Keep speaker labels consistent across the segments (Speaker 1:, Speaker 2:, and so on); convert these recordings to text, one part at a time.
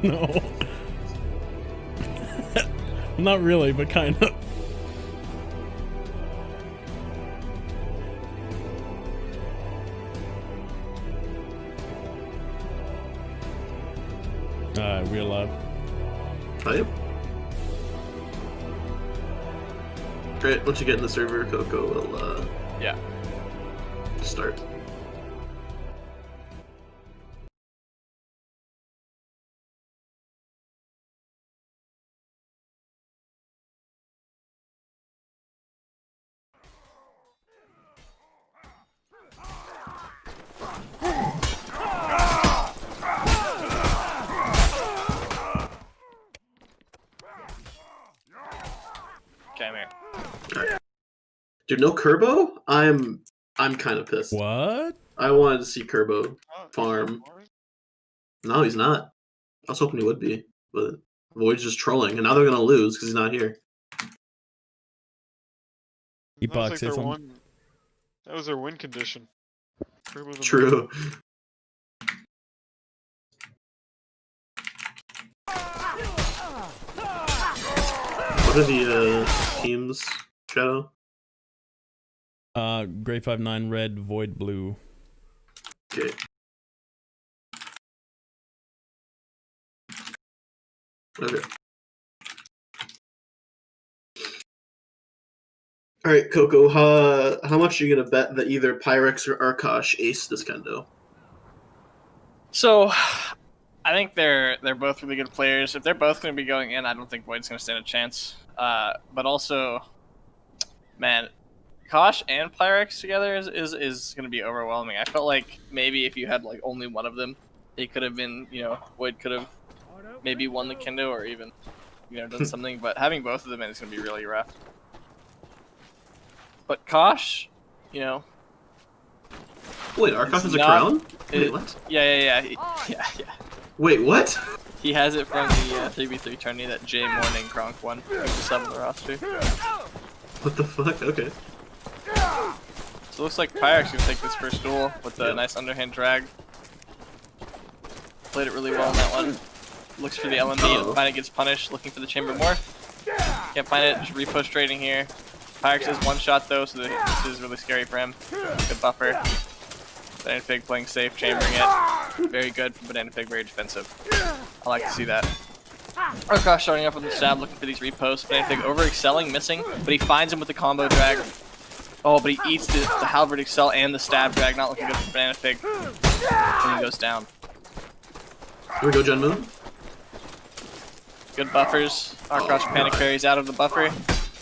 Speaker 1: No. Not really, but kind of. Alright, we're alive.
Speaker 2: Yep. Great, once you get in the server, Coco will,
Speaker 3: yeah.
Speaker 2: Start.
Speaker 3: Okay, I'm here.
Speaker 2: Dude, no Kerbo? I'm kind of pissed.
Speaker 1: What?
Speaker 2: I wanted to see Kerbo farm. No, he's not. I was hoping he would be, but Void's just trolling, and now they're gonna lose because he's not here.
Speaker 1: Epoch, say something.
Speaker 4: That was their win condition.
Speaker 2: True. What are the teams, Shadow?
Speaker 1: Gray 5-9 red, Void blue.
Speaker 2: Okay. Okay. All right, Coco. How much are you gonna bet that either Pyrex or Arkosh ace this kendo?
Speaker 3: So, I think they're both really good players. If they're both going to be going in, I don't think Void's going to stand a chance. But also, man, Kosh and Pyrex together is going to be overwhelming. I felt like maybe if you had like only one of them, it could have been, you know, Void could have maybe won the kendo or even, you know, done something. But having both of them in is going to be really rough. But Kosh, you know.
Speaker 2: Wait, Arkosh has a crown? Wait, what?
Speaker 3: Yeah. Yeah.
Speaker 2: Wait, what?
Speaker 3: He has it from the 3v3 tourney that Jay Morning Gronk won. He was sub on the roster.
Speaker 2: What the fuck? Okay.
Speaker 3: So it looks like Pyrex gonna take this first duel with a nice underhand drag. Played it really well in that one. Looks for the LMD and finally gets punished, looking for the chamber morph. Can't find it, just repost trading here. Pyrex has one shot though, so this is really scary for him. Good buffer. Banana Pig playing safe, chambering it. Very good from Banana Pig, very defensive. I like to see that. Arkosh starting off with the stab, looking for these reposts. Banana Pig over excelling, missing, but he finds him with the combo drag. Oh, but he eats the halberd excel and the stab drag, not looking good for Banana Pig. And he goes down.
Speaker 2: Here we go, Gen Moon.
Speaker 3: Good buffers. Arkosh panic parries out of the buffer.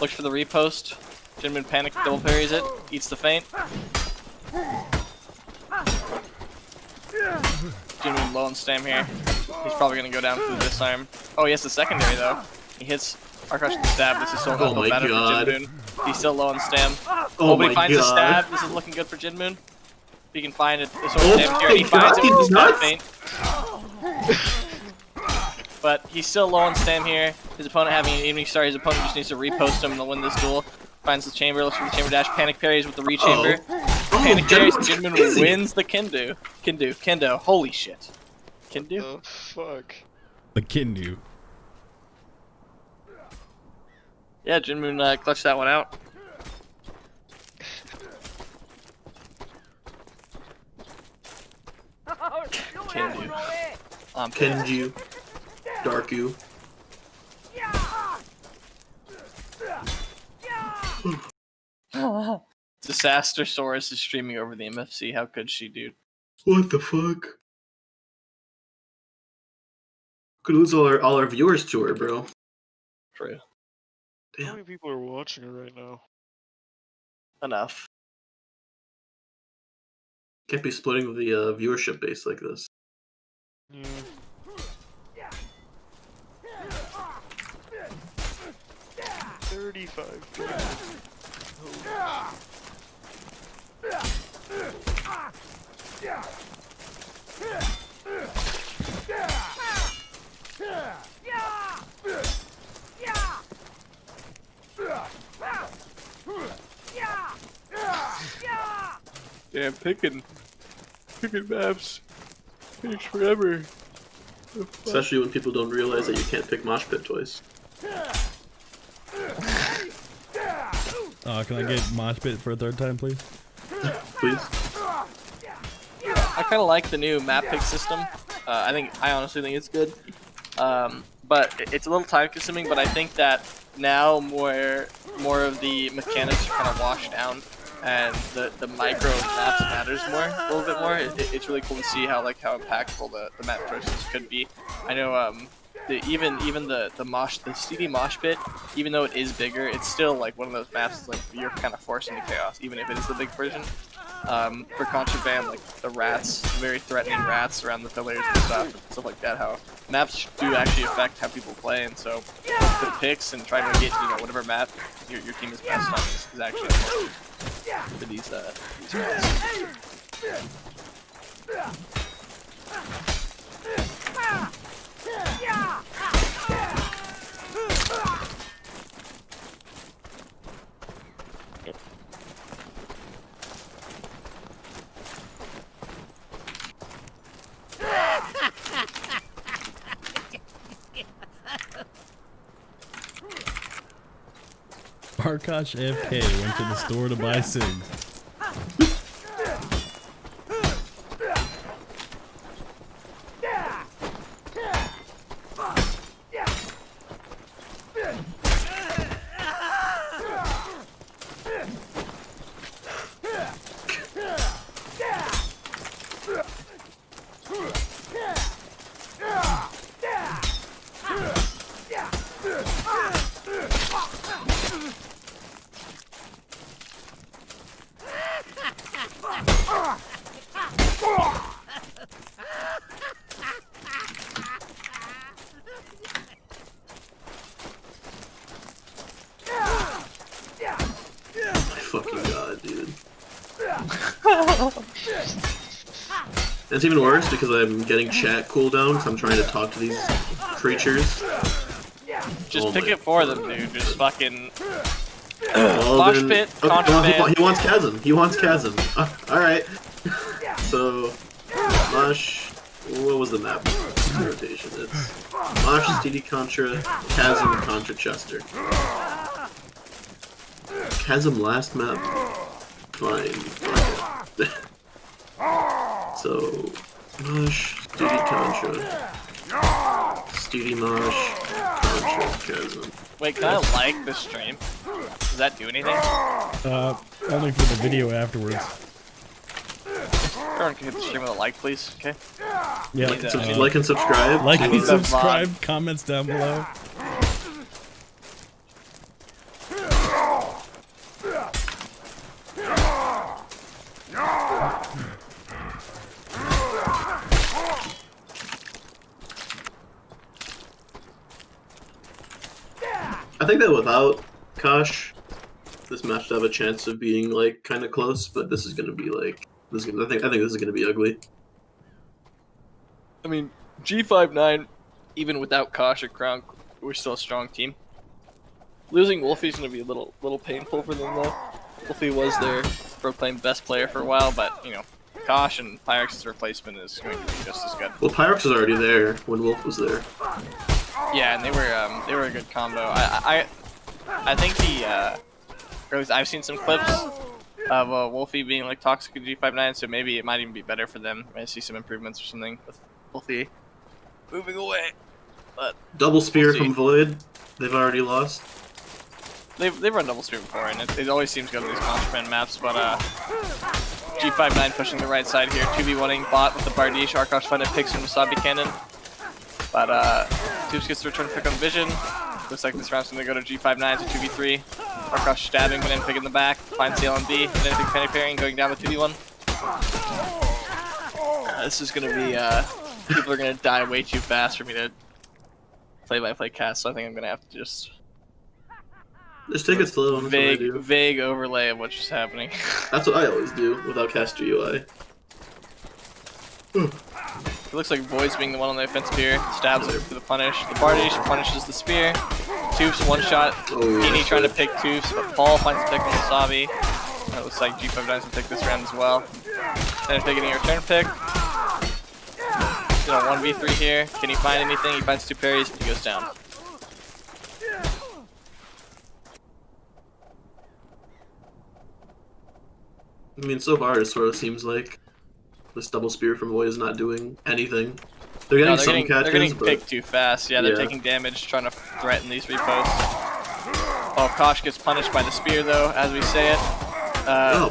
Speaker 3: Looks for the repost. Jinmoon panic double parries it. Eats the feint. Jinmoon low on stam here. He's probably going to go down for the disarm. Oh, he has the secondary though. He hits Arkosh with the stab. This is so better for Jinmoon. He's still low on stam. Oh, but he finds the stab. This is looking good for Jinmoon. If he can find it, this sort of damage here. He finds it with the stab feint. But he's still low on stam here. His opponent having an evening start. His opponent just needs to repost him to win this duel. Finds the chamber, looks for the chamber dash, panic parries with the rechamber. Panic parries, Jinmoon wins the Kendo. Kendo, holy shit. Kendo?
Speaker 4: The fuck?
Speaker 1: The Kindu.
Speaker 3: Yeah, Jinmoon clutched that one out. Kendo.
Speaker 2: Kenju. Darku.
Speaker 3: Disaster Saurus is streaming over the MFC. How could she, dude?
Speaker 2: What the fuck? Could lose all our viewers to her, bro.
Speaker 3: True.
Speaker 2: Damn.
Speaker 4: How many people are watching it right now?
Speaker 3: Enough.
Speaker 2: Can't be splitting the viewership base like this.
Speaker 4: Yeah. 35.
Speaker 3: Damn, picking maps takes forever.
Speaker 2: Especially when people don't realize that you can't pick mosh pit twice.
Speaker 1: Can I get mosh pit for a third time, please?
Speaker 2: Please.
Speaker 3: I kind of like the new map pick system. I honestly think it's good. But it's a little time consuming, but I think that now more of the mechanics are kind of washed down, and the micro maps matters a little bit more. It's really cool to see how impactful the map choices could be. I know even the CD mosh pit, even though it is bigger, it's still like one of those maps like you're kind of forced into chaos, even if it is the big version. For contraband, like the rats, very threatening rats around the pillars and stuff like that, how maps do actually affect how people play, and so the picks and trying to get whatever map your team is best on is actually important for these rats.
Speaker 1: Arkosh AFK went to the store to buy cigs.
Speaker 2: Fucking god, dude. It's even worse because I'm getting chat cooldown because I'm trying to talk to these creatures.
Speaker 3: Just pick it for them, dude. Just fucking
Speaker 2: Well,
Speaker 3: mosh
Speaker 2: then,
Speaker 3: pit,
Speaker 2: okay,
Speaker 3: contraband.
Speaker 2: he wants chasm. He wants chasm. Alright. So, mosh. What was the map rotation? It's mosh, TD Contra, chasm, Contra, Chester. Chasm last map. Fine. So, mosh, TD Contra, TD mosh, Contra, chasm.
Speaker 3: Wait, can I like this stream? Does that do anything?
Speaker 1: Only for the video afterwards.
Speaker 3: Everyone can hit the stream with a like, please. Okay.
Speaker 1: Yeah.
Speaker 2: Like and subscribe.
Speaker 1: Like and
Speaker 3: Leave a
Speaker 1: subscribe. Comments down below.
Speaker 2: I think that without Kosh, this match would have a chance of being like kind of close, but this is gonna be like I think this is gonna be ugly.
Speaker 3: I mean, G59, even without Kosh or Crown, we're still a strong team. Losing Wolfie's gonna be a little painful for them though. Wolfie was their proclaimed best player for a while, but Kosh and Pyrex' replacement is going to be just as good.
Speaker 2: Well, Pyrex was already there when Wolf was there.
Speaker 3: Yeah, and they were a good combo. I think or at least I've seen some clips of Wolfie being like toxic at G59, so maybe it might even be better for them. I see some improvements or something with Wolfie moving away. But
Speaker 2: Double spear
Speaker 3: we'll
Speaker 2: from Void. They've already lost.
Speaker 3: They've run double spear before, and it always seems good on these contraband maps. But G59 pushing the right side here, 2v1ing bot with the Bardiche. Arkosh finally picks and Wasabi Cannon. But Tubes gets the return pick on Vision. Looks like this round's gonna go to G59 to 2v3. Arkosh stabbing, but then pick in the back. Finds the LMD, and then pick penny parrying, going down the 2v1. This is gonna be people are gonna die way too fast for me to play-by-play cast. So I think I'm gonna have to just
Speaker 2: take it slow.
Speaker 3: vague overlay of what's just happening.
Speaker 2: That's what I always do without caster UI.
Speaker 3: It looks like Void's being the one on the offensive here. Stabs it for the punish. The Bardiche punishes the spear. Tubes one shot. Heaney trying to pick Tubes, but Paul finds the pick on Wasabi. And it looks like G59's gonna take this round as well. And if they're getting a return pick. you know, 1v3 here. Can he find anything? He finds 2 parries and he goes down.
Speaker 2: I mean, so far it sort of seems like this double spear from Void is not doing anything. They're getting some catches,
Speaker 3: they're getting
Speaker 2: but
Speaker 3: picked too fast. Yeah, they're taking damage, trying to threaten these reposts. Oh, Kosh gets punished by the spear though, as we say it.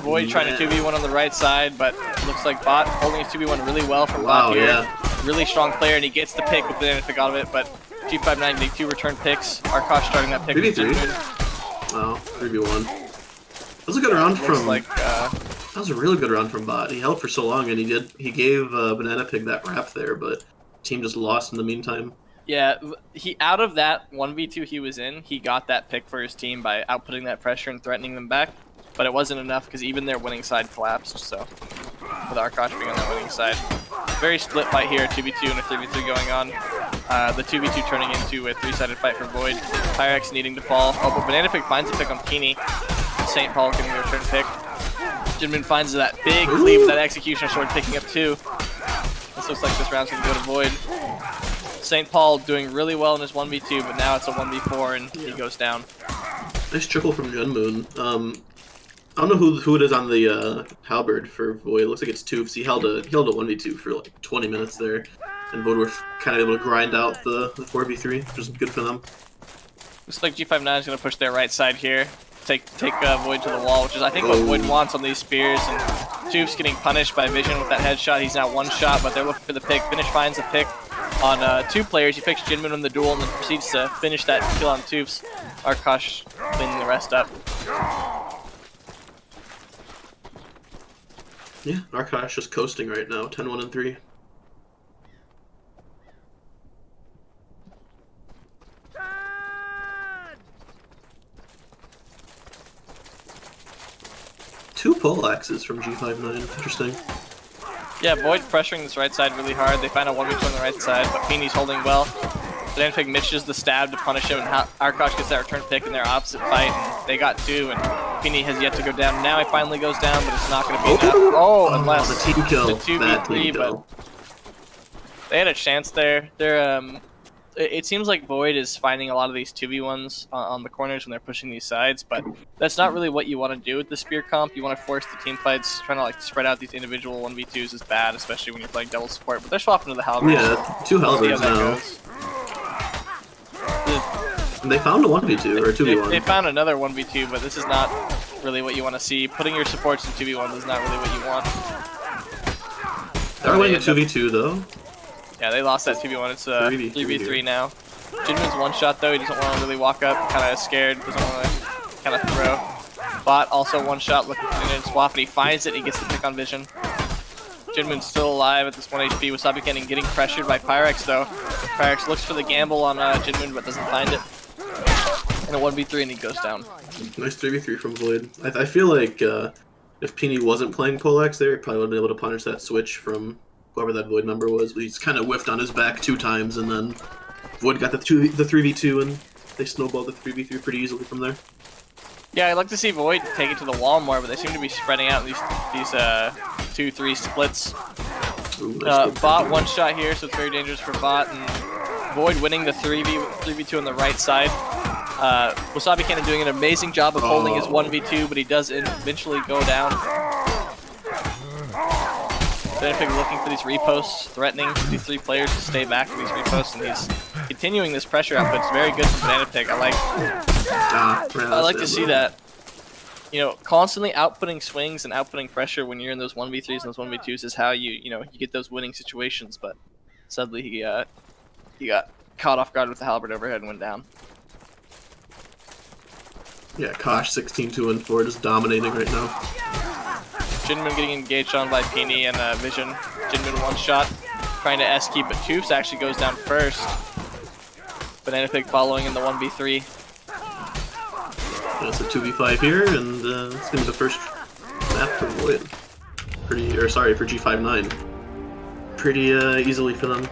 Speaker 3: Void trying to 2v1 on the right side, but looks like Bot holding his 2v1 really well from Bot here.
Speaker 2: Yeah.
Speaker 3: Really strong player, and he gets the pick with banana pick out of it, but G59 getting 2 return picks. Arkosh starting that pick.
Speaker 2: 3v3. Wow, 3v1. That was a good round from. That was a really good round from Bot. He held for so long, and he gave Banana Pig that wrap there, but team just lost in the meantime.
Speaker 3: Yeah, he out of that 1v2 he was in, he got that pick for his team by outputting that pressure and threatening them back, but it wasn't enough because even their winning side collapsed. So with Arkosh being on that winning side, very split fight here, 2v2 and a 3v3 going on. The 2v2 turning into a 3-sided fight for Void. Pyrex needing to fall. Oh, but Banana Pig finds a pick on Peony. St. Paul getting the return pick. Jinmin finds that big cleave with that executioner sword, picking up 2. This looks like this round's gonna go to Void. St. Paul doing really well in his 1v2, but now it's a 1v4 and he goes down.
Speaker 2: Nice triple from Junmoon. I don't know who it is on the halberd for Void. It looks like it's Toofs. He held a 1v2 for like 20 minutes there, and Void were kind of able to grind out the 4v3, which is good for them.
Speaker 3: Looks like G59 is gonna push their right side here. Take Void to the wall, which is I think what Void wants on these spears. And Toofs getting punished by Vision with that headshot. He's now 1 shot, but they're looking for the pick. Finish finds the pick on 2 players. He picks Jinmin in the duel and then proceeds to finish that kill on Toofs. Arkosh cleaning the rest up.
Speaker 2: Yeah, Arkosh just coasting right now, 10-1-3. Two poleaxes from G59. Interesting.
Speaker 3: Yeah, Void pressuring this right side really hard. They find a 1v2 on the right side, but Peeny's holding well. Banana Pig misses the stab to punish him, and Arkosh gets that return pick in their opposite fight. And they got 2, and Peeny has yet to go down. Now he finally goes down, but it's not going to be enough. Oh, unless
Speaker 2: the team kill.
Speaker 3: The 2v3, but they had a chance there. It seems like Void is finding a lot of these 2v1s on the corners when they're pushing these sides, but that's not really what you want to do with the spear comp. You want to force the team fights. Trying to like spread out these individual 1v2s is bad, especially when you're playing double support, but they're swapping to the halberds.
Speaker 2: Yeah, 2 halberds now. And they found a 1v2 or a 2v1.
Speaker 3: They found another 1v2, but this is not really what you want to see. Putting your supports in 2v1s is not really what you want.
Speaker 2: They're winning a 2v2 though.
Speaker 3: Yeah, they lost that 2v1. It's a 3v3 now. Jinmin's 1 shot though. He doesn't want to really walk up. Kind of scared. Doesn't want to kind of throw. Bot also 1 shot looking for the swap, and he finds it. He gets the pick on Vision. Jinmin's still alive at this 1 HP. Wasabi Cannon getting pressured by Pyrex though. Pyrex looks for the gamble on Jinmin, but doesn't find it. And a 1v3, and he goes down.
Speaker 2: Nice 3v3 from Void. I feel like if Peeny wasn't playing Poleaxe there, he probably would have been able to punish that switch from whoever that Void member was, but he's kind of whiffed on his back 2 times, and then Void got the 3v2, and they snowballed the 3v3 pretty easily from there.
Speaker 3: Yeah, I'd like to see Void take it to the wall more, but they seem to be spreading out these 2-3 splits.
Speaker 2: Ooh, nice
Speaker 3: Bot 1 shot here, so it's very dangerous for Bot, and Void winning the 3v2 on the right side. Wasabi Cannon doing an amazing job of holding his 1v2, but he does eventually go down. Banana Pig looking for these reposts, threatening these 3 players to stay back for these reposts, and he's continuing this pressure output. It's very good from Banana Pig. I like to see that. You know, constantly outputting swings and outputting pressure when you're in those 1v3s and those 1v2s is how you get those winning situations. But sadly, he got caught off guard with the halberd overhead and went down.
Speaker 2: Yeah, Kosh 16-2-4 just dominating right now.
Speaker 3: Jinmin getting engaged on by Peeny and Vision. Jinmin 1 shot, trying to S-keep, but Toofs actually goes down first. Banana Pig following in the 1v3.
Speaker 2: Yeah, it's a 2v5 here, and it's gonna be the first map for Void. For G59. Pretty easily for them.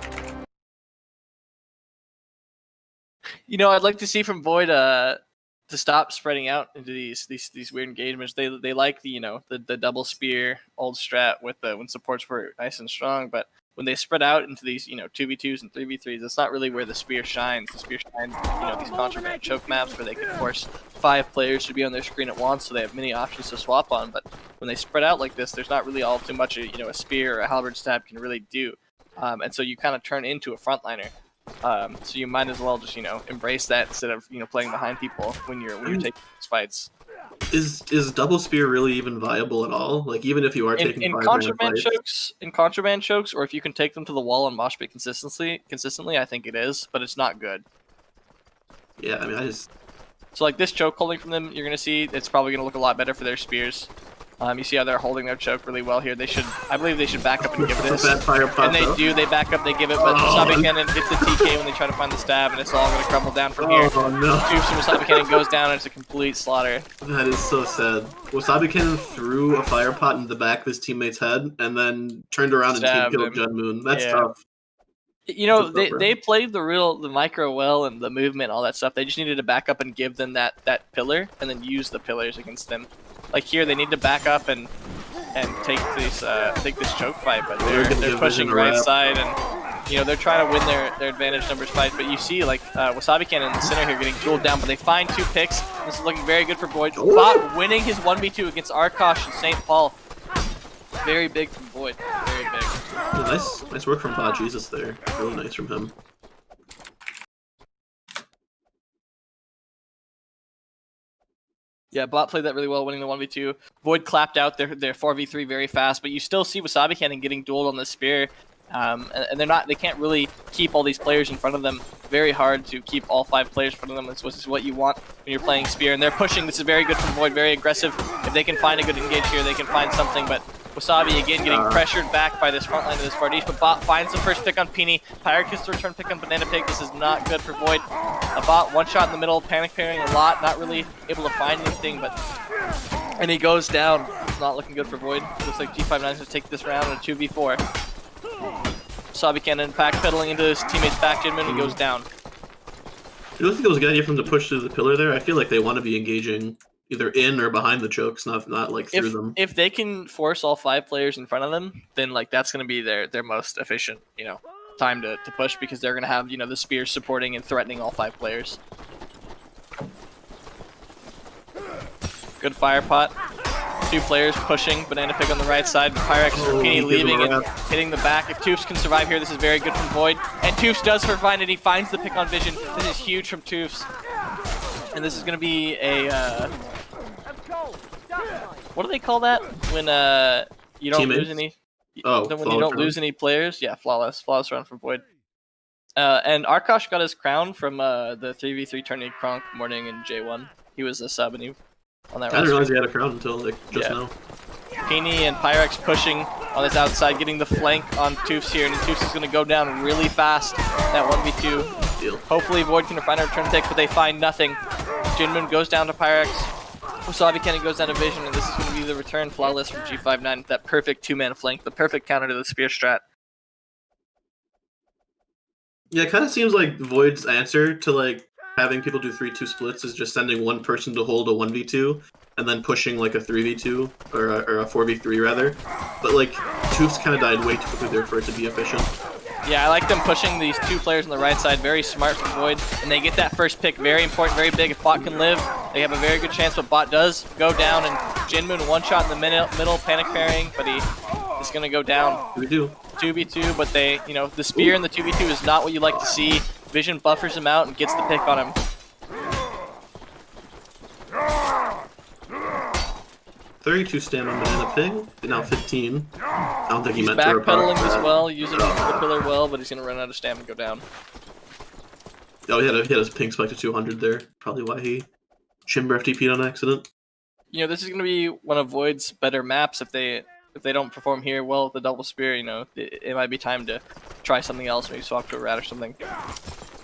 Speaker 3: You know, I'd like to see from Void to stop spreading out into these weird engagements. They like the double spear old strat with when supports were nice and strong, but when they spread out into these, 2v2s and 3v3s, it's not really where the spear shines. The spear shines, these contraband choke maps where they can force 5 players to be on their screen at once, so they have many options to swap on. But when they spread out like this, there's not really all too much a spear or a halberd stab can really do. And so you kind of turn into a frontliner. So you might as well just, embrace that instead of, playing behind people when you're taking these fights.
Speaker 2: Is double spear really even viable at all? Like, even if you are taking
Speaker 3: in contraband chokes, or if you can take them to the wall and mosh pit consistently, I think it is, but it's not good.
Speaker 2: Yeah, I mean,
Speaker 3: So like this choke holding from them, you're gonna see it's probably gonna look a lot better for their spears. You see how they're holding their choke really well here. I believe they should back up and give this. And they do, they back up, they give it, but Wasabi Cannon gets the TK when they try to find the stab, and it's all going to crumble down from here.
Speaker 2: Oh no.
Speaker 3: Tubes from Wasabi Cannon goes down, and it's a complete slaughter.
Speaker 2: That is so sad. Wasabi Cannon threw a fire pot into the back of his teammate's head, and then turned around and killed Jun Moon. That's tough.
Speaker 3: They played the micro well and the movement, all that stuff. They just needed to back up and give them that pillar, and then use the pillars against them. Like here, they need to back up and take this choke fight, but they're pushing right side, and they're trying to win their advantage numbers fight. But you see like Wasabi Cannon in the center here getting dueled down, but they find 2 picks. This is looking very good for Void. Bot winning his 1v2 against Arkosh and St. Paul. Very big from Void. Very big.
Speaker 2: Yeah, nice work from Bot Jesus there. Really nice from him.
Speaker 3: Yeah, Bot played that really well, winning the 1v2. Void clapped out their 4v3 very fast, but you still see Wasabi Cannon getting dueled on the spear. And they can't really keep all these players in front of them. Very hard to keep all 5 players in front of them. This is what you want when you're playing spear. And they're pushing. This is very good from Void, very aggressive. If they can find a good engage here, they can find something. But Wasabi again getting pressured back by this front line of this Bardiche, but Bot finds the first pick on Peony. Pyrex gets the return pick on Banana Pig. This is not good for Void. A Bot one shot in the middle, panic parrying a lot, not really able to find anything, and he goes down. It's not looking good for Void. Looks like G59 is going to take this round in a 2v4. Wasabi Cannon backpedaling into his teammate's back, Jinmin, and goes down.
Speaker 2: You don't think it was a good idea for them to push through the pillar there? I feel like they want to be engaging either in or behind the chokes, not like through them.
Speaker 3: If they can force all 5 players in front of them, then like that's going to be their most efficient, time to push, because they're going to have, the spears supporting and threatening all 5 players. Good fire pot. 2 players pushing. Banana Pig on the right side. Pyrex and Peony leaving and hitting the back. If Toofs can survive here, this is very good from Void. And Toofs does survive, and he finds the pick on Vision. This is huge from Toofs. And this is going to be a... what do they call that when you don't lose any? When you don't lose any players, yeah, flawless run from Void. And Arkosh got his crown from the 3v3 tourney Kronk Morning in J1. He was a sub, and he on that.
Speaker 2: I didn't realize he had a crown until like just now.
Speaker 3: Peony and Pyrex pushing on this outside, getting the flank on Toofs here, and Toofs is going to go down really fast. That 1v2.
Speaker 2: Deal.
Speaker 3: Hopefully Void can find a return pick, but they find nothing. Jinmin goes down to Pyrex. Wasabi Cannon goes down to Vision, and this is going to be the return flawless from G59. That perfect 2-man flank, the perfect counter to the spear strat.
Speaker 2: Yeah, it kind of seems like Void's answer to like having people do 3-2 splits is just sending one person to hold a 1v2 and then pushing like a 3v2 or a 4v3 rather. But like Toofs kind of died way too quickly there for it to be efficient.
Speaker 3: Yeah, I like them pushing these 2 players on the right side. Very smart from Void. And they get that first pick. Very important, very big. If Bot can live, they have a very good chance. But Bot does go down. And Jinmoon one shot in the middle, panic parrying. But he is going to go down. 2v2. But they, the spear in the 2v2 is not what you like to see. Vision buffers him out and gets the pick on him.
Speaker 2: 32 stand on Banana Pig. Now 15. I don't think he meant to
Speaker 3: backpedaling as well, using the pillar well, but he's going to run out of stamina and go down.
Speaker 2: Oh, he had his ping spike to 200 there. Probably why he Chimber FTP'd on accident.
Speaker 3: This is going to be one of Void's better maps. If they don't perform here well with the double spear, it might be time to try something else. Maybe swap to a rat or something.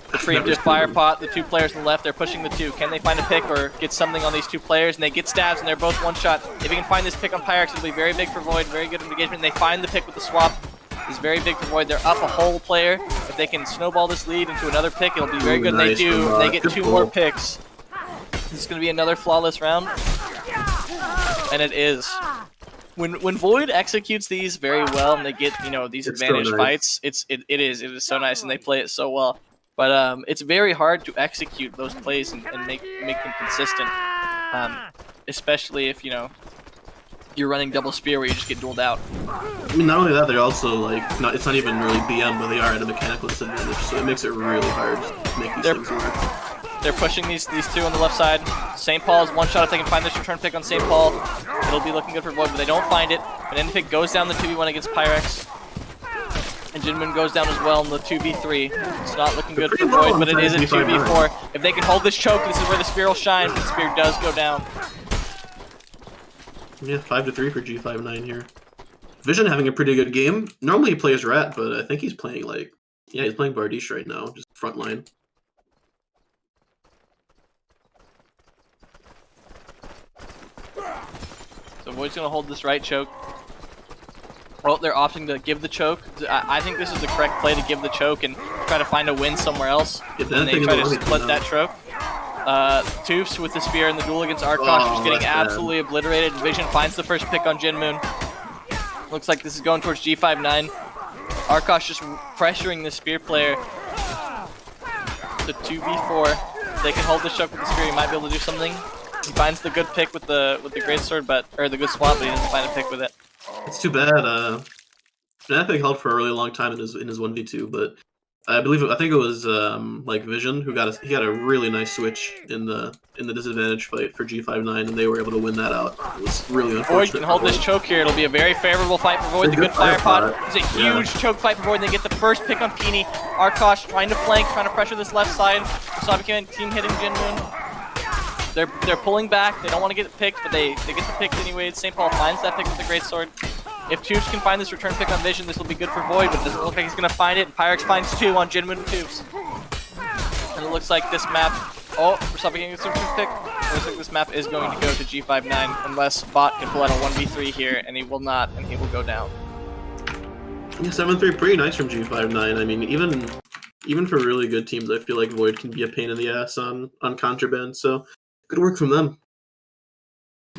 Speaker 3: Preemptive fire pot. The 2 players on the left, they're pushing the 2. Can they find a pick or get something on these 2 players? And they get stabs, and they're both one shot. If he can find this pick on Pyrex, it'll be very big for Void. Very good engagement. And they find the pick with the swap. It's very big for Void. They're up a whole player. If they can snowball this lead into another pick, it'll be very good. And they do. They get 2 more picks. This is going to be another flawless round. And it is. when Void executes these very well and they get these
Speaker 2: It's so
Speaker 3: advantage
Speaker 2: nice.
Speaker 3: fights, it is so nice and they play it so well. But it's very hard to execute those plays and make them consistent, especially if you're running double spear where you just get dueled out.
Speaker 2: I mean, not only that, they're also like it's not even really BM, but they are at a mechanical disadvantage, so it makes it really hard to make these things work.
Speaker 3: They're pushing these two on the left side. St. Paul is one shot if they can find this return pick on St. Paul. It'll be looking good for Void, but they don't find it. An end pick goes down the 2v1 against Pyrex. And Jinmun goes down as well in the 2v3. It's not looking good for Void, but it is a 2v4. If they can hold this choke, this is where the spear will shine, but the spear does go down.
Speaker 2: Yeah, 5-3 for G59 here. Vision having a pretty good game. Normally he plays Rat, but I think he's playing he's playing Bardiche right now, just frontline.
Speaker 3: So Void's gonna hold this right choke. Well, they're opting to give the choke. I think this is the correct play to give the choke and try to find a win somewhere else. And they try to split that choke. Toofs with the spear in the duel against Arkosh, who's getting absolutely obliterated. Vision finds the first pick on Jinmun. Looks like this is going towards G59. Arkosh just pressuring the spear player. The 2v4. They can hold the choke with the spear. He might be able to do something. He finds the good pick with the greatsword, or the good swap, but he doesn't find a pick with it.
Speaker 2: It's too bad. Fnatic held for a really long time in his 1v2, but I think it was Vision who got a really nice switch in the disadvantage fight for G59, and they were able to win that out. It was really unfortunate.
Speaker 3: Void can hold this choke here. It'll be a very favorable fight for Void. The good fire pot. It's a huge choke fight for Void. They get the first pick on Peony. Arkosh trying to flank, trying to pressure this left side. Sabikan team hitting Jinmun. They're pulling back. They don't want to get the pick, but they get the pick anyway. St. Paul finds that pick with the greatsword. If Toofs can find this return pick on Vision, this will be good for Void, but it doesn't look like he's going to find it. And Pyrex finds two on Jinmun and Toofs. And it looks like this map... Oh, Sabikan gets a return pick. It looks like this map is going to go to G59 unless Bot can pull out a 1v3 here, and he will not, and he will go down.
Speaker 2: Yeah, 7-3, pretty nice from G59. I mean, even for really good teams, I feel like Void can be a pain in the ass on Contraband, so good work from them.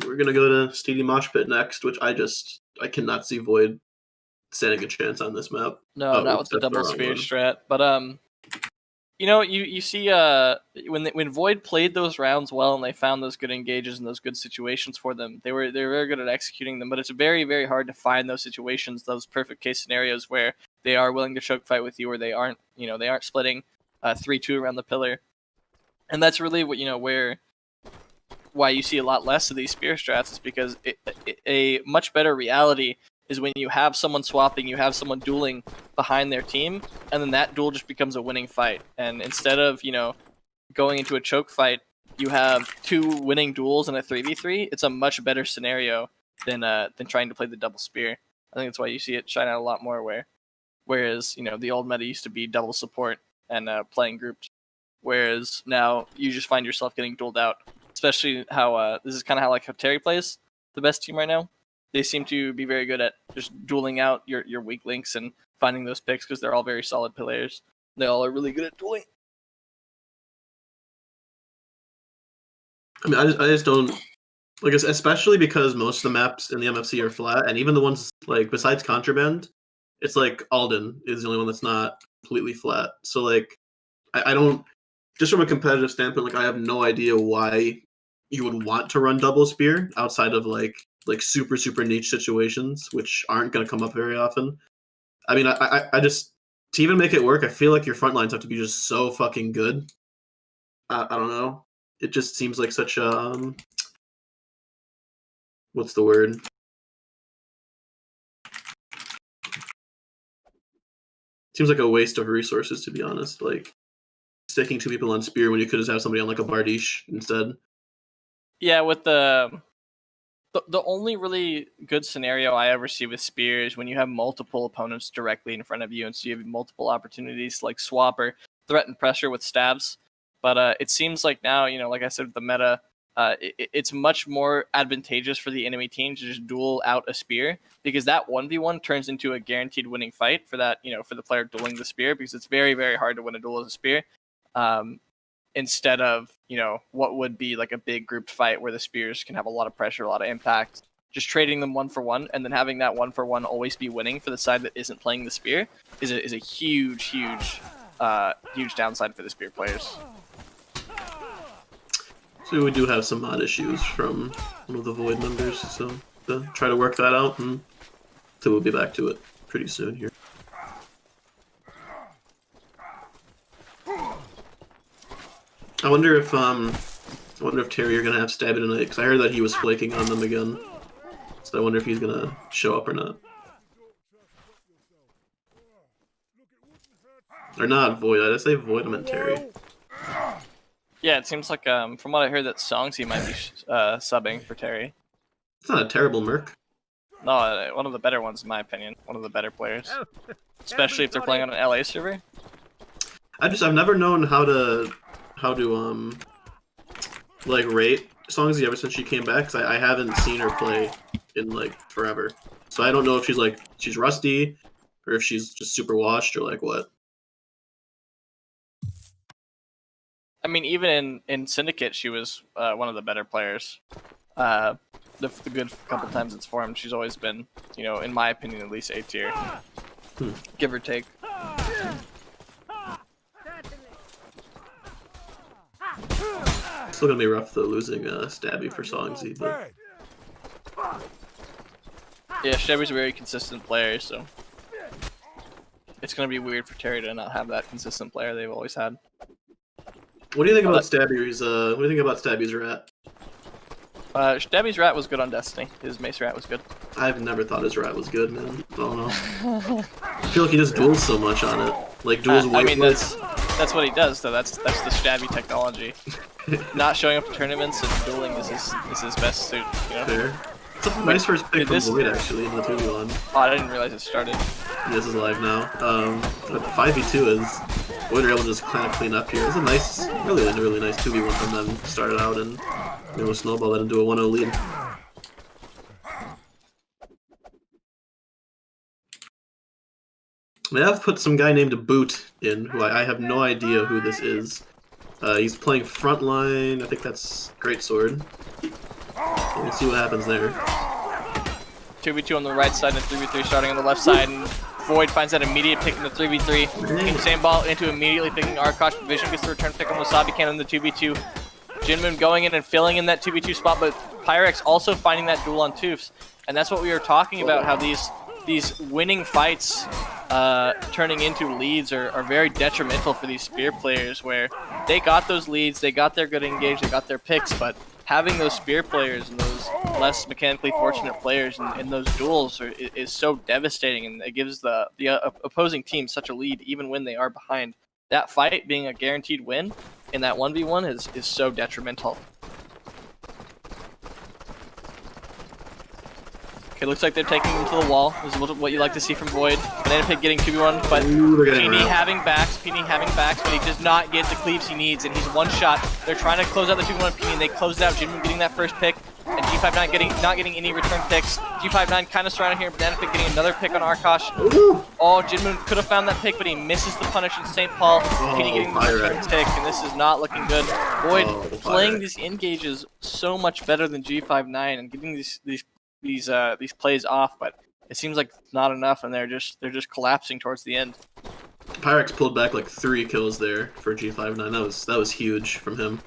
Speaker 2: We're gonna go to Steedy Mosh Pit next, which I cannot see Void standing a chance on this map.
Speaker 3: No, not with the double spear strat. But you see when Void played those rounds well and they found those good engages and those good situations for them, they're very good at executing them. But it's very, very hard to find those situations, those perfect case scenarios where they are willing to choke fight with you, or they aren't splitting 3-2 around the pillar. And that's really what why you see a lot less of these spear strats is because a much better reality is when you have someone swapping, you have someone dueling behind their team, and then that duel just becomes a winning fight. And instead of going into a choke fight, you have two winning duels in a 3v3. It's a much better scenario than trying to play the double spear. I think that's why you see it shine out a lot more. Whereas the old meta used to be double support and playing groups, whereas now you just find yourself getting dueled out. Especially how this is kind of how Terry plays the best team right now. They seem to be very good at just dueling out your weak links and finding those picks because they're all very solid players. They all are really good at dueling.
Speaker 2: I mean, I just don't especially because most of the maps in the MFC are flat, and even the ones besides Contraband, it's Alden is the only one that's not completely flat. So I don't. Just from a competitive standpoint, I have no idea why you would want to run double spear outside of super, super niche situations, which aren't going to come up very often. I mean, I just, to even make it work, I feel like your front lines have to be just so fucking good. I don't know. It just seems like such a, what's the word? Seems like a waste of resources, to be honest. Sticking two people on spear when you could just have somebody on a Bardiche instead. Yeah,
Speaker 3: with the only really good scenario I ever see with spear is when you have multiple opponents directly in front of you, and so you have multiple opportunities to swap or threaten pressure with stabs. But it seems like now, like I said, with the meta, it's much more advantageous for the enemy team to just duel out a spear, because that 1v1 turns into a guaranteed winning fight for that, for the player dueling the spear, because it's very, very hard to win a duel as a spear. Instead of what would be a big grouped fight where the spears can have a lot of pressure, a lot of impact, just trading them 1-for-1, and then having that 1-for-1 always be winning for the side that isn't playing the spear is a huge downside for the spear players.
Speaker 2: So we do have some mod issues from one of the Void members, so try to work that out, and so we'll be back to it pretty soon here. I wonder if Terry are gonna have Stabby tonight, because I heard that he was flaking on them again. So I wonder if he's gonna show up or not. Or not Void. Did I say Void? I meant Terry.
Speaker 3: Yeah, it seems like from what I heard that Songsy might be subbing for Terry.
Speaker 2: It's not a terrible merc.
Speaker 3: No, one of the better ones in my opinion. One of the better players, especially if they're playing on an LA server.
Speaker 2: I've never known how to like rate Songsy ever since she came back, because I haven't seen her play in like forever. So I don't know if she's rusty, or if she's just super washed, or like what.
Speaker 3: I mean, even in Syndicate, she was one of the better players. The good couple times it's formed, she's always been, you know, in my opinion, at least A tier, give or take.
Speaker 2: Still gonna be rough though, losing Stabby for Songsy, but
Speaker 3: yeah, Stabby's a very consistent player, so it's gonna be weird for Terry to not have that consistent player they've always had.
Speaker 2: What do you think about Stabby's? What do you think about Stabby's rat?
Speaker 3: Stabby's rat was good on Destiny. His mace rat was good.
Speaker 2: I've never thought his rat was good, man. I don't know. I feel like he just duels so much on it. Like duels.
Speaker 3: I mean, that's what he does, though. That's the Stabby technology. Not showing up to tournaments and dueling is his best suit. You know?
Speaker 2: Fair. It's a nice first pick from Void actually in the 2v1.
Speaker 3: Oh, I didn't realize it started.
Speaker 2: This is live now. But the 5v2 is Void are able to just kind of clean up here. It's a nice, really nice 2v1 from them. Started out and snowball that into a 1-0 lead. They have put some guy named Boot in, who I have no idea who this is. He's playing frontline. I think that's Greatsword. We'll see what happens there.
Speaker 3: 2v2 on the right side and 3v3 starting on the left side, and Void finds that immediate pick in the 3v3. Same ball into immediately picking Arkosh. Vision gets the return pick on Wasabi Cannon in the 2v2. Jinmoon going in and filling in that 2v2 spot, but Pyrex also finding that duel on Toofs. And that's what we were talking about, how these winning fights turning into leads are very detrimental for these spear players, where they got those leads, they got their good engage, they got their picks, but having those spear players and those less mechanically fortunate players in those duels is so devastating, and it gives the opposing team such a lead even when they are behind. That fight being a guaranteed win in that 1v1 is so detrimental. Okay, looks like they're taking him to the wall. This is what you like to see from Void. Banana Pig getting 2v1, but PD having backs, but he does not get the cleaves he needs, and he's one shot. They're trying to close out the 2v1 PD, and they close it out. Jinmoon getting that first pick, and G5 not getting any return picks. G5 kind of surrounded here. Banana Pig getting another pick on Arkosh. Oh, Jinmoon could have found that pick, but he misses the punish in St. Paul. PD getting the return pick, and this is not looking good. Void playing these engages so much better than G5 and getting these plays off, but it seems like not enough, and they're just collapsing towards the end.
Speaker 2: Pyrex pulled back like 3 kills there for G59. That was huge from him.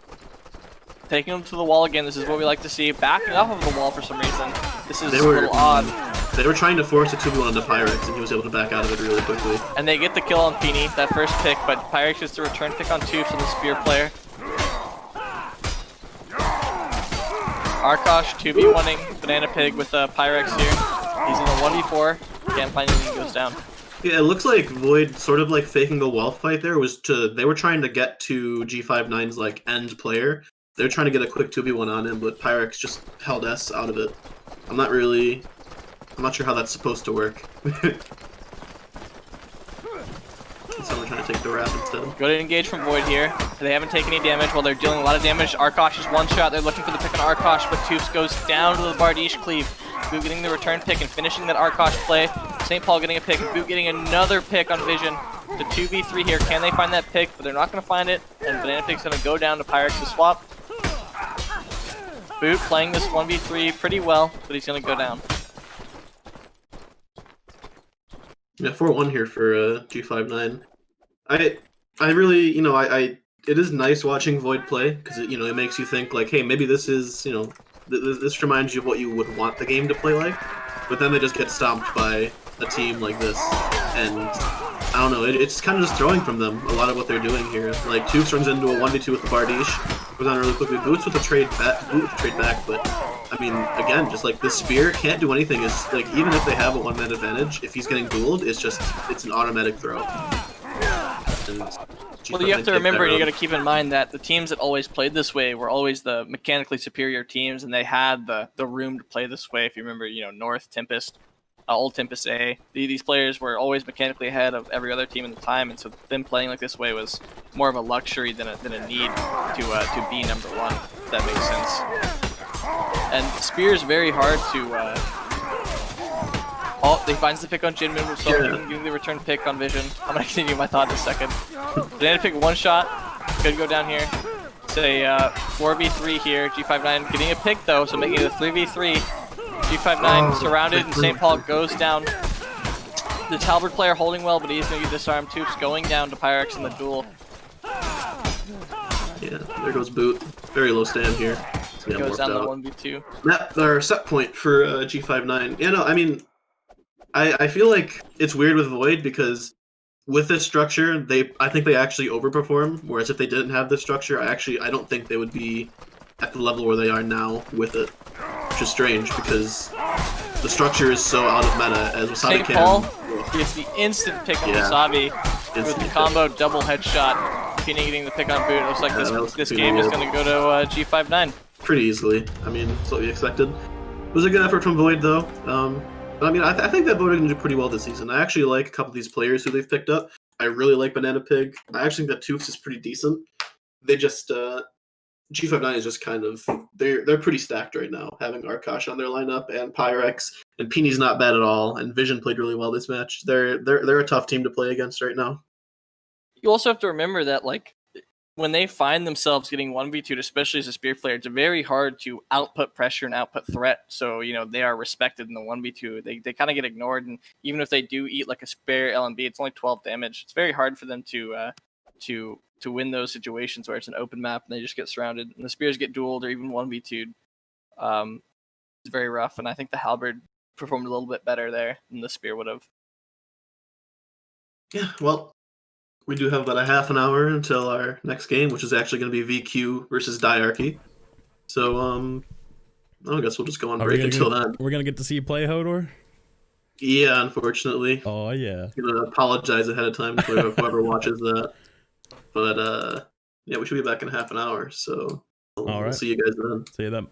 Speaker 3: Taking him to the wall again. This is what we like to see. Backing off of the wall for some reason. This is a little odd.
Speaker 2: They were trying to force a 2v1 into Pyrex, and he was able to back out of it really quickly.
Speaker 3: And they get the kill on Peony, that first pick, but Pyrex gets the return pick on Toofs on the spear player. Arkosh 2v1ing Banana Pig with Pyrex here. He's in the 1v4. Can't find anything, goes down.
Speaker 2: Yeah, it looks like Void sort of like faking the wall fight there they were trying to get to G59's like end player. They're trying to get a quick 2v1 on him, but Pyrex just held S out of it. I'm not sure how that's supposed to work. So we're trying to take the wrap instead.
Speaker 3: Good engage from Void here. They haven't taken any damage while they're dealing a lot of damage. Arkosh is one shot. They're looking for the pick on Arkosh, but Toofs goes down to the Bardiche cleave. Boot getting the return pick and finishing that Arkosh play. St. Paul getting a pick, and Boot getting another pick on Vision. The 2v3 here. Can they find that pick? But they're not going to find it. And Banana Pig's going to go down to Pyrex's swap. Boot playing this 1v3 pretty well, but he's gonna go down.
Speaker 2: Yeah, 4-1 here for G59. I really, you know, it is nice watching Void play because it makes you think like, hey, maybe this is, this reminds you of what you would want the game to play like. But then they just get stomped by a team like this, and I don't know, it's kind of just throwing from them a lot of what they're doing here. Like Tubes runs into a 1v2 with the Bardiche, goes on really quickly. Boots with the trade back, but I mean, again, just like the spear can't do anything. Is like even if they have a one-man advantage, if he's getting dueled, it's an automatic throw.
Speaker 3: Well, you have to remember, and you got to keep in mind that the teams that always played this way were always the mechanically superior teams, and they had the room to play this way. If you remember, North Tempest, Old Tempest A, these players were always mechanically ahead of every other team in the time, and so them playing like this way was more of a luxury than a need to be number one. If that makes sense. And Spear is very hard to. Oh, he finds the pick on Jinmin, so getting the return pick on Vision. I'm gonna continue my thought in a second. Banana pick one shot. Could go down here. It's a 4v3 here. G59 getting a pick though, so making it a 3v3. G59 surrounded, and St. Paul goes down. The Talbot player holding well, but he's gonna get disarmed. Tubes going down to Pyrex in the duel.
Speaker 2: Yeah, there goes Boot. Very low stand here.
Speaker 3: Yeah, goes down the 1v2.
Speaker 2: Map or set point for G59. Yeah, no, I mean, I feel like it's weird with Void because with this structure, I think they actually overperform. Whereas if they didn't have this structure, I don't think they would be at the level where they are now with it. Which is strange because the structure is so out of meta as Wasabi
Speaker 3: St. Paul gets the instant pick on Wasabi with the combo double headshot. Pini getting the pick on Boot. It looks like this game is going to go to G59.
Speaker 2: Pretty easily. I mean, that's what we expected. It was a good effort from Void though. But I mean, I think that Void are going to do pretty well this season. I actually like a couple of these players who they've picked up. I really like Banana Pig. I actually think that Toofs is pretty decent. They just G59 is just kind of they're pretty stacked right now, having Arkash on their lineup and Pyrex, and Pini's not bad at all, and Vision played really well this match. They're a tough team to play against right now.
Speaker 3: You also have to remember that when they find themselves getting 1v2'd, especially as a Spear player, it's very hard to output pressure and output threat. So, they are respected in the 1v2. They kind of get ignored, and even if they do eat like a spare LMB, it's only 12 damage. It's very hard for them to win those situations where it's an open map and they just get surrounded. And the Spears get dueled or even 1v2'd. It's very rough, and I think the Halberd performed a little bit better there than the Spear would have.
Speaker 2: Yeah, well, we do have about a half an hour until our next game, which is actually going to be VQ versus Diarchy. So, I guess we'll just go on break until then.
Speaker 1: We're going to get to see you play, Hodor?
Speaker 2: Yeah, unfortunately.
Speaker 1: Oh, yeah.
Speaker 2: I'm going to apologize ahead of time to whoever watches that. But, yeah, we should be back in half an hour, so we'll see you guys then.
Speaker 1: See you then.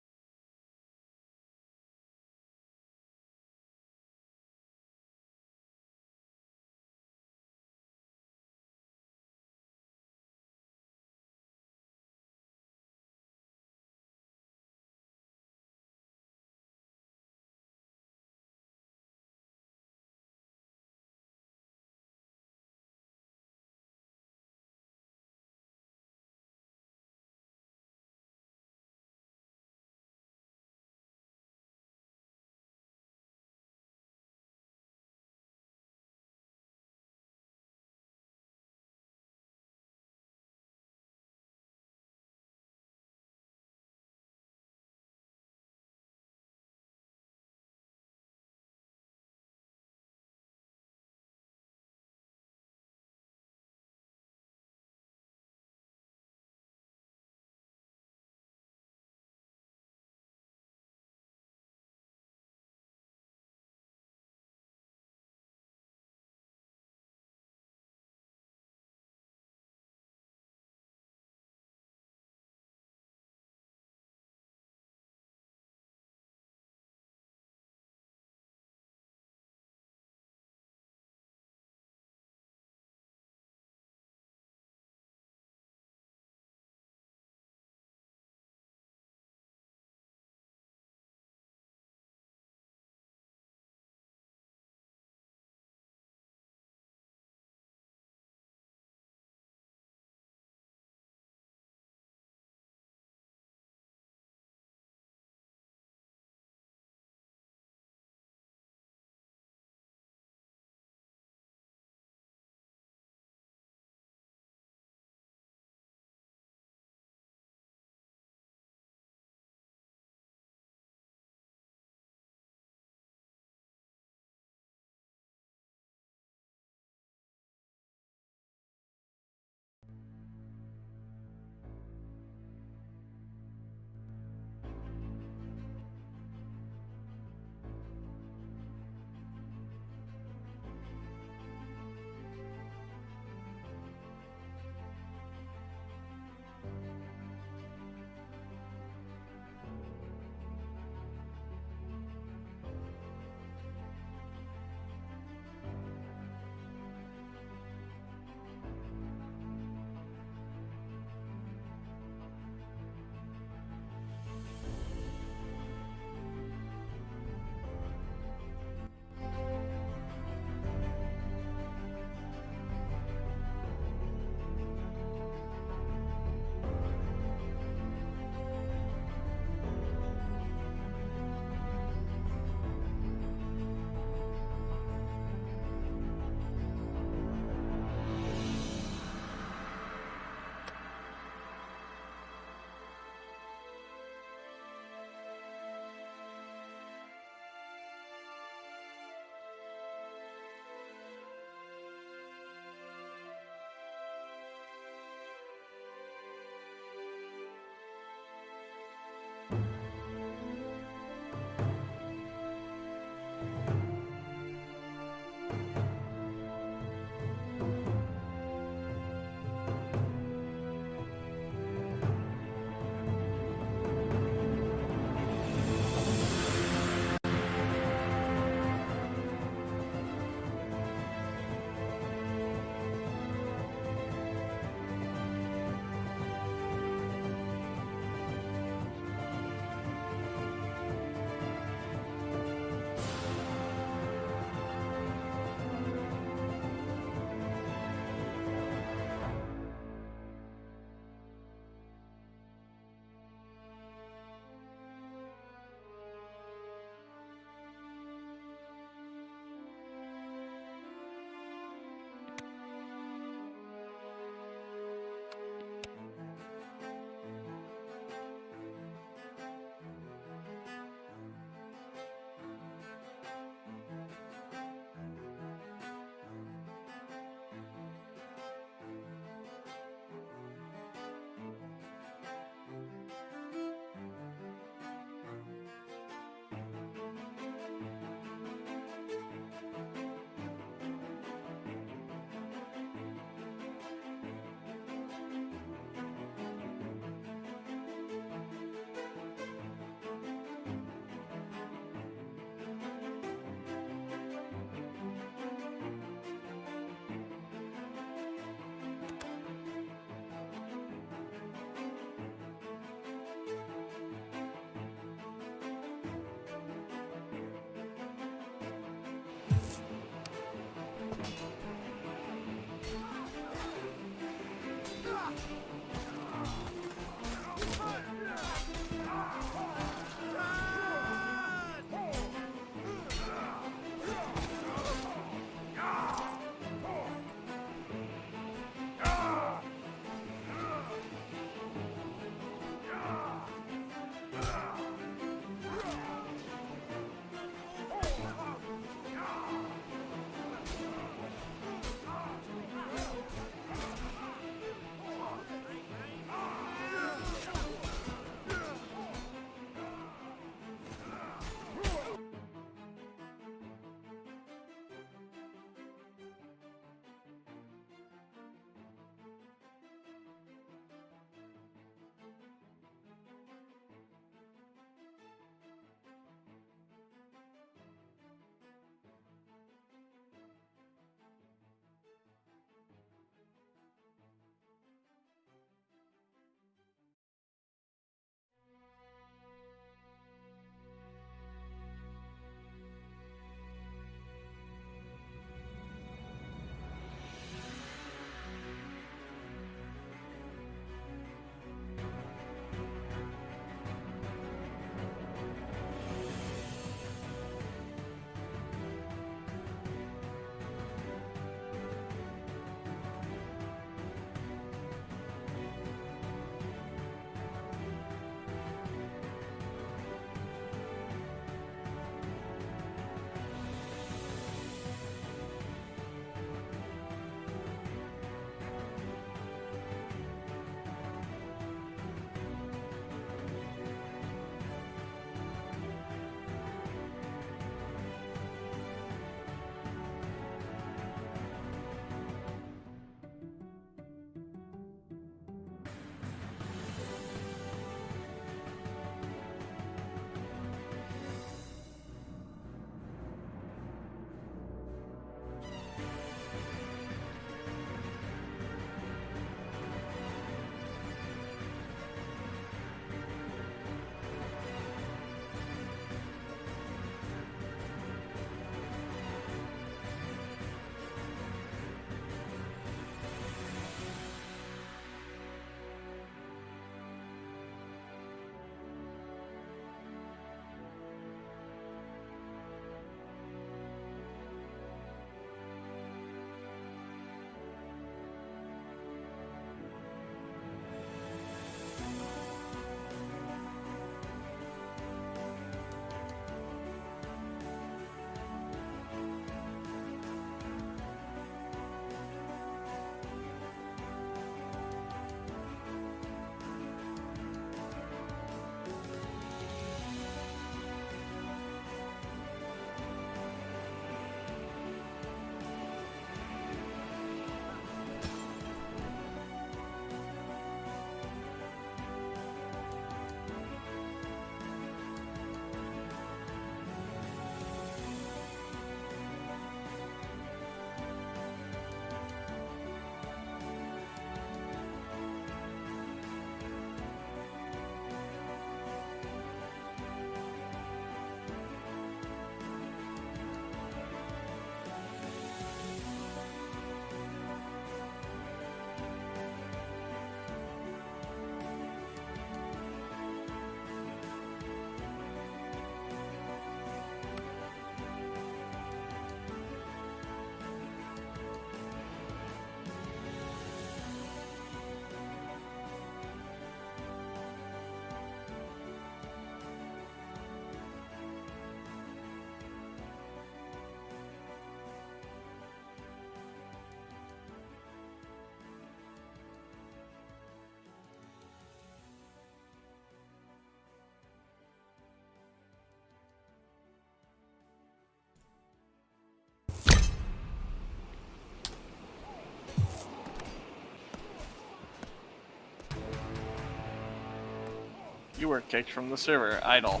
Speaker 3: You were kicked from the server. Idle.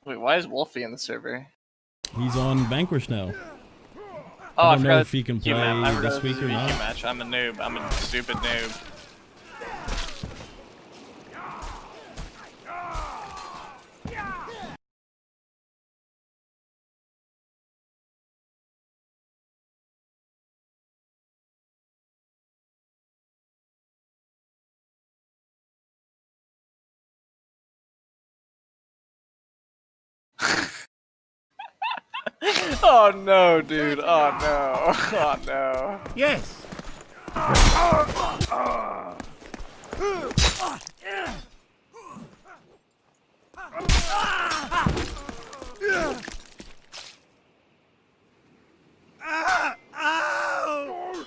Speaker 3: Wait, why is Wolfie in the server?
Speaker 1: He's on Vanquish now.
Speaker 3: Oh,
Speaker 1: I
Speaker 3: I
Speaker 1: don't know
Speaker 3: forgot
Speaker 1: if he can
Speaker 3: it's a queue map. I
Speaker 1: play
Speaker 3: forgot
Speaker 1: this
Speaker 3: it's
Speaker 1: week
Speaker 3: a
Speaker 1: or
Speaker 3: queue
Speaker 1: not.
Speaker 3: match. I'm a noob. I'm a stupid noob. Oh no, dude. Oh no. Oh no.
Speaker 5: Yes.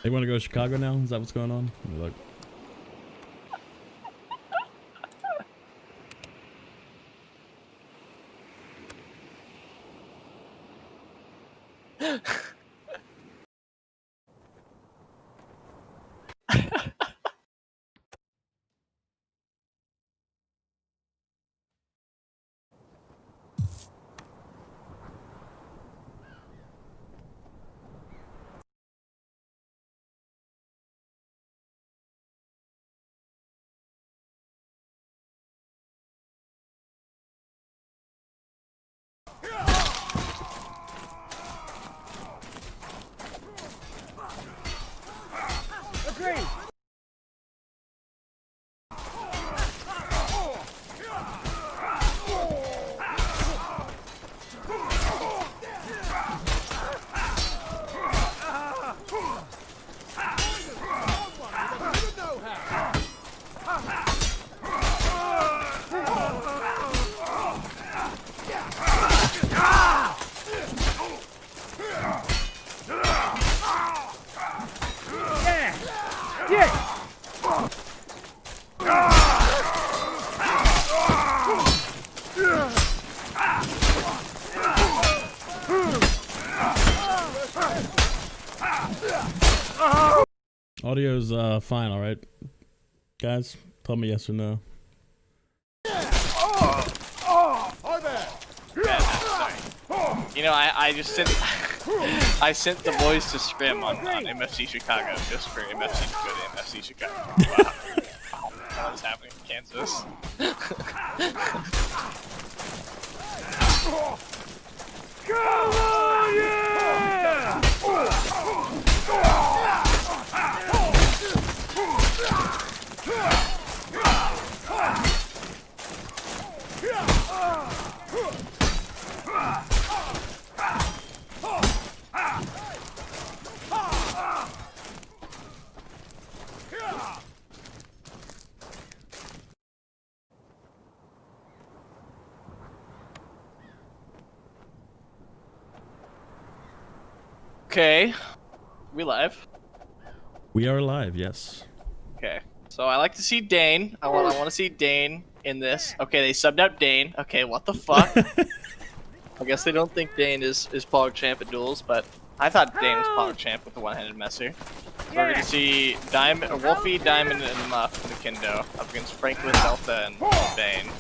Speaker 1: They want to go to Chicago now? Is that what's going on? Look.
Speaker 5: Agreed.
Speaker 1: Audio's fine, alright? Guys, tell me yes or no.
Speaker 3: You know, I just sent I sent the boys to scrim on MFC Chicago just for MFC to go to MFC Chicago. Wow. What is happening in Kansas?
Speaker 5: Come on, yeah!
Speaker 3: Okay. We live?
Speaker 1: We are live, yes.
Speaker 3: Okay. So I like to see Dane. I want to see Dane in this. Okay, they subbed out Dane. Okay, what the fuck? I guess they don't think Dane is PogChamp at duels, but I thought Dane was PogChamp with the one-handed messer. So we're gonna see Wolfie, Diamond, and Muff in the Kendo up against Franklin, Delta, and Bane.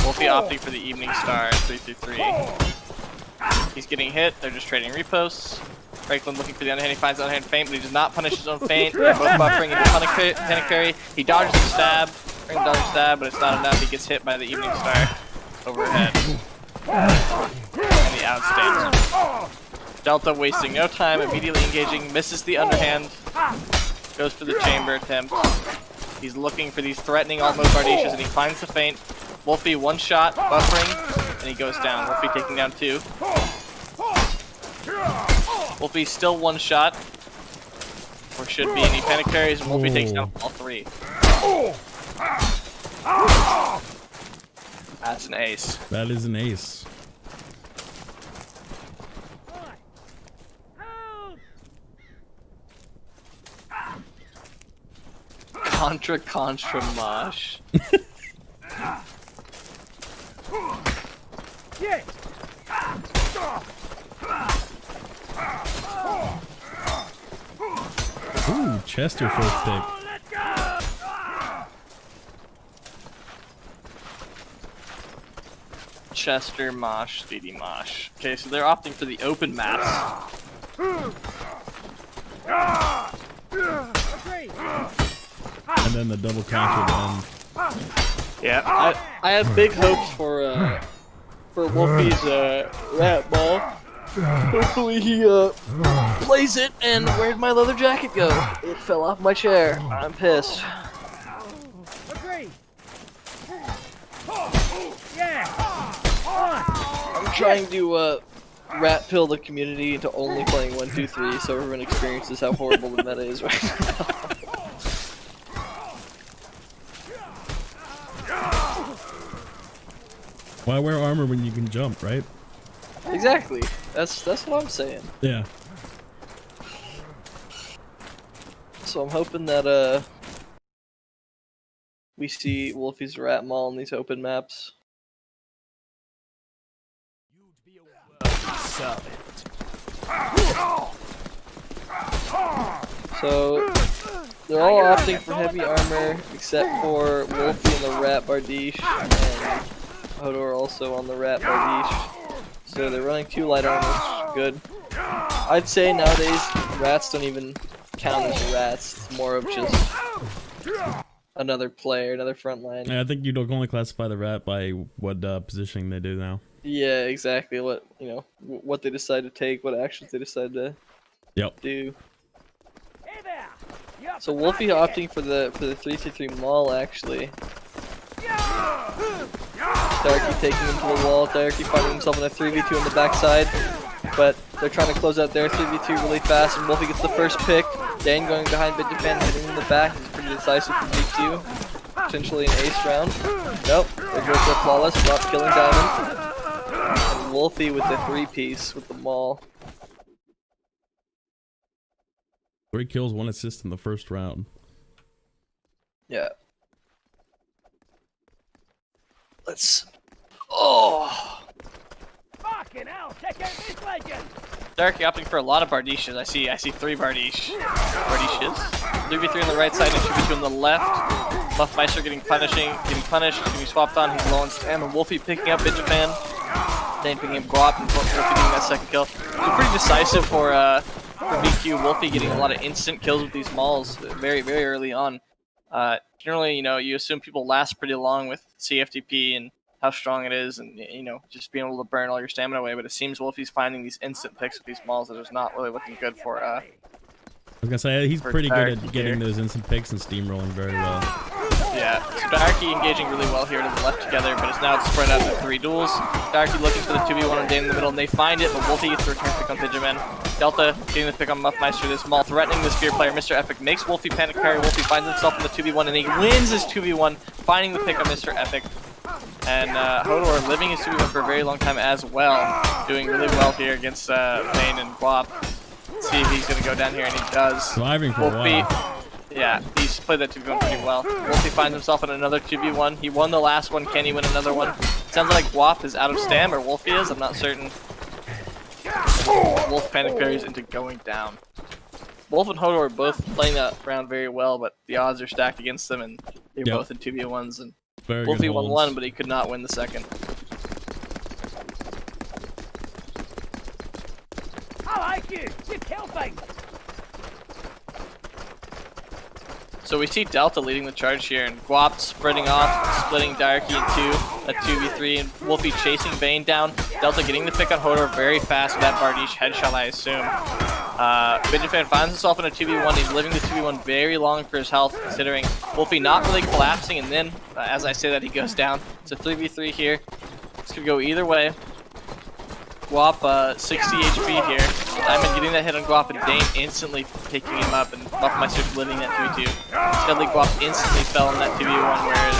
Speaker 3: Wolfie opting for the Evening Star 3-3. He's getting hit. They're just trading reposts. Franklin looking for the underhand. He finds the underhand feint, but he does not punish his own feint. They're both buffering into panic carry. He dodges the stab. Franklin dodges the stab, but it's not enough. He gets hit by the Evening Star overhead. And he outstands him. Delta wasting no time, immediately engaging, misses the underhand, goes for the chamber attempt. He's looking for these threatening alt-mode Bardishas, and he finds the feint. Wolfie one shot, buffering, and he goes down. Wolfie taking down 2. Wolfie still one shot, or should be, and he panic carries, and Wolfie takes down all 3. That's an ace.
Speaker 1: That is an ace.
Speaker 3: Contra mosh.
Speaker 1: Chester first pick.
Speaker 5: Let's go!
Speaker 3: Chester, Mosh, Speedy Mosh. Okay, so they're opting for the open maps.
Speaker 1: And then the double counter then.
Speaker 3: Yeah, I had big hopes for Wolfie's rat ball. Hopefully he plays it. And where'd my leather jacket go? It fell off my chair. I'm pissed. I'm trying to rat pill the community into only playing 1, 2, 3, so everyone experiences how horrible the meta is right now.
Speaker 1: Why wear armor when you can jump, right?
Speaker 3: Exactly. That's what I'm saying.
Speaker 1: Yeah.
Speaker 3: So I'm hoping that we see Wolfie's rat maul in these open maps. So they're all opting for heavy armor except for Wolfie and the rat Bardiche, and Hodor also on the rat Bardiche. So they're running 2 light armor, which is good. I'd say nowadays rats don't even count as rats. It's more of just another player, another frontline.
Speaker 1: Yeah, I think you don't only classify the rat by what positioning they do now.
Speaker 3: Yeah, exactly. What what they decide to take, what actions they decide to do.
Speaker 5: Hey there! You up
Speaker 3: So
Speaker 5: for
Speaker 3: Wolfie
Speaker 5: that?
Speaker 3: opting for the 3-3 maul actually. Diarchy taking him to the wall. Diarchy finding himself in a 3v2 on the backside, but they're trying to close out their 3v2 really fast, and Wolfie gets the first pick. Dane going behind Bitdefan, hitting him in the back. He's pretty decisive for V2. Potentially an ace round. Nope. There goes the flawless. Drop killing Diamond. And Wolfie with the 3-piece with the maul.
Speaker 1: 3 kills, 1 assist in the first round.
Speaker 3: Yeah. Let's. Oh!
Speaker 5: Fucking hell, check out this legend!
Speaker 3: Diarchy opting for a lot of Bardiches. I see 3 Bardiches. 3v3 on the right side and 2v2 on the left. Muffmeister getting punished, getting swapped on. He's low on stam, and Wolfie picking up Bitdefan. Dane picking up Guap, and Wolfie getting that second kill. So pretty decisive for VQ. Wolfie getting a lot of instant kills with these mauls very, very early on. Generally, you assume people last pretty long with CFTP and how strong it is, and just being able to burn all your stamina away. But it seems Wolfie's finding these instant picks with these mauls that is not really looking good for.
Speaker 1: I was gonna say he's pretty good
Speaker 3: Diarchy
Speaker 1: at getting
Speaker 3: here.
Speaker 1: those instant picks and steamrolling very well.
Speaker 3: Yeah, so Diarchy engaging really well here to the left together, but it's now spread out into 3 duels. Diarchy looking for the 2v1 on Dane in the middle, and they find it, but Wolfie gets the return pick on Pidgeman. Delta getting the pick on Muffmeister. This maul threatening the spear player. Mr. Epic makes Wolfie panic carry. Wolfie finds himself in the 2v1, and he wins his 2v1, finding the pick on Mr. Epic. And Hodor living his 2v1 for a very long time as well, doing really well here against Vayne and Guap. Let's see if he's going to go down here, and he does.
Speaker 1: Surviving for a while.
Speaker 3: Yeah, he's played that 2v1 pretty well. Wolfie finds himself in another 2v1. He won the last one. Can he win another one? Sounds like Guap is out of stam, or Wolfie is. I'm not certain. Wolf panic carries into going down. Wolf and Hodor are both playing that round very well, but the odds are stacked against them, and they're both in 2v1s. And
Speaker 1: Very good
Speaker 3: Wolfie won
Speaker 1: holds.
Speaker 3: one, but he could not win the second.
Speaker 5: I like you! You kill things!
Speaker 3: So we see Delta leading the charge here, and Guap spreading off, splitting Diarchy in 2, a 2v3, and Wolfie chasing Vayne down. Delta getting the pick on Hodor very fast with that Bardiche headshot, I assume. Bitdefan finds himself in a 2v1. He's living the 2v1 very long for his health, considering Wolfie not really collapsing, and then, as I say that, he goes down. It's a 3v3 here. This could go either way. Guap, 60 HP here. Diamond getting that hit on Guap, and Dane instantly picking him up, and Muffmeister living that 2v2. Steadily Guap instantly fell in that 2v1, whereas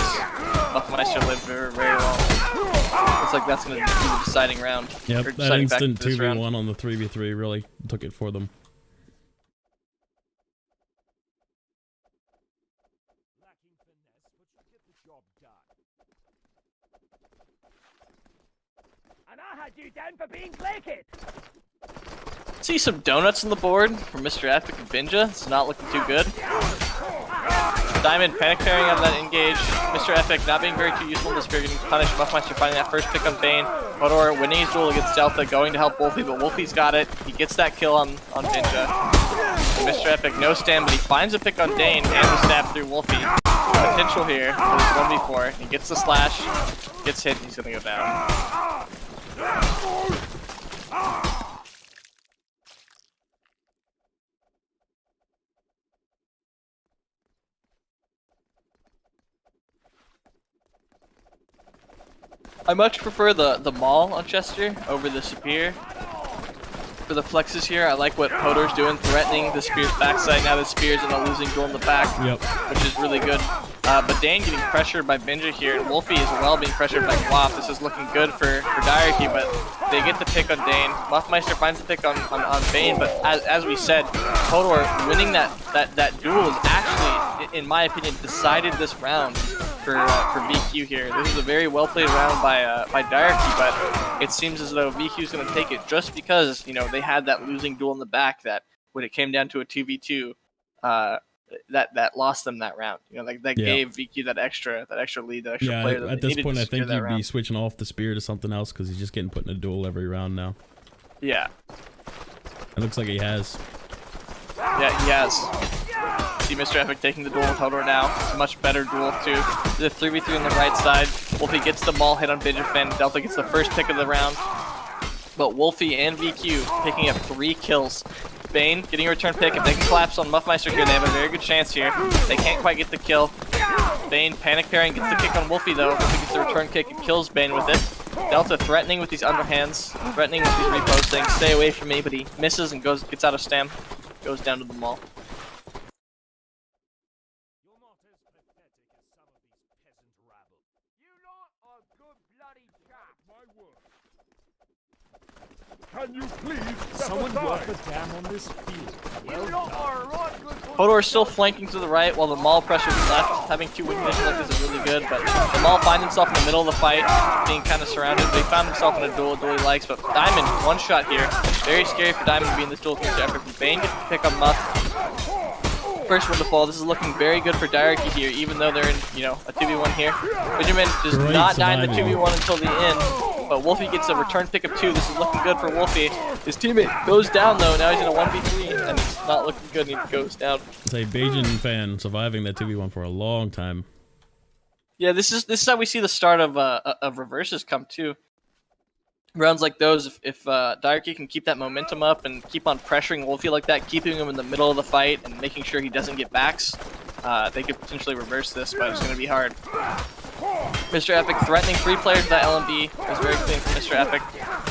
Speaker 3: Muffmeister lived very, very long. Looks like that's going to be the deciding round.
Speaker 1: Yep,
Speaker 3: Or
Speaker 1: that
Speaker 3: deciding factor
Speaker 1: instant
Speaker 3: to this round.
Speaker 1: 2v1 on the 3v3 really took it for them.
Speaker 5: Lacking finesse, but you get the job done. And I had you down for being naked!
Speaker 3: See some donuts on the board from Mr. Epic and Binja. It's not looking too good. Diamond panic pairing out of that engage. Mr. Epic not being very too useful in the spear, getting punished. Muffmeister finding that first pick on Bane. Hodor winning his duel against Delta, going to help Wolfie, but Wolfie's got it. He gets that kill on Binja. And Mr. Epic no stand, but he finds a pick on Dane and the stab through Wolfie. Potential here for this 1v4. He gets the slash, gets hit, and he's gonna go down. I much prefer the maul on Chester over the spear. For the flexes here, I like what Hodor's doing, threatening the spear's backside. Now the spear's in a losing duel in the back, which is really good. But Dane getting pressured by Binja here, and Wolfie as well being pressured by Guap. This is looking good for Diarchy, but they get the pick on Dane. Muffmeister finds the pick on Bane, but as we said, Hodor winning that duel is actually, in my opinion, decided this round for VQ here. This is a very well played round by Diarchy, but it seems as though VQ is going to take it just because they had that losing duel in the back that when it came down to a 2v2, that lost them that round. That gave VQ that extra lead, that extra player. That
Speaker 1: at this point, I think he'd
Speaker 3: round.
Speaker 1: be switching off the spear to something else because he's just getting put in a duel every round now.
Speaker 3: Yeah.
Speaker 1: It looks like he has.
Speaker 3: Yeah, he has. See Mr. Epic taking the duel with Hodor now. It's a much better duel too. The 3v3 on the right side. Wolfie gets the maul hit on Binja. Delta gets the first pick of the round. But Wolfie and VQ picking up 3 kills. Bane getting a return pick. If they can collapse on Muffmeister here, they have a very good chance here. They can't quite get the kill. Bane panic pairing, gets the kick on Wolfie though. Wolfie gets the return kick and kills Bane with it. Delta threatening with these underhands, threatening with these reposting. Stay away from me, but he misses and gets out of stam. Goes down to the mall.
Speaker 5: You're not as pathetic as some of these peasant rabble. You lot are good bloody chaps. My word. Can you please someone work the dam on this field? You lot are right good.
Speaker 3: Hodor is still flanking to the right while the Maul pressures left. Having 2 wing vision like this is really good, but the Maul finds himself in the middle of the fight, being kind of surrounded. But he found himself in a duel he likes, but Diamond, one shot here. Very scary for Diamond to be in this duel with Mr. Epic. Bane gets the pick on Muff. First one to fall. This is looking very good for Diarchy here, even though they're in, a 2v1 here. Benjamin does not die in the 2v1 until the end, but Wolfie gets a return pick of 2. This is looking good for Wolfie. His teammate goes down though. Now he's in a 1v3, and it's not looking good, and he goes down.
Speaker 1: It's a Bajan fan surviving that 2v1 for a long time.
Speaker 3: Yeah, this is how we see the start of reverses come too. Rounds like those, if Diarchy can keep that momentum up and keep on pressuring Wolfie like that, keeping him in the middle of the fight and making sure he doesn't get backs, they could potentially reverse this, but it's going to be hard. Mr. Epic threatening 3 players with that LMB is very clean for Mr. Epic.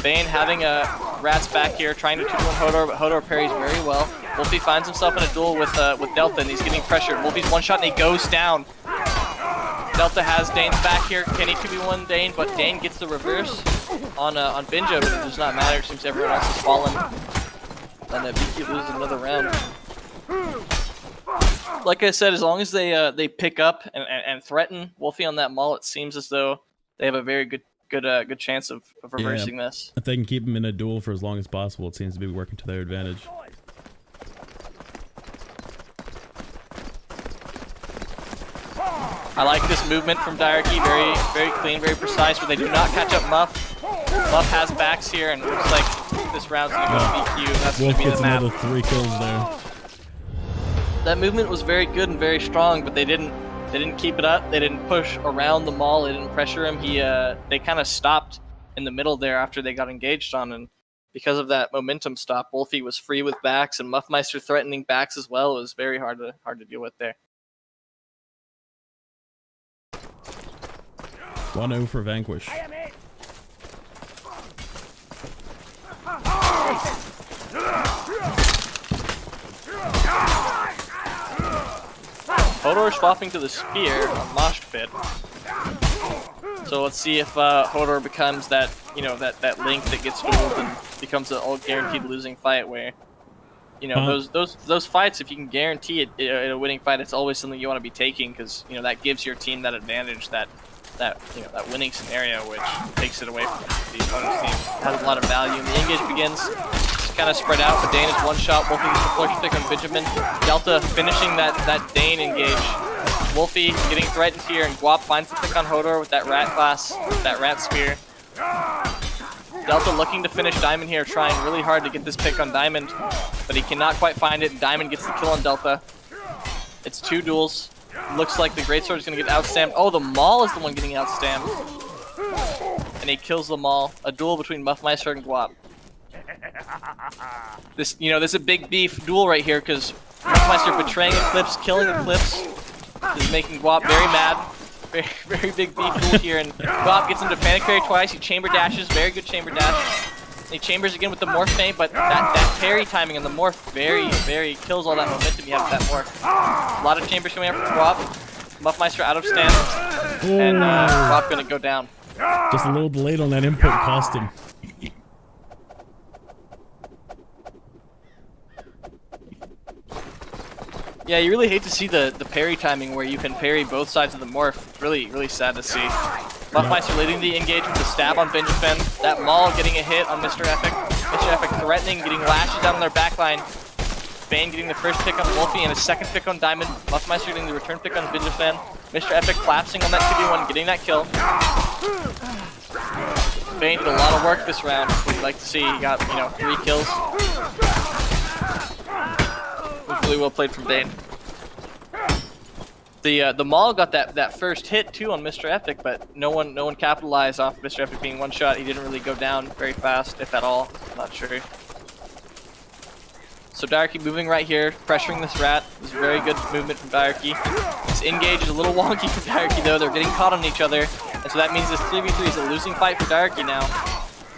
Speaker 3: Bane having a Rats back here, trying to 2-1 Hodor, but Hodor parries very well. Wolfie finds himself in a duel with Delta, and he's getting pressured. Wolfie's one shot, and he goes down. Delta has Dane's back here. Can he 2v1 Dane? But Dane gets the reverse on Binja, but it does not matter. It seems everyone else has fallen. And VQ loses another round. Like I said, as long as they pick up and threaten Wolfie on that maul, it seems as though they have a very good chance of reversing this.
Speaker 1: If they can keep him in a duel for as long as possible, it seems to be working to their advantage.
Speaker 3: I like this movement from Diarchy, very clean, very precise, but they do not catch up Muff. Muff has backs here, and it looks like this round's going to go to VQ. That's going to be the map.
Speaker 1: Wolf gets another 3 kills there.
Speaker 3: That movement was very good and very strong, but they didn't keep it up. They didn't push around the maul. They didn't pressure him. They kind of stopped in the middle there after they got engaged on, and because of that momentum stop, Wolfie was free with backs, and Muffmeister threatening backs as well. It was very hard to deal with there.
Speaker 1: 1-0 for Vanquish.
Speaker 3: Hodor swapping to the spear on Mosh Pit. So let's see if Hodor becomes that that link that gets dueled and becomes an all guaranteed losing fight where those fights, if you can guarantee it in a winning fight, it's always something you want to be taking because that gives your team that advantage, that winning scenario, which takes it away from the opponent's team. It has a lot of value. And the engage begins. kind of spread out, but Dane is one shot. Wolfie gets the flush pick on Benjamin. Delta finishing that Dane engage. Wolfie getting threatened here, and Guap finds the pick on Hodor with that rat class, that rat spear. Delta looking to finish Diamond here, trying really hard to get this pick on Diamond, but he cannot quite find it. Diamond gets the kill on Delta. It's 2 duels. Looks like the Greatsword is going to get outstamped. Oh, the Maul is the one getting outstamped. And he kills the Maul. A duel between Muffmeister and Guap. This is a big beef duel right here because Muffmeister betraying Eclipse, killing Eclipse is making Guap very mad. Very, very big beef duel here, and Guap gets him to panic parry twice. He chamber dashes, very good chamber dash. And he chambers again with the morph feint, but that parry timing and the morph very kills all that momentum you have with that morph. A lot of chambers coming up from Guap. Muffmeister out of stance, and Guap gonna go down.
Speaker 1: Just a little delayed on that input cost him.
Speaker 3: Yeah, you really hate to see the parry timing where you can parry both sides of the morph. Really sad to see. Muffmeister leading the engage with the stab on Benjamin. That Maul getting a hit on Mr. Epic. Mr. Epic threatening, getting lashes down on their backline. Bane getting the first pick on Wolfie and a second pick on Diamond. Muffmeister getting the return pick on Benjamin. Mr. Epic collapsing on that 2v1, getting that kill. Bane did a lot of work this round. We'd like to see he got, 3 kills. It was really well played from Bane. The Maul got that first hit too on Mr. Epic, but no one capitalized off Mr. Epic being one shot. He didn't really go down very fast, if at all. I'm not sure. So Diarchy moving right here, pressuring this rat. This is very good movement from Diarchy. This engage is a little wonky from Diarchy though. They're getting caught on each other, and so that means this 3v3 is a losing fight for Diarchy now.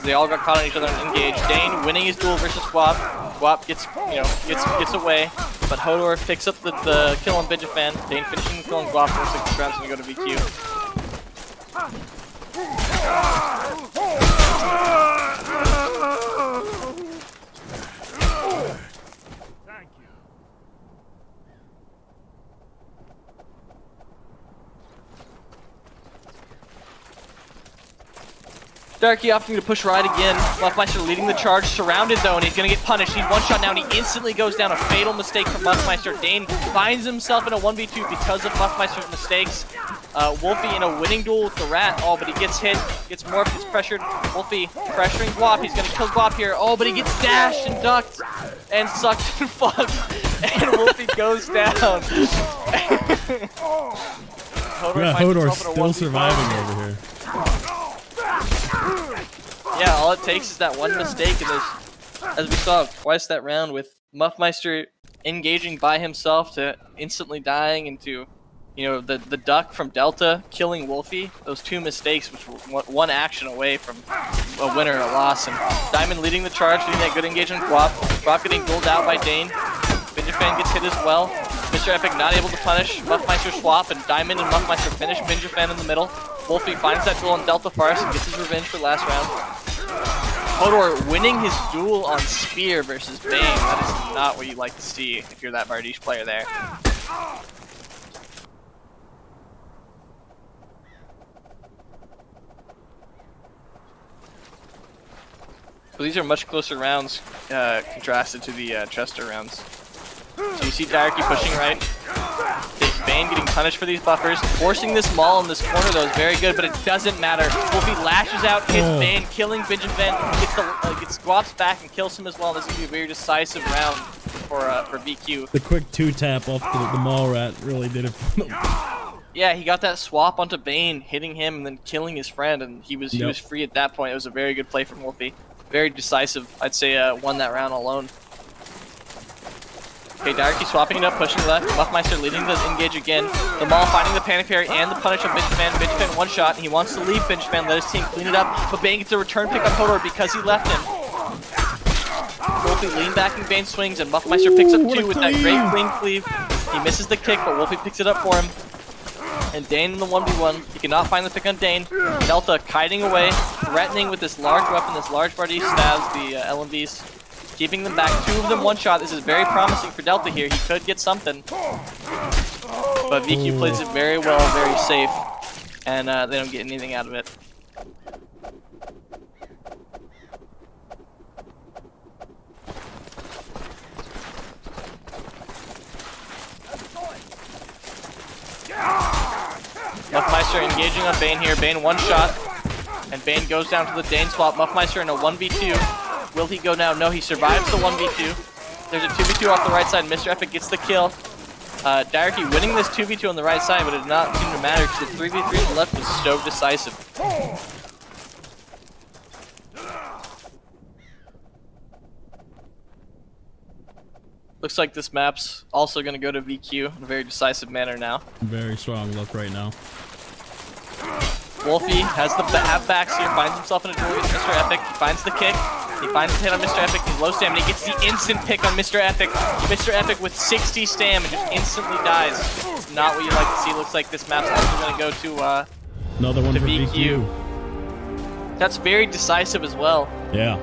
Speaker 3: They all got caught on each other and engaged. Dane winning his duel versus Guap. Guap gets away, but Hodor picks up the kill on Benjamin. Dane finishing the kill on Guap. Looks like this round's gonna go to VQ.
Speaker 5: Thank you.
Speaker 3: Diarchy opting to push right again. Muffmeister leading the charge, surrounded though, and he's gonna get punished. He's one shot now, and he instantly goes down. A fatal mistake from Muffmeister. Dane finds himself in a 1v2 because of Muffmeister's mistakes. Wolfie in a winning duel with the rat. Oh, but he gets hit, gets morphed, gets pressured. Wolfie pressuring Guap. He's gonna kill Guap here. Oh, but he gets dashed and ducked and sucked and fucked. And Wolfie goes down.
Speaker 1: Hodor's still surviving over here.
Speaker 3: Yeah, all it takes is that one mistake, and there's, as we saw twice that round, with Muffmeister engaging by himself to instantly dying into, the duck from Delta killing Wolfie. Those 2 mistakes, which were one action away from a win or a loss. And Diamond leading the charge, getting that good engagement. Guap getting gold out by Dane. Benjamin gets hit as well. Mr. Epic not able to punish. Muffmeister swap, and Diamond and Muffmeister finish Benjamin in the middle. Wolfie finds that duel on Delta Farce and gets his revenge for last round. Hodor winning his duel on Spear versus Bane. That is not what you like to see if you're that Bardiche player there. So these are much closer rounds contrasted to the Chester rounds. So you see Diarchy pushing right. Bane getting punished for these buffers. Forcing this Maul in this corner though is very good, but it doesn't matter. Wolfie lashes out, hits Bane, killing Benjamin, gets Guap's back and kills him as well. This is going to be a very decisive round for VQ.
Speaker 1: The quick 2-tap off the Maul rat really did it for him.
Speaker 3: Yeah, he got that swap onto Bane, hitting him and then killing his friend, and he was free at that point. It was a very good play from Wolfie. Very decisive. I'd say won that round alone. Okay, Diarchy swapping it up, pushing left. Muffmeister leading the engage again. The Maul finding the panic parry and the punish on Benjamin. Benjamin one shot, and he wants to leave Benjamin, let his team clean it up, but Bane gets a return pick on Hodor because he left him. Wolfie lean backing Bane swings, and Muffmeister picks up 2 with that great clean cleave. He misses the kick, but Wolfie picks it up for him. And Dane in the 1v1. He cannot find the pick on Dane. Delta kiting away, threatening with this large weapon, this large Bardiche stabs the LMVs. Keeping them back, 2 of them one shot. This is very promising for Delta here. He could get something. But VQ plays it very well, very safe. And they don't get anything out of it. Muffmeister engaging on Bane here. Bane one shot, and Bane goes down to the Dane swap. Muffmeister in a 1v2. Will he go down? No, he survives the 1v2. There's a 2v2 off the right side. Mr. Epic gets the kill. Diarchy winning this 2v2 on the right side, but it did not seem to matter because the 3v3 on the left was so decisive. Looks like this map's also going to go to VQ in a very decisive manner now.
Speaker 1: Very strong look right now.
Speaker 3: Wolfie has the halfbacks here, finds himself in a duel against Mr. Epic. He finds the kick. He finds the hit on Mr. Epic. He's low stam, and he gets the instant pick on Mr. Epic. Mr. Epic with 60 stam and just instantly dies. It's not what you like to see. Looks like this map's also going to go to
Speaker 1: another one
Speaker 3: to
Speaker 1: for
Speaker 3: VQ. That's very decisive as well.
Speaker 1: Yeah.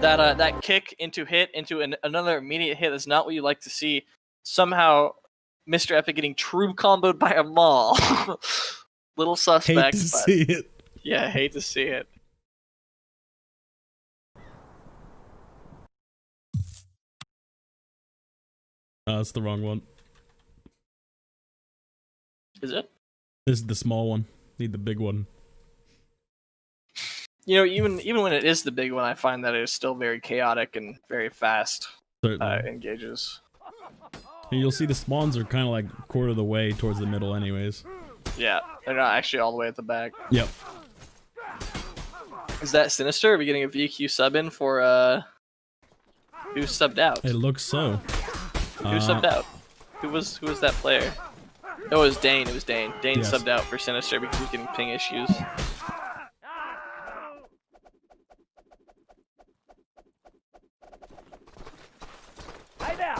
Speaker 3: That kick into hit into another immediate hit is not what you like to see. Somehow, Mr. Epic getting true comboed by a maul. Little suspect.
Speaker 1: Hate to see it.
Speaker 3: Yeah, hate to see it.
Speaker 1: That's the wrong one.
Speaker 3: Is it?
Speaker 1: This is the small one. Need the big one.
Speaker 3: You know, even when it is the big one, I find that it is still very chaotic and very fast engages.
Speaker 1: And you'll see the spawns are kind of like a quarter of the way towards the middle anyways.
Speaker 3: Yeah, they're not actually all the way at the back.
Speaker 1: Yep.
Speaker 3: Is that Sinister? Are we getting a VQ sub in for who subbed out?
Speaker 1: It looks so.
Speaker 3: Who subbed out? Who was that player? Oh, it was Dane. It was Dane. Dane
Speaker 1: Yes.
Speaker 3: subbed out for Sinister because he's getting ping issues.
Speaker 5: Hey there!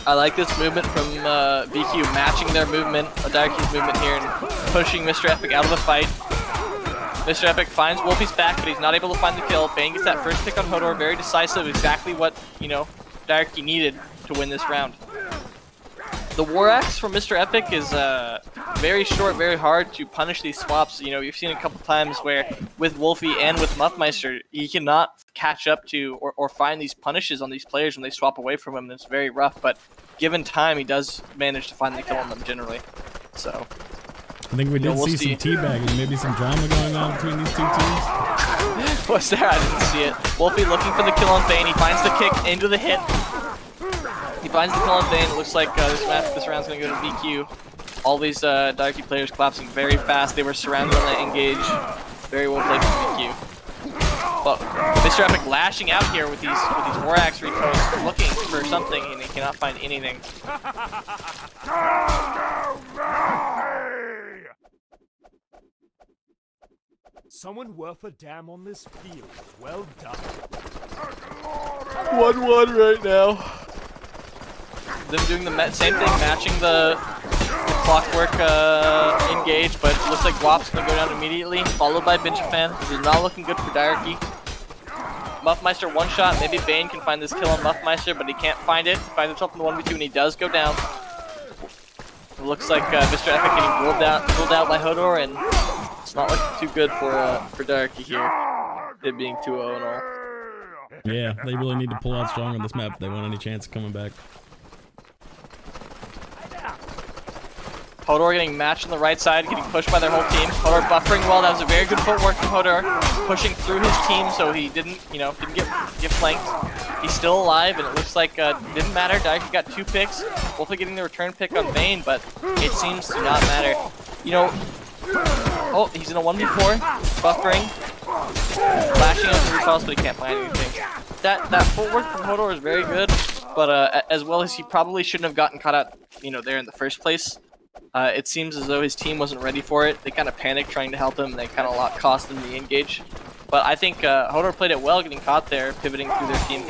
Speaker 3: I like this movement from VQ, matching their movement, Diarchy's movement here, and pushing Mr. Epic out of the fight. Mr. Epic finds Wolfie's back, but he's not able to find the kill. Bane gets that first pick on Hodor, very decisive, exactly what, you know, Diarchy needed to win this round. The War Axe from Mr. Epic is very short, very hard to punish these swaps. You know, you've seen a couple times where with Wolfie and with Muffmeister, he cannot catch up to or find these punishes on these players when they swap away from him. It's very rough, but given time, he does manage to find the kill on them generally. So
Speaker 1: I think we did
Speaker 3: we'll
Speaker 1: see some teabagging, maybe some drama going on between these two teams.
Speaker 3: What's there? I didn't see it. Wolfie looking for the kill on Bane. He finds the kick into the hit. He finds the kill on Bane. It looks like this round's going to go to VQ. All these Diarchy players collapsing very fast. They were surrounded on that engage. Very well played from VQ. But Mr. Epic lashing out here with these War Axe recoils, looking for something, and he cannot find anything.
Speaker 5: Someone worth a damn on this field. Well done.
Speaker 3: 1-1 right now. Them doing the same thing, matching the clockwork engage, but it looks like Wop's gonna go down immediately, followed by Benchafan. This is not looking good for Diarchy. Muffmeister one shot, maybe Bane can find this kill on Muffmeister, but he can't find it. He finds himself in the 1v2 and he does go down. It looks like Mr. Epic getting ruled out by Hodor, and it's not looking too good for Diarchy here. It being 2-0 and all.
Speaker 1: Yeah, they really need to pull out strong on this map if they want any chance of coming back.
Speaker 3: Hodor getting matched on the right side, getting pushed by their whole team. Hodor buffering well. That was a very good footwork from Hodor, pushing through his team so he didn't get flanked. He's still alive, and it looks like didn't matter. Diarchy got 2 picks. Wolfie getting the return pick on Bane, but it seems to not matter. You know, oh, he's in a 1v4, buffering, flashing out the recoils, but he can't find anything. That footwork from Hodor is very good, but as well as he probably shouldn't have gotten caught out, you know, there in the first place. It seems as though his team wasn't ready for it. They kind of panicked trying to help him, and they kind of cost them the engage. But I think Hodor played it well, getting caught there, pivoting through their team.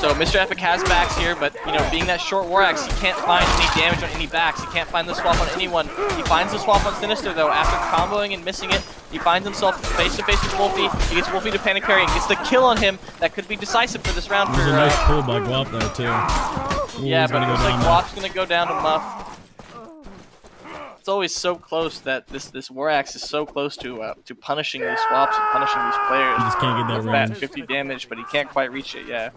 Speaker 3: So Mr. Epic has backs here, but you know, being that short War Axe, he can't find any damage on any backs. He can't find the swap on anyone. He finds the swap on Sinister though. After comboing and missing it, he finds himself face to face with Wolfie. He gets Wolfie to panic parry and gets the kill on him. That could be decisive for this round.
Speaker 1: There's a nice pull by Guap there too. Ooh,
Speaker 3: yeah, but it looks like
Speaker 1: Guap's
Speaker 3: Guap's gonna go down to Muff. it's always so close that this War Axe is so close to punishing these swaps and punishing these players.
Speaker 1: You just can't get that
Speaker 3: with that
Speaker 1: range.
Speaker 3: 50 damage, but he can't quite reach it. Yeah,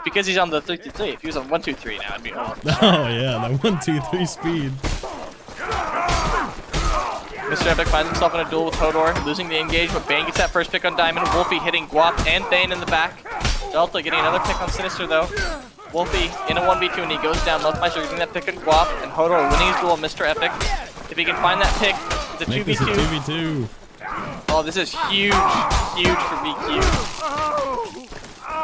Speaker 3: because he's on the 3-3. If he was on 1-2-3 now, it'd be over.
Speaker 1: Oh yeah, that 1-2-3 speed.
Speaker 3: Mr. Epic finds himself in a duel with Hodor, losing the engage, but Bane gets that first pick on Diamond. Wolfie hitting Guap and Bane in the back. Delta getting another pick on Sinister though. Wolfie in a 1v2 and he goes down. Muffmeister getting that pick on Guap, and Hodor winning his duel on Mr. Epic. If he can find that pick, it's a
Speaker 1: Make this a 2v2.
Speaker 3: Oh, this is huge, huge for VQ.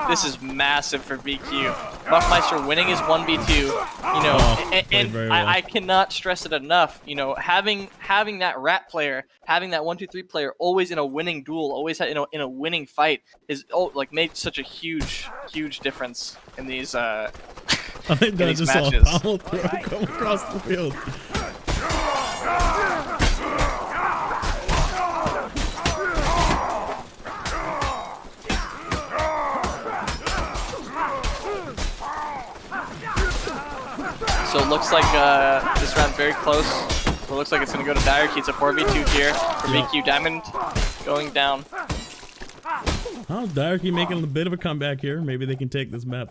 Speaker 3: This is massive for VQ. Muffmeister winning his 1v2, you know, and
Speaker 1: very well.
Speaker 3: I cannot stress it enough. You know, having that rat player, having that 1-2-3 player always in a winning duel, always in a winning fight is like made such a huge difference in these
Speaker 1: I think
Speaker 3: in
Speaker 1: I
Speaker 3: these
Speaker 1: just saw a
Speaker 3: matches.
Speaker 1: pommel throw come across the field.
Speaker 3: So it looks like this round's very close. So it looks like it's going to go to Diarchy. It's a 4v2 here for VQ. Diamond going down.
Speaker 1: Oh, Diarchy making a bit of a comeback here. Maybe they can take this map.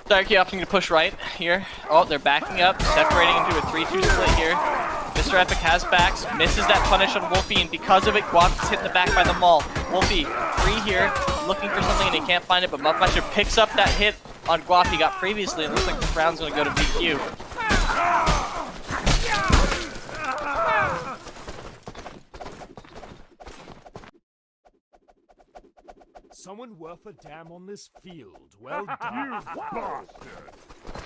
Speaker 3: Diarchy opting to push right here. Oh, they're backing up, separating into a 3-2 split here. Mr. Epic has backs, misses that punish on Wolfie, and because of it, Guap is hit in the back by the Maul. Wolfie free here, looking for something and he can't find it, but Muffmeister picks up that hit on Guap he got previously, and looks like this round's gonna go to VQ.
Speaker 5: Someone worth a damn on this field. Well done.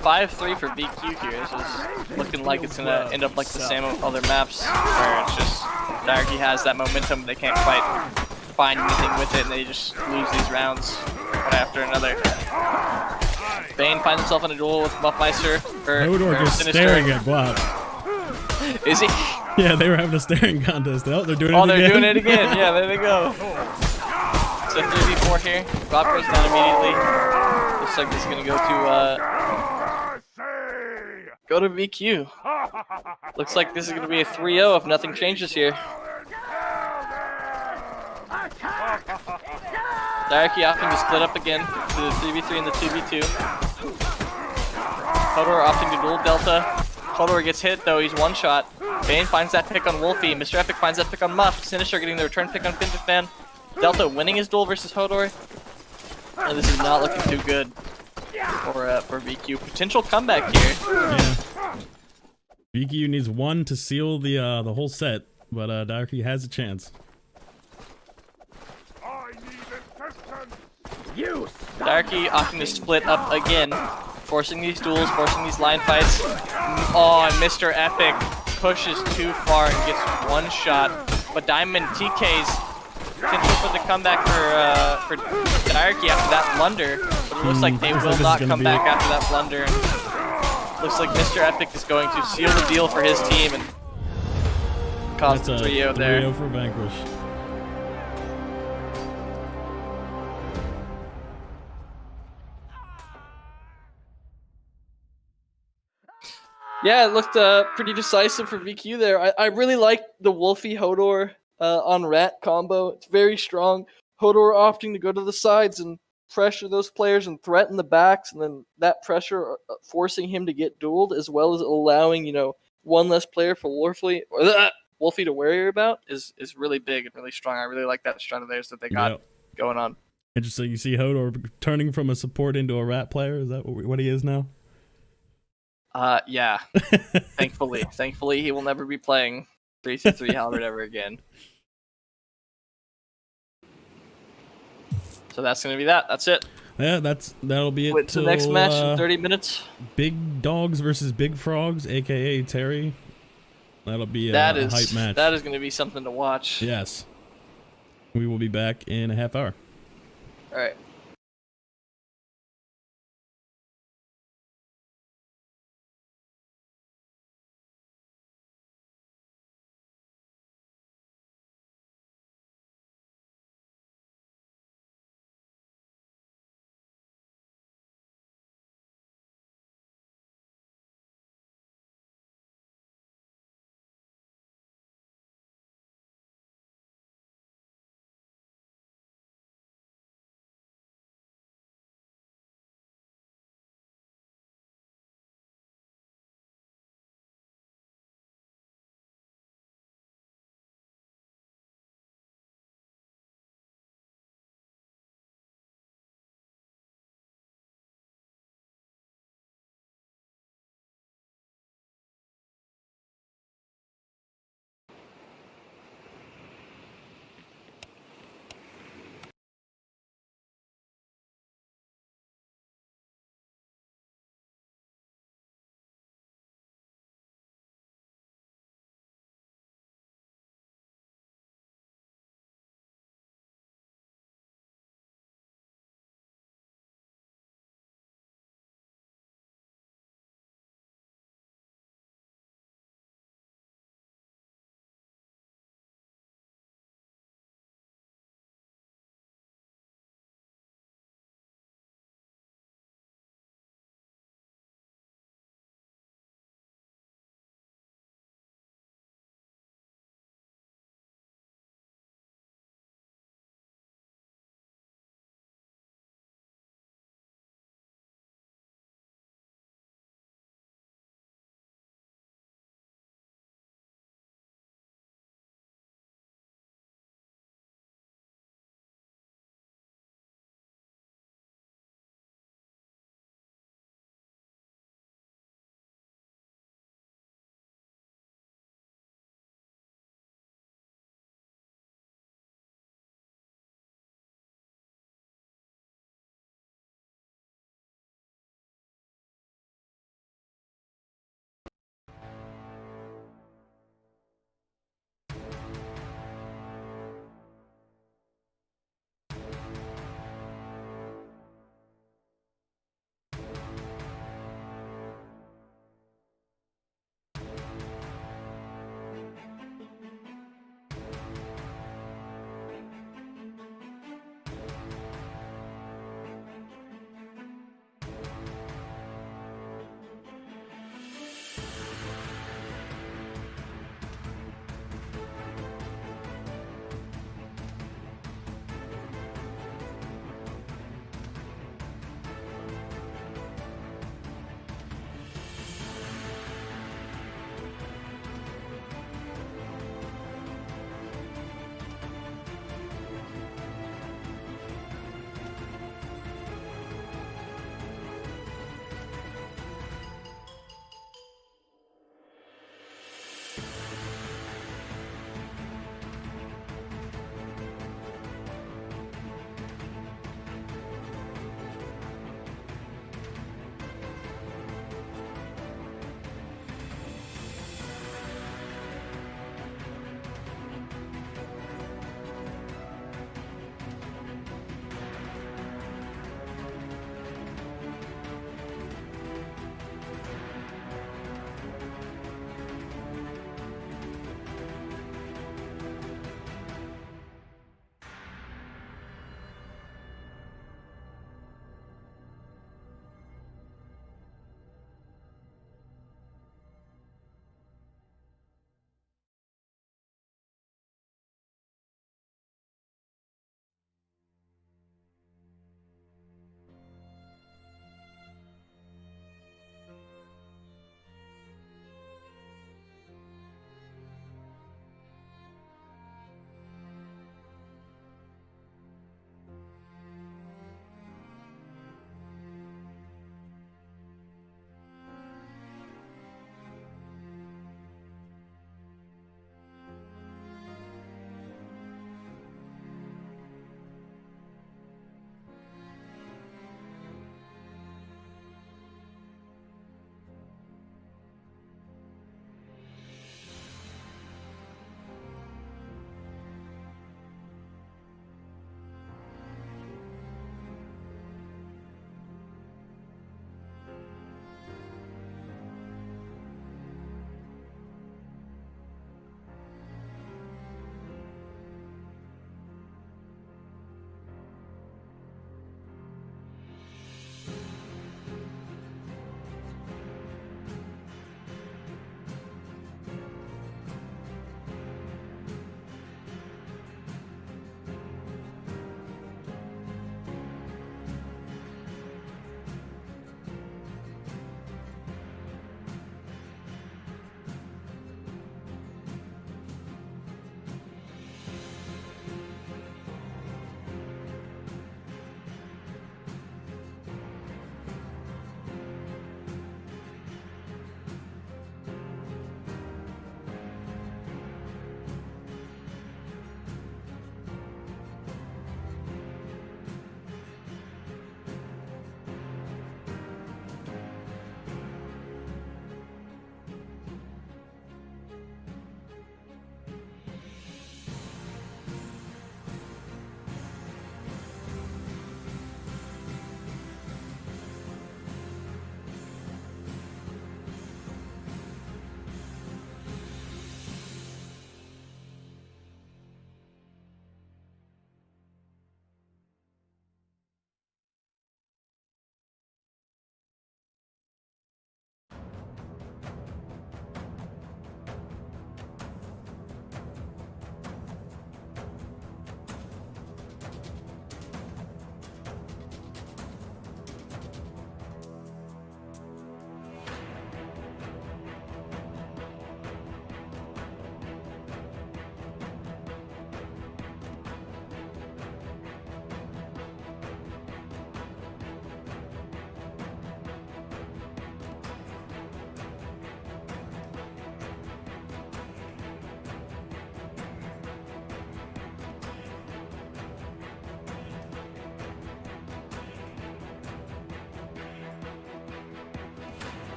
Speaker 3: 5-3 for VQ here. This is looking like it's gonna end up like the same other maps, where it's just Diarchy has that momentum, they can't quite find anything with it, and they just lose these rounds one after another. Bane finds himself in a duel with Muffmeister.
Speaker 1: Hodor just
Speaker 3: Sinister.
Speaker 1: staring at Guap.
Speaker 3: Is he?
Speaker 1: Yeah, they were having a staring contest. Oh, they're doing it
Speaker 3: Oh,
Speaker 1: again.
Speaker 3: they're doing it again. Yeah, there they go. So 3v4 here. Guap goes down immediately. Looks like this is gonna go to VQ. Looks like this is gonna be a 3-0 if nothing changes here. Diarchy opting to split up again to the 3v3 and the 2v2. Hodor opting to duel Delta. Hodor gets hit though, he's one shot. Bane finds that pick on Wolfie. Mr. Epic finds that pick on Muff. Sinister getting the return pick on Pinjafan. Delta winning his duel versus Hodor. And this is not looking too good for VQ. Potential comeback here.
Speaker 1: Yeah. VQ needs one to seal the whole set, but Diarchy has a chance.
Speaker 3: Diarchy opting to split up again, forcing these duels, forcing these line fights. Oh, and Mr. Epic pushes too far and gets one shot. But Diamond TK's potential for the comeback for Diarchy after that blunder. But it looks like they will not come back after that blunder. Looks like Mr. Epic is going to seal the deal for his team and cause the 3-0 there.
Speaker 1: 3-0 for Vanquish.
Speaker 3: Yeah, it looked pretty decisive for VQ there. I really like the Wolfie Hodor on Rat combo. It's very strong. Hodor opting to go to the sides and pressure those players and threaten the backs, and then that pressure forcing him to get dueled, as well as allowing, you know, one less player for Wolfie to worry about is really big and really strong. I really like that strat of theirs that they got going on.
Speaker 1: Interesting. You see Hodor turning from a support into a rat player. Is that what he is now?
Speaker 3: Yeah. Thankfully, he will never be playing 3-3 Halberd ever again. So that's gonna be that. That's it.
Speaker 1: Yeah, that'll be it.
Speaker 3: Wait till the next match in 30 minutes.
Speaker 1: Big Dogs versus Big Frogs, aka Terry. That'll be
Speaker 3: a
Speaker 1: hype match.
Speaker 3: That is gonna be something to watch.
Speaker 1: Yes. We will be back in a half hour.
Speaker 3: All right.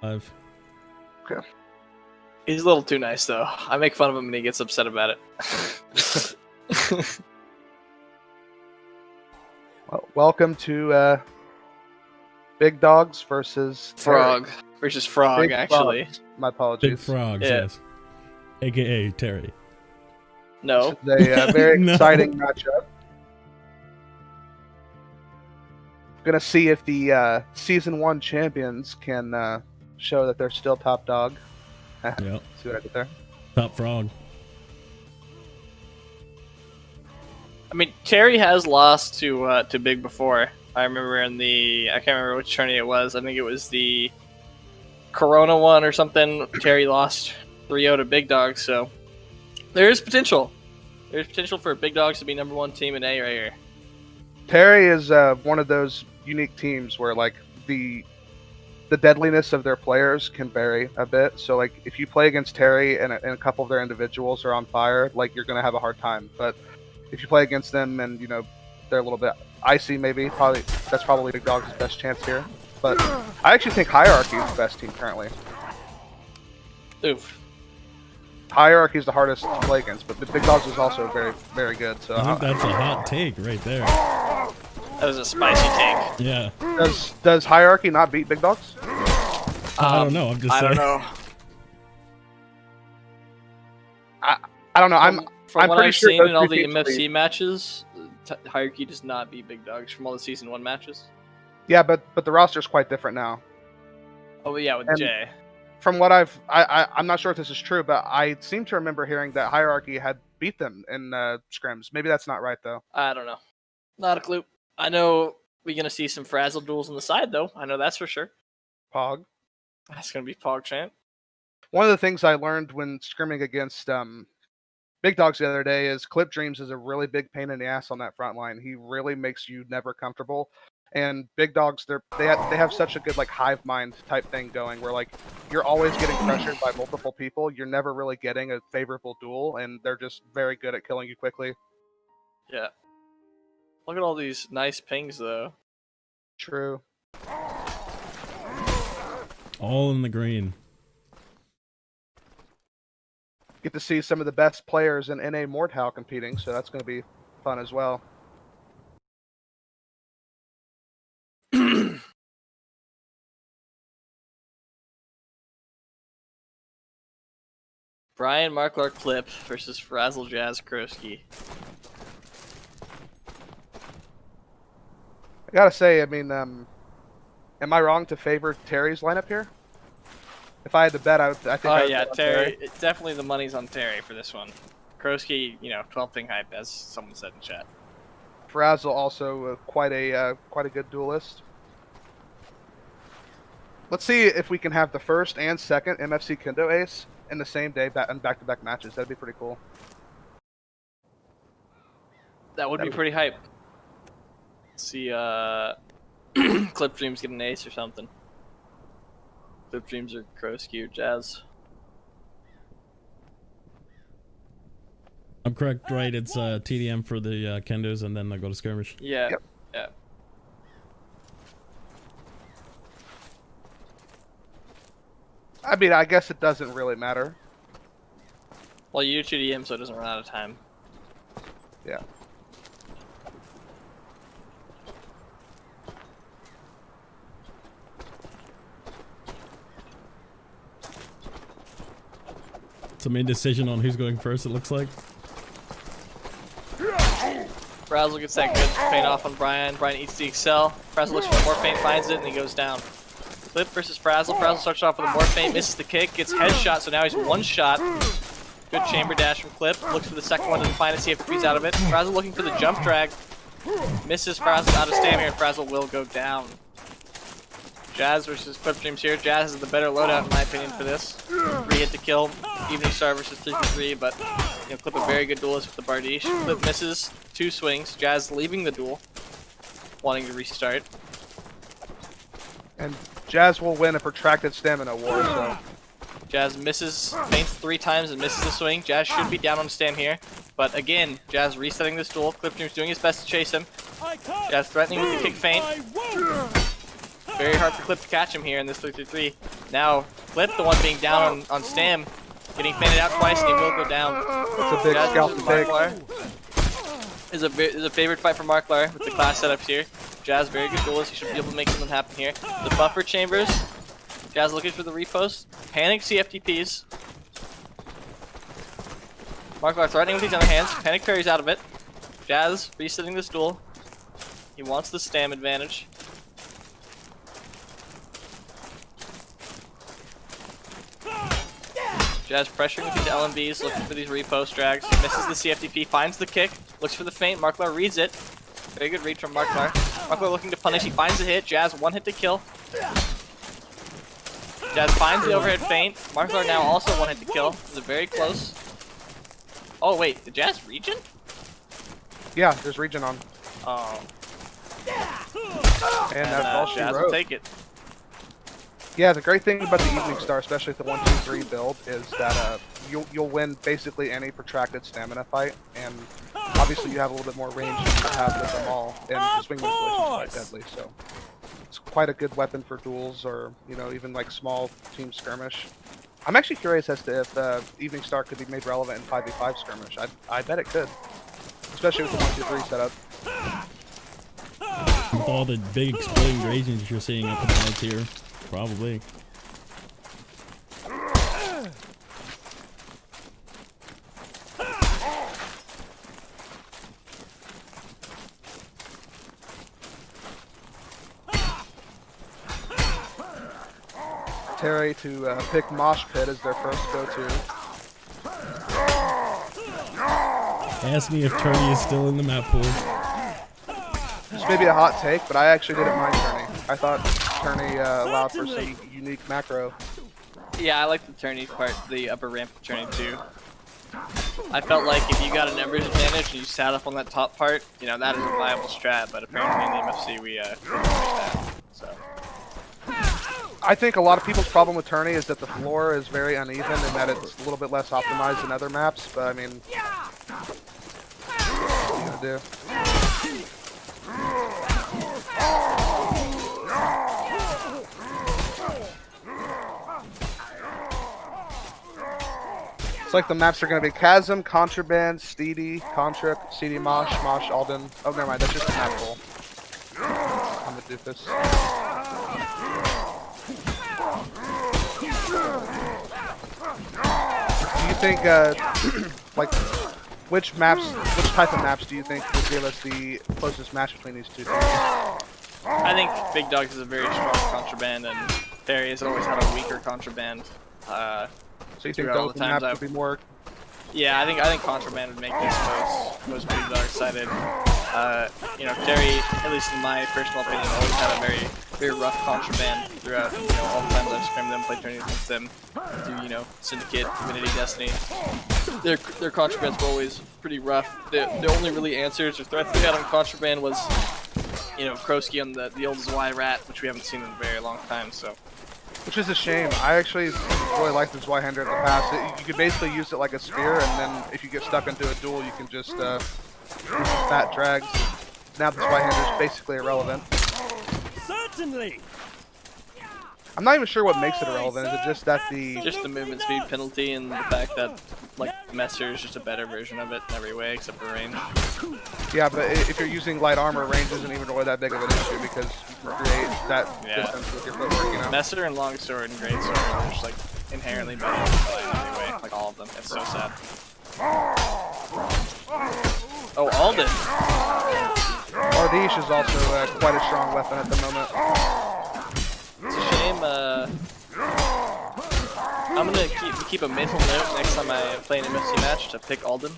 Speaker 1: 5.
Speaker 3: He's a little too nice, though. I make fun of him and he gets upset about it.
Speaker 6: Well, welcome to Big Dogs versus
Speaker 3: Frog. Versus Frog,
Speaker 6: Big
Speaker 3: actually.
Speaker 6: Frogs. My apologies.
Speaker 1: Big Frogs,
Speaker 3: Yeah.
Speaker 1: yes. AKA Terry.
Speaker 3: No.
Speaker 6: This is a very
Speaker 1: No.
Speaker 6: exciting matchup. Gonna see if the season 1 champions can show that they're still top dog.
Speaker 1: Yep.
Speaker 6: See what I did there?
Speaker 1: Top Frog.
Speaker 3: I mean, Terry has lost to Big before. I remember I can't remember which tourney it was. I think it was the Corona one or something. Terry lost 3-0 to Big Dogs, so there is potential. There's potential for Big Dogs to be #1 team in A right here.
Speaker 6: Terry is one of those unique teams where like the deadliness of their players can vary a bit. So like if you play against Terry and a couple of their individuals are on fire, like you're gonna have a hard time. But if you play against them and they're a little bit icy, maybe that's probably Big Dog's best chance here. But I actually think Hierarchy is the best team currently.
Speaker 3: Oof.
Speaker 6: Hierarchy is the hardest to play against, but the Big Dogs is also very, very good. So
Speaker 1: I think that's a hot take right there.
Speaker 3: That was a spicy take.
Speaker 1: Yeah.
Speaker 6: does Hierarchy not beat Big Dogs?
Speaker 1: I don't know. I'm just
Speaker 3: I
Speaker 1: saying.
Speaker 3: don't know.
Speaker 6: I don't know. I'm
Speaker 3: From what
Speaker 6: pretty
Speaker 3: I've
Speaker 6: sure
Speaker 3: seen
Speaker 6: those
Speaker 3: in all
Speaker 6: two
Speaker 3: the
Speaker 6: teams
Speaker 3: MFC
Speaker 6: lead.
Speaker 3: matches, Hierarchy does not beat Big Dogs from all the Season 1 matches.
Speaker 6: Yeah, but the roster's quite different now.
Speaker 3: Oh, yeah, with
Speaker 6: And-
Speaker 3: Jay.
Speaker 6: From what I'm not sure if this is true, but I seem to remember hearing that Hierarchy had beat them in scrims. Maybe that's not right though.
Speaker 3: I don't know. Not a clue. I know we're going to see some Frazzle duels on the side, though. I know that's for sure.
Speaker 6: Pog.
Speaker 3: That's going to be PogChamp.
Speaker 6: One of the things I learned when scrimming against Big Dogs the other day is Clip Dreams is a really big pain in the ass on that front line. He really makes you never comfortable. And Big Dogs, they have such a good like hive mind type thing going where like you're always getting pressured by multiple people. You're never really getting a favorable duel, and they're just very good at killing you quickly.
Speaker 3: Yeah. Look at all these nice pings, though.
Speaker 6: True.
Speaker 1: All in the green.
Speaker 6: Get to see some of the best players in NA Mordhau competing, so that's going to be fun as well.
Speaker 3: Brian Marklar Clip versus Frazzle Jazz Krosky.
Speaker 6: I gotta say, I mean, am I wrong to favor Terry's lineup here? If I had to bet, I think. I
Speaker 3: Oh
Speaker 6: would
Speaker 3: yeah,
Speaker 6: bet on
Speaker 3: Terry. Definitely the money's on Terry for this one. Krosky, 12 ping hype, as someone said in chat.
Speaker 6: Frazzle also quite a good duelist. Let's see if we can have the first and second MFC Kendo Ace in the same day in back-to-back matches. That'd be pretty cool.
Speaker 3: That would be pretty hype. See, Clip Dreams get an ace or something. Clip Dreams or Krosky or Jazz.
Speaker 1: I'm correct, right? It's TDM for the Kendos, and then they go to Skirmish.
Speaker 3: Yeah.
Speaker 6: Yep.
Speaker 3: Yeah.
Speaker 6: I mean, I guess it doesn't really matter.
Speaker 3: Well, you do 2DM, so it doesn't run out of time.
Speaker 6: Yeah.
Speaker 1: It's a main decision on who's going first, it looks like.
Speaker 3: Frazzle gets that good feint off on Brian. Brian eats the Excel. Frazzle looks for more feint, finds it, and he goes down. Clip versus Frazzle. Frazzle starts off with a more feint, misses the kick, gets headshot, so now he's one shot. Good chamber dash from Clip. Looks for the second one, doesn't find it, see if he's out of it. Frazzle looking for the jump drag. Misses Frazzle out of stamina, and Frazzle will go down. Jazz versus Clip Dreams here. Jazz is the better loadout in my opinion for this. 3 hit to kill. Evening Star versus 3v3, but Clip a very good duelist with the Bardiche. Clip misses 2 swings. Jazz leaving the duel, wanting to restart.
Speaker 6: And Jazz will win a protracted stamina war, so
Speaker 3: Jazz misses, feints 3 times and misses the swing. Jazz should be down on stand here, but again, Jazz resetting this duel. Clip Dreams doing his best to chase him. Jazz threatening with the kick feint. Very hard for Clip to catch him here in this 3-3-3. Now, Clip, the one being down on Stam, getting fanned out twice, and he will go down.
Speaker 6: It's a big scalp to take.
Speaker 3: Is a favorite fight for Marklar with the class setups here. Jazz, very good duelist. He should be able to make something happen here. The buffer chambers. Jazz looking for the repost. Panic CFTPs. Marklar threatening with these other hands. Panic parries out of it. Jazz resetting this duel. He wants the Stam advantage. Jazz pressuring with these LMVs, looking for these repost drags. Misses the CFTP, finds the kick, looks for the feint. Marklar reads it. Very good read from Marklar. Marklar looking to punish. He finds the hit. Jazz, one hit to kill. Jazz finds the overhead feint. Marklar now also one hit to kill. This is very close. Oh, wait. Did Jazz regen?
Speaker 6: Yeah, there's regen on.
Speaker 3: Oh.
Speaker 6: And that's all she
Speaker 3: Jazz
Speaker 6: wrote.
Speaker 3: will take it.
Speaker 6: Yeah, the great thing about the Evening Star, especially with the 1-2-3 build, is that you'll win basically any protracted stamina fight, and obviously you have a little bit more range than you have with them all, and the swing manipulation is quite deadly, so it's quite a good weapon for duels, or even like small team skirmish. I'm actually curious as to if Evening Star could be made relevant in 5v5 skirmish. I bet it could, especially with the 1-2-3 setup.
Speaker 1: With all the big exploding gradients you're seeing up in the heads here, probably.
Speaker 6: Terry to pick Mosh Pit as their first go-to.
Speaker 1: Ask me if Turney is still in the map pool.
Speaker 6: This may be a hot take, but I actually didn't mind Turney. I thought Turney allowed for some unique macro.
Speaker 3: Yeah, I like the tourney part, the upper ramp tourney too. I felt like if you got a numbers advantage and you sat up on that top part, that is a viable strat, but apparently in the MFC we didn't like that, so.
Speaker 6: I think a lot of people's problem with Turney is that the floor is very uneven and that it's a little bit less optimized than other maps, but I mean, what are you gonna do? It's like the maps are going to be Chasm, Contraband, Steedy, Contra, CD Mosh, Mosh, Alden. Oh, never mind, that's just a map pool. I'm a doofus. Do you think, like, which type of maps do you think would give us the closest match between these two teams?
Speaker 3: I think Big Dogs is a very strong contraband, and Terry has always had a weaker contraband.
Speaker 6: So you think those maps would be more?
Speaker 3: Yeah, I think Contraband would make this most Big Dog sided. Terry, at least in my personal opinion, always had a very, very rough Contraband throughout. All the times I've scrimmed them, played tourneys against them, through Syndicate, Divinity, Destiny. Their Contrabands were always pretty rough. The only really answers or threats they had on Contraband was, Krosky on the old Zwei Rat, which we haven't seen in a very long time. So.
Speaker 6: Which is a shame. I actually really liked the Zweihander in the past. You could basically use it like a spear, and then if you get stuck into a duel, you can just use some fat drags. Now the Zweihander is basically irrelevant.
Speaker 5: Certainly.
Speaker 6: I'm not even sure what makes it irrelevant. Is it just that
Speaker 3: Just the movement speed penalty and the fact that, Messer is just a better version of it in every way except for range.
Speaker 6: Yeah, but if you're using light armor, range isn't even really that big of an issue because you can create that distance with your footwork,
Speaker 3: Messer and longsword and greatsword are just, inherently better than fight anyway. All of them. It's so sad. Oh, Alden!
Speaker 6: Ardish is also quite a strong weapon at the moment.
Speaker 3: It's a shame, I'm gonna keep a mental note next time I play an MFC match to pick Alden.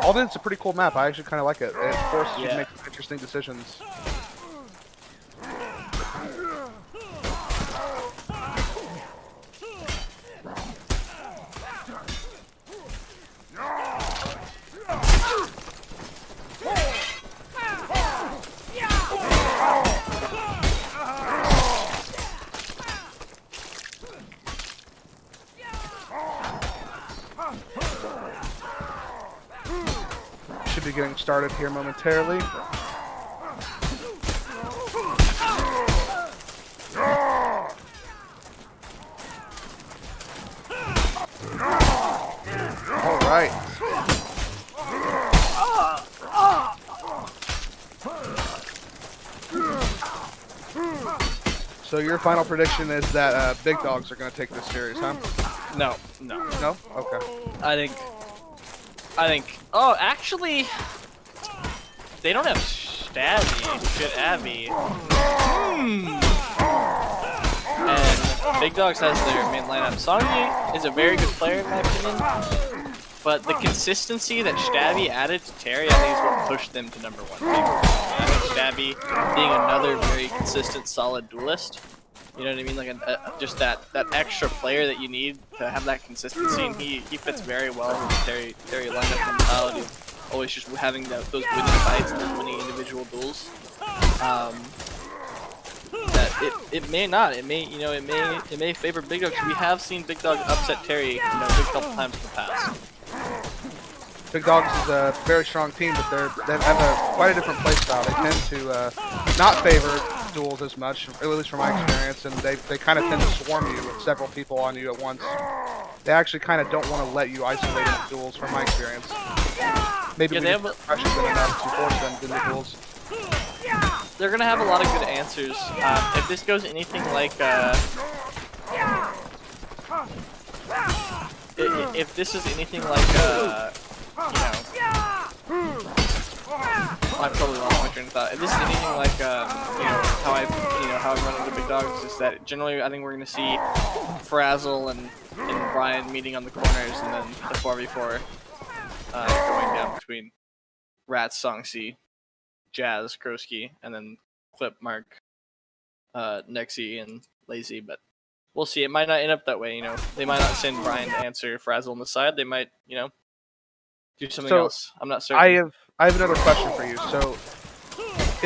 Speaker 6: Alden's a pretty cool map. I actually kind of like it. It forces you to make interesting decisions. Should be getting started here momentarily. So your final prediction is that Big Dogs are going to take this series, huh?
Speaker 3: No.
Speaker 6: No? Okay.
Speaker 3: I think. Oh, actually, they don't have Stabby. Shit, Abby. And Big Dogs has their main lineup. Songy is a very good player in my opinion, but the consistency that Stabby added to Terry, I think, is what pushed them to #1 pick. I think Stabby being another very consistent, solid duelist. You know what I mean? Like just that extra player that you need to have that consistency, and he fits very well with the Terry lineup mentality of always just having those winning fights and those winning individual duels. That it may not, it may favor Big Dog. We have seen Big Dog upset Terry, a good couple times in the past.
Speaker 6: Big Dogs is a very strong team, but they have quite a different play style. They tend to not favor duels as much, at least from my experience, and they kind of tend to swarm you with several people on you at once. They actually kind of don't want to let you isolate in duels, from my experience. Maybe we have pressure good enough to force them to the duels.
Speaker 3: They're gonna have a lot of good answers. If this goes anything like if this is anything like I probably lost my train of thought. If this is anything like how I run into Big Dogs, is that generally I think we're gonna see Frazzle and Brian meeting on the corners, and then the 4v4 going down between Rats, Songsi, Jazz, Kroski, and then Clip, Mark, Nexi, and Lazy. But we'll see. It might not end up that way. They might not send Brian to answer Frazzle on the side. They might, do something else. I'm not certain.
Speaker 6: I have another question for you. So,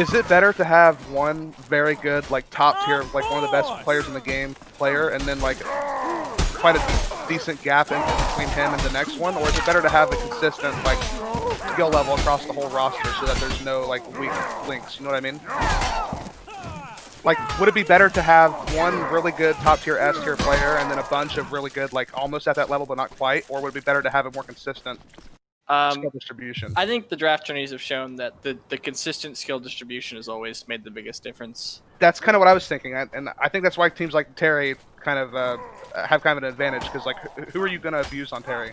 Speaker 6: is it better to have one very good, like top tier, like one of the best players in the game player, and then like quite a decent gap in between him and the next one, or is it better to have a consistent like skill level across the whole roster so that there's no like weak links? You know what I mean? Like, would it be better to have one really good top tier S tier player and then a bunch of really good, like almost at that level but not quite, or would it be better to have a more consistent skill distribution?
Speaker 3: I think the draft tourneys have shown that the consistent skill distribution has always made the biggest difference.
Speaker 6: That's kind of what I was thinking, and I think that's why teams like Terry kind of have kind of an advantage, because like who are you going to abuse on Terry?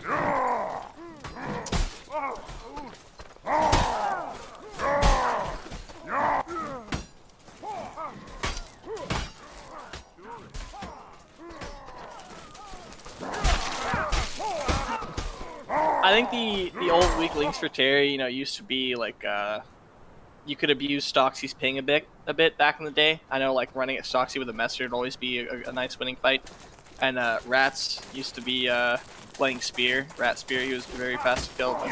Speaker 3: I think the old weak links for Terry, used to be like you could abuse Stoxy's ping a bit back in the day. I know like running at Stoxy with a Messer would always be a nice winning fight. And Rats used to be playing Spear. Rat Spear, he was very fast to kill. But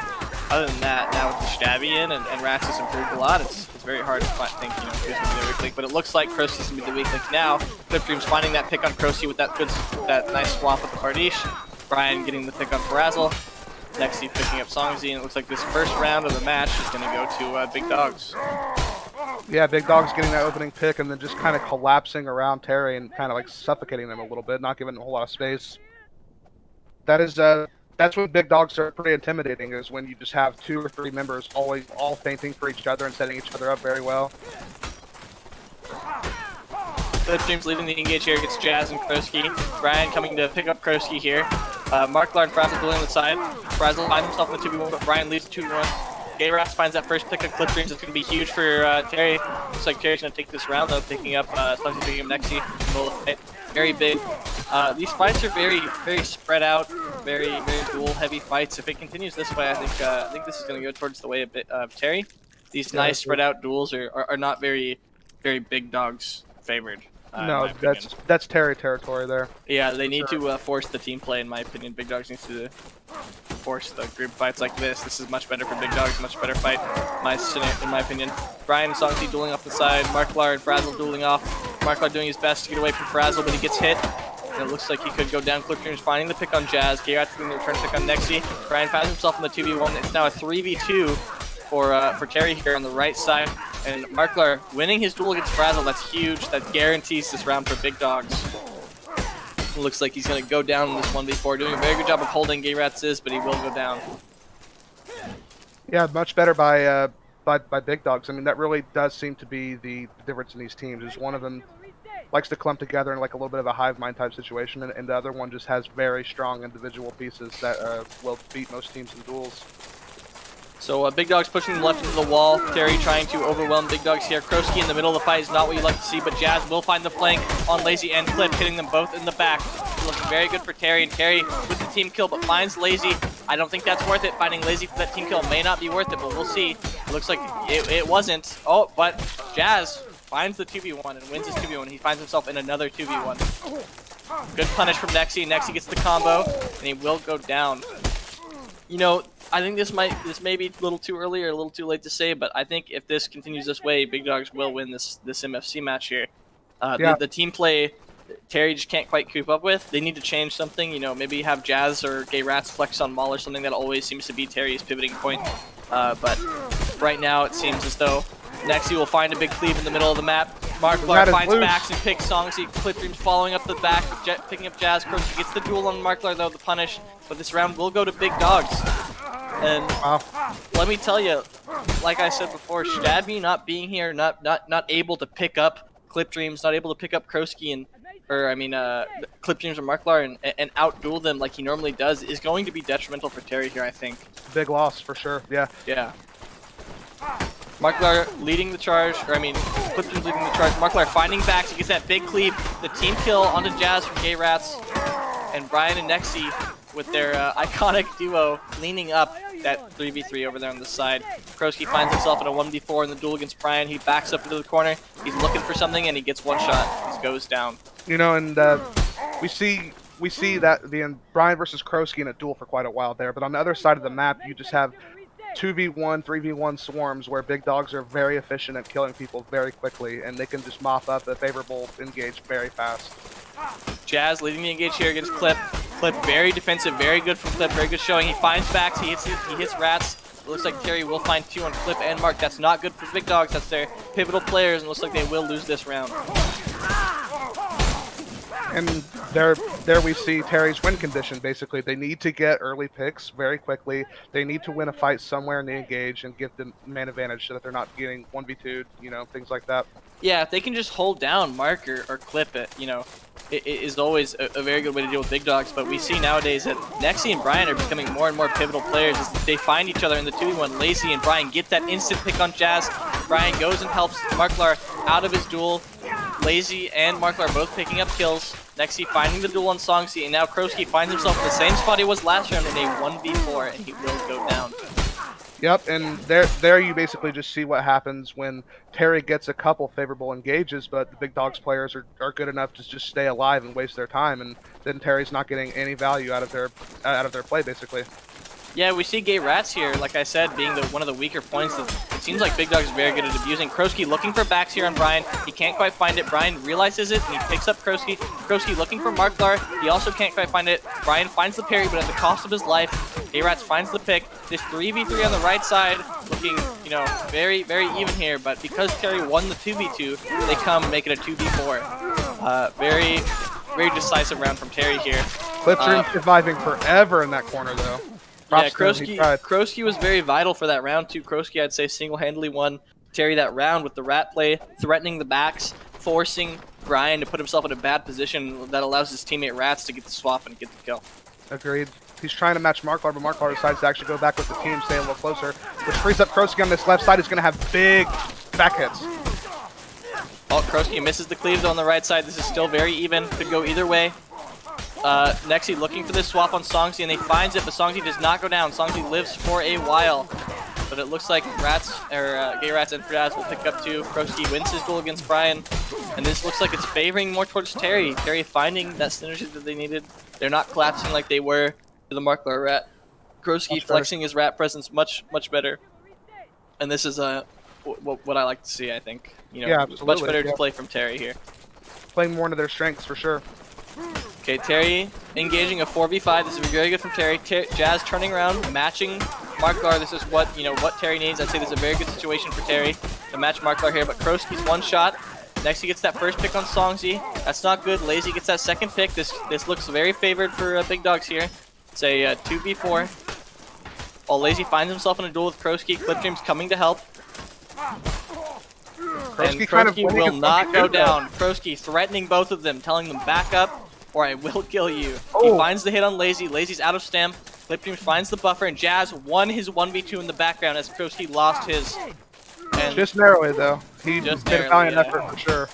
Speaker 3: other than that, now with the Stabby in and Rats has improved a lot, it's very hard to think who's going to be the weak link. But it looks like Krosie's going to be the weak link now. Clipdream's finding that pick on Krosie with that nice swap with the Pardish. Brian getting the pick on Frazzle. Nexi picking up Songzi, and it looks like this first round of the match is going to go to Big Dogs.
Speaker 6: Yeah, Big Dogs getting that opening pick and then just kind of collapsing around Terry and kind of like suffocating them a little bit, not giving them a whole lot of space. That's when Big Dogs are pretty intimidating, is when you just have 2 or 3 members always all feinting for each other and setting each other up very well.
Speaker 3: Clipdream's leading the engage here against Jazz and Kroski. Brian coming to pick up Kroski here. Marklar and Frazzle dueling on the side. Frazzle finds himself in the 2v1, but Brian leads 2v1. Gayrax finds that first pick of Clipdreams. It's going to be huge for Terry. Looks like Terry's going to take this round, though, picking up picking up Nexi. Very big. These fights are very, very spread out, very, very duel-heavy fights. If it continues this way, I think this is going to go towards the way of Terry. These nice spread-out duels are not very, very Big Dogs favored.
Speaker 6: No, that's Terry territory there.
Speaker 3: Yeah, they need to force the team play, in my opinion. Big Dogs needs to force the group fights like this. This is much better for Big Dogs, much better fight, in my opinion. Brian and Songzi dueling off the side. Marklar and Frazzle dueling off. Marklar doing his best to get away from Frazzle, but he gets hit. And it looks like he could go down. Clipdream's finding the pick on Jazz. Gayrat getting the return pick on Nexi. Brian finds himself in the 2v1. It's now a 3v2 for Terry here on the right side. And Marklar winning his duel against Frazzle, that's huge. That guarantees this round for Big Dogs. It looks like he's going to go down in this 1v4. Doing a very good job of holding Gayrats, but he will go down.
Speaker 6: Yeah, much better by Big Dogs. I mean, that really does seem to be the difference in these teams. Is one of them likes to clump together in like a little bit of a hive mind type situation, and the other one just has very strong individual pieces that will beat most teams in duels.
Speaker 3: So Big Dog's pushing them left into the wall. Terry trying to overwhelm Big Dogs here. Krosky in the middle of the fight is not what you like to see, but Jazz will find the flank on Lazy and Clip, hitting them both in the back. Looking very good for Terry, and Terry with the team kill, but finds Lazy. I don't think that's worth it. Finding Lazy for that team kill may not be worth it, but we'll see. It looks like it wasn't. Oh, but Jazz finds the 2v1 and wins his 2v1. He finds himself in another 2v1. Good punish from Nexy. Nexy gets the combo, and he will go down. You know, I think this may be a little too early or a little too late to say, but I think if this continues this way, Big Dogs will win this MFC match here. The team play, Terry just can't quite keep up with. They need to change something, you know, maybe have Jazz or Gay Rats flex on Maul or something. That always seems to be Terry's pivoting point. But right now it seems as though Nexy will find a big cleave in the middle of the map. Marklar finds backs and picks songs. Clip Dreams following up the back, picking up Jazz. Krosky gets the duel on Marklar though, the punish. But this round will go to Big Dogs. And let me tell you, like I said before, Stabby not being here, not able to pick up Clip Dreams, not able to pick up Krosky and Clip Dreams and Marklar and out-duel them like he normally does is going to be detrimental for Terry here, I think.
Speaker 6: Big loss for sure. Yeah.
Speaker 3: Yeah. Marklar leading the charge, Clip Dreams leading the charge. Marklar finding backs, he gets that big cleave, the team kill onto Jazz from Gay Rats, and Brian and Nexy with their iconic duo leaning up that 3v3 over there on the side. Krosky finds himself in a 1v4 in the duel against Brian. He backs up into the corner. He's looking for something and he gets one shot. He goes down.
Speaker 6: You know, and we see that the Brian versus Krosky in a duel for quite a while there, but on the other side of the map, you just have 2v1, 3v1 swarms where Big Dogs are very efficient at killing people very quickly, and they can just mop up a favorable engage very fast.
Speaker 3: Jazz leading the engage here against Clip. Clip very defensive, very good from Clip, very good showing. He finds backs, he hits Rats. It looks like Terry will find 2 on Clip and Mark. That's not good for Big Dogs. That's their pivotal players, and looks like they will lose this round.
Speaker 6: And there we see Terry's win condition, basically. They need to get early picks very quickly. They need to win a fight somewhere in the engage and give them man advantage so that they're not getting 1v2'd, you know, things like that.
Speaker 3: Yeah, if they can just hold down Mark or Clip it, you know, it is always a very good way to deal with Big Dogs. But we see nowadays that Nexy and Brian are becoming more and more pivotal players as they find each other in the 2v1. Lazy and Brian get that instant pick on Jazz. Brian goes and helps Marklar out of his duel. Lazy and Marklar both picking up kills. Nexy finding the duel on Songsy, and now Krosky finds himself in the same spot he was last round in a 1v4, and he will go down.
Speaker 6: Yep, and there you basically just see what happens when Terry gets a couple favorable engages, but the Big Dogs players are good enough to just stay alive and waste their time, and then Terry's not getting any value out of their play, basically.
Speaker 3: Yeah, we see Gay Rats here, like I said, being one of the weaker points. It seems like Big Dog is very good at abusing. Krosky looking for backs here on Brian. He can't quite find it. Brian realizes it, and he picks up Krosky. Krosky looking for Marklar. He also can't quite find it. Brian finds the parry, but at the cost of his life. Gay Rats finds the pick. This 3v3 on the right side, looking, you know, very, very even here. But because Terry won the 2v2, they come make it a 2v4. Very, very decisive round from Terry here.
Speaker 6: Clip Dream surviving forever in that corner, though.
Speaker 3: Yeah, Krosky was very vital for that round too. Krosky, I'd say, single-handedly won Terry that round with the rat play, threatening the backs, forcing Brian to put himself in a bad position that allows his teammate Rats to get the swap and get the kill.
Speaker 6: Agreed. He's trying to match Marklar, but Marklar decides to actually go back with the team, stay a little closer, which frees up Krosky on this left side. He's going to have big back hits.
Speaker 3: Oh, Krosky misses the cleave on the right side. This is still very even. Could go either way. Nexy looking for this swap on Songsy, and he finds it, but Songsy does not go down. Songsy lives for a while, but it looks like Gay Rats and Fridaz will pick up 2. Krosky wins his duel against Brian, and this looks like it's favoring more towards Terry. Terry finding that synergy that they needed. They're not collapsing like they were to the Marklar Rat. Krosky flexing his Rat presence much better, and this is what I like to see. I think, you know,
Speaker 6: yeah,
Speaker 3: much better to play from Terry here.
Speaker 6: Playing more into their strengths for sure.
Speaker 3: Okay, Terry engaging a 4v5. This is very good from Terry. Jazz turning around, matching Marklar. This is what Terry needs. I'd say this is a very good situation for Terry to match Marklar here. But Krosky's one shot. Next, he gets that first pick on Songsy. That's not good. Lazy gets that second pick. This looks very favored for Big Dogs here. It's a 2v4. While Lazy finds himself in a duel with Krosky, Clip Dream's coming to help. And
Speaker 6: Kroski kind of
Speaker 3: Kroski
Speaker 6: winning
Speaker 3: will
Speaker 6: his
Speaker 3: not
Speaker 6: own
Speaker 3: go
Speaker 6: game, though.
Speaker 3: down. Kroski threatening both of them, telling them back up or I will kill you. He
Speaker 6: Oh.
Speaker 3: finds the hit on Lazy. Lazy's out of stem. Flipstream finds the buffer, and Jazz won his 1v2 in the background as Kroski lost his. And
Speaker 6: Just narrowly, though. He
Speaker 3: Just
Speaker 6: made a
Speaker 3: narrowly,
Speaker 6: valiant
Speaker 3: yeah.
Speaker 6: effort for sure.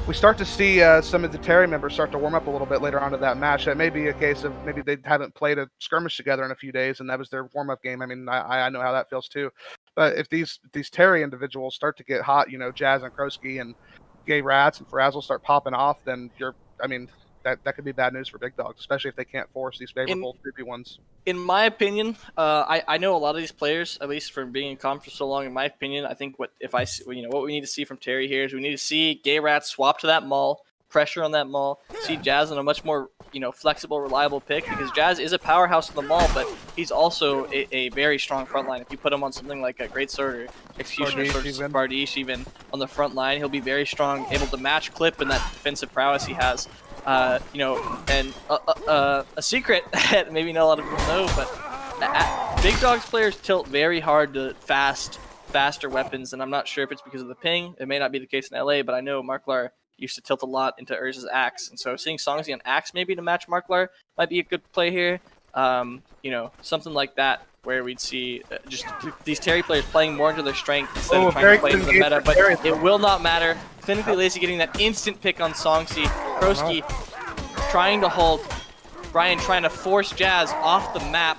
Speaker 6: We start to see some of the Terry members start to warm up a little bit later on to that match. That may be a case of maybe they haven't played a skirmish together in a few days, and that was their warm-up game. I mean, I know how that feels too. But if these Terry individuals start to get hot, you know, Jazz and Kroski and Gay Rats and Frazzle start popping off, then that could be bad news for Big Dogs, especially if they can't force these favorable 3v1s.
Speaker 3: in my opinion, I know a lot of these players, at least from being in comp for so long. In my opinion, I think what we need to see from Terry here is we need to see Gay Rats swap to that maul, pressure on that maul, see Jazz on a much more flexible, reliable pick, because Jazz is a powerhouse in the maul, but he's also a very strong front line. If you put him on something like a Great Sword or Executioner Sword, Bardiche even on the front line, he'll be very strong, able to match clip and that defensive prowess he has. And a secret that maybe not a lot of people know, but Big Dogs players tilt very hard to faster weapons, and I'm not sure if it's because of the ping. It may not be the case in LA, but I know Marklar used to tilt a lot into Urza's axe, and so seeing Songzi on axe maybe to match Marklar might be a good play here. Something like that, where we'd see just these Terry players playing more into their strength instead of trying to play into the meta, but it will not matter. Clinically Lazy getting that instant pick on Songzi. Kroski trying to hold. Brian trying to force Jazz off the map.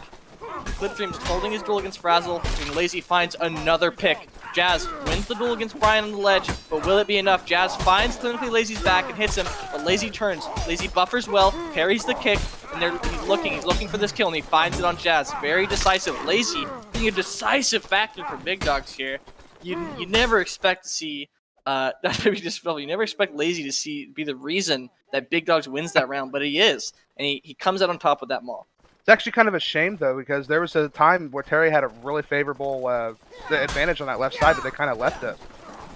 Speaker 3: Clipstream's holding his duel against Frazzle, and Lazy finds another pick. Jazz wins the duel against Brian on the ledge, but will it be enough? Jazz finds Clinically Lazy's back and hits him, but Lazy turns. Lazy buffers well, parries the kick, and he's looking for this kill, and he finds it on Jazz. Very decisive. Lazy being a decisive factor for Big Dogs here. You never expect to see you never expect Lazy to be the reason that Big Dogs wins that round, but he is, and he comes out on top with that maul.
Speaker 6: It's actually kind of a shame, though, because there was a time where Terry had a really favorable advantage on that left side, but they kind of left it.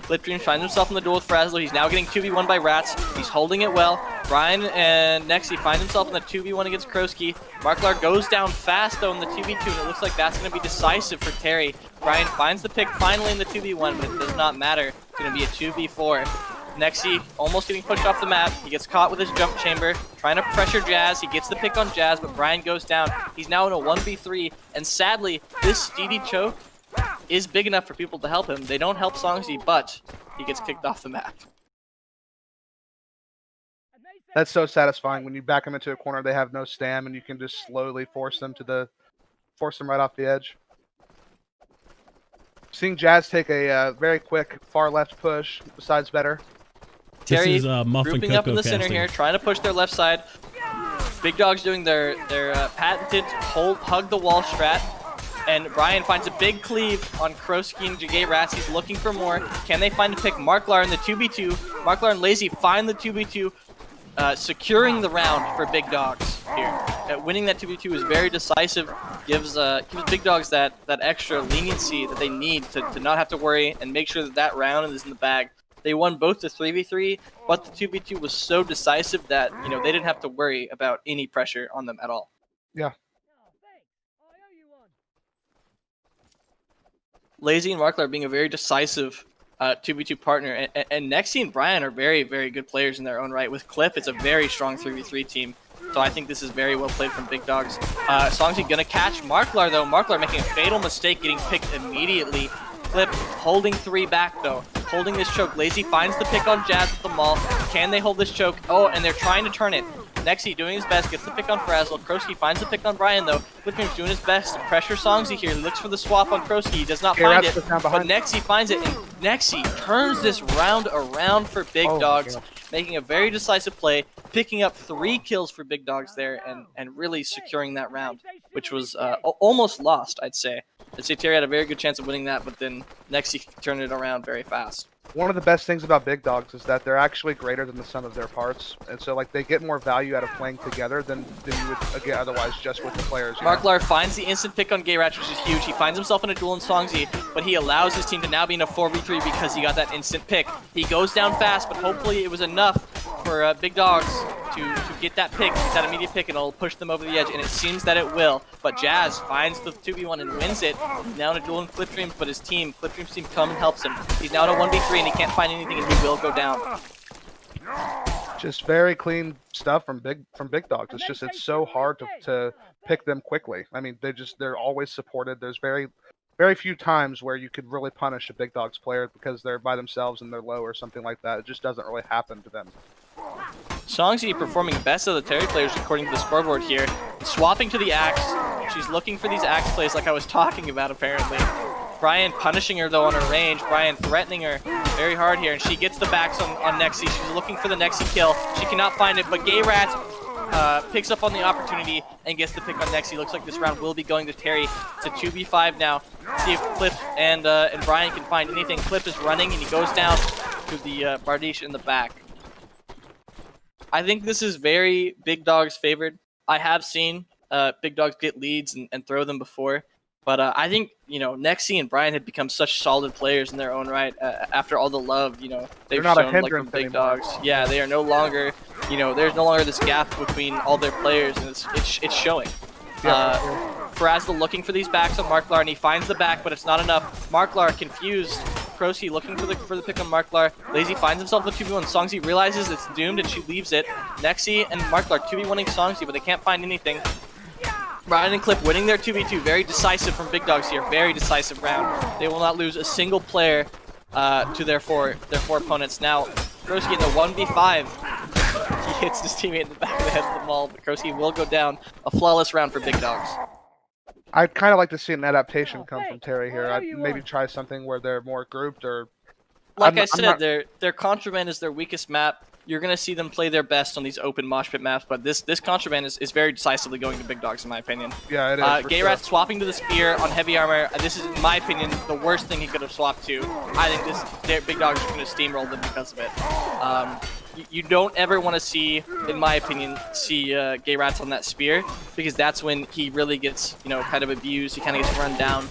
Speaker 3: Flipstream finds himself in the duel with Frazzler. He's now getting 2v1 by Rats. He's holding it well. Brian and Nexy find himself in the 2v1 against Kroski. Marklar goes down fast, though, in the 2v2, and it looks like that's going to be decisive for Terry. Brian finds the pick finally in the 2v1, but it does not matter. It's going to be a 2v4. Nexy almost getting pushed off the map. He gets caught with his jump chamber, trying to pressure Jazz. He gets the pick on Jazz, but Brian goes down. He's now in a 1v3, and sadly, this steady choke is big enough for people to help him. They don't help Songzi, but he gets kicked off the map.
Speaker 6: That's so satisfying when you back them into a corner. They have no stam, and you can just slowly force them right off the edge. Seeing Jazz take a very quick far left push, besides better.
Speaker 3: Terry
Speaker 1: This is, Muff and
Speaker 3: grouping up in the
Speaker 1: Coco
Speaker 3: center
Speaker 1: casting.
Speaker 3: here, trying to push their left side. Big Dogs doing their patented hug the wall strat. And Brian finds a big cleave on Kroski and Jagay Rats. He's looking for more. Can they find a pick? Marklar in the 2v2. Marklar and Lazy find the 2v2, securing the round for Big Dogs here. Winning that 2v2 is very decisive. Gives Big Dogs that extra leniency that they need to not have to worry and make sure that round is in the bag. They won both the 3v3, but the 2v2 was so decisive that they didn't have to worry about any pressure on them at all.
Speaker 6: Yeah.
Speaker 3: Lazy and Marklar being a very decisive 2v2 partner, and Nexy and Brian are very, very good players in their own right. With Clip, it's a very strong 3v3 team, so I think this is very well played from Big Dogs. Songzi gonna catch Marklar, though. Marklar making a fatal mistake, getting picked immediately. Clip holding 3 back, though. Holding this choke. Lazy finds the pick on Jazz with the maul. Can they hold this choke? Oh, and they're trying to turn it. Nexy doing his best, gets the pick on Frazzle. Kroski finds the pick on Brian, though. Flipstream's doing his best to pressure Songzi here. He looks for the swap on Kroski. He does not find it, but Nexy finds it, and Nexy turns this round around for Big Dogs, making a very decisive play, picking up 3 kills for Big Dogs there, and really securing that round, which was almost lost, I'd say. I'd say Terry had a very good chance of winning that, but then Nexy turned it around very fast.
Speaker 6: One of the best things about Big Dogs is that they're actually greater than the sum of their parts, and so they get more value out of playing together than you would get otherwise just with the players.
Speaker 3: Marklar finds the instant pick on Gay Ratch, which is huge. He finds himself in a duel in Songzi, but he allows his team to now be in a 4v3 because he got that instant pick. He goes down fast, but hopefully it was enough for Big Dogs to get that pick, that immediate pick, and it'll push them over the edge, and it seems that it will. But Jazz finds the 2v1 and wins it. He's now in a duel in Clipdreams, but his team, Clipdreams team, come and helps him. He's now in a 1v3, and he can't find anything, and he will go down.
Speaker 6: Just very clean stuff from big dogs. It's just it's so hard to pick them quickly. I mean, they're always supported. There's very few times where you could really punish a big dogs player because they're by themselves and they're low or something like that. It just doesn't really happen to them.
Speaker 3: Songzi performing best of the Terry players according to the scoreboard here. Swapping to the axe. She's looking for these axe plays like I was talking about apparently. Brian punishing her though on her range. Brian threatening her very hard here, and she gets the backs on Nexi. She's looking for the Nexi kill. She cannot find it, but Gay Rats picks up on the opportunity and gets the pick on Nexi. Looks like this round will be going to Terry. It's a 2v5 now. See if Clip and Brian can find anything. Clip is running and he goes down to the Bardiche in the back. I think this is very Big Dog's favored. I have seen Big Dogs get leads and throw them before. But I think, Nexi and Brian had become such solid players in their own right after all the love, they've shown like from Big Dogs. Yeah, they are no longer, there's no longer this gap between all their players, and it's showing. Frazzle looking for these backs on Marklar, and he finds the back, but it's not enough. Marklar confused. Kroski looking for the pick on Marklar. Lazy finds himself with 2v1. Songzi realizes it's doomed, and she leaves it. Nexi and Marklar 2v1ing Songzi, but they can't find anything. Brian and Clip winning their 2v2. Very decisive from Big Dogs here. Very decisive round. They will not lose a single player to their four opponents. Now, Kroski in the 1v5. He hits his teammate in the back of the head of the maul, but Kroski will go down. A flawless round for Big Dogs.
Speaker 6: I'd kind of like to see an adaptation come from Terry here. I'd maybe try something where they're more grouped or...
Speaker 3: Like I said, their Contraband is their weakest map. You're going to see them play their best on these open mosh pit maps, but this Contraband is very decisively going to Big Dogs, in my opinion.
Speaker 6: Yeah, it is.
Speaker 3: Gay Rat swapping to the Spear on Heavy Armor. This is, in my opinion, the worst thing he could have swapped to. I think Big Dogs are going to steamroll them because of it. You don't ever want to see, in my opinion, Gay Rats on that Spear, because that's when he really gets, kind of abused. He kind of gets run down.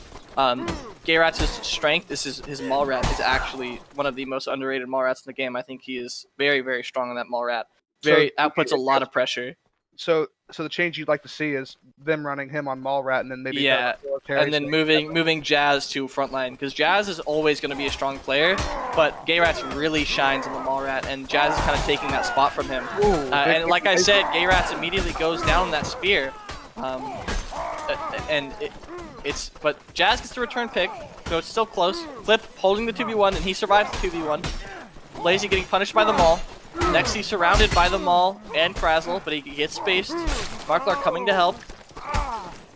Speaker 3: Gay Rat's strength, his Maul Rat is actually one of the most underrated Maul Rats in the game. I think he is very, very strong on that Maul Rat. Outputs a lot of pressure.
Speaker 6: So the change you'd like to see is them running him on Maul Rat and then maybe
Speaker 3: and then moving Jazz to frontline, because Jazz is always going to be a strong player, but Gay Rats really shines on the Maul Rat, and Jazz is kind of taking that spot from him. And like I said, Gay Rats immediately goes down on that Spear, but Jazz gets the return pick, so it's still close. Clip holding the 2v1, and he survives the 2v1. Lazy getting punished by the Maul. Nexi surrounded by the Maul and Frazzle, but he gets spaced. Marklar coming to help.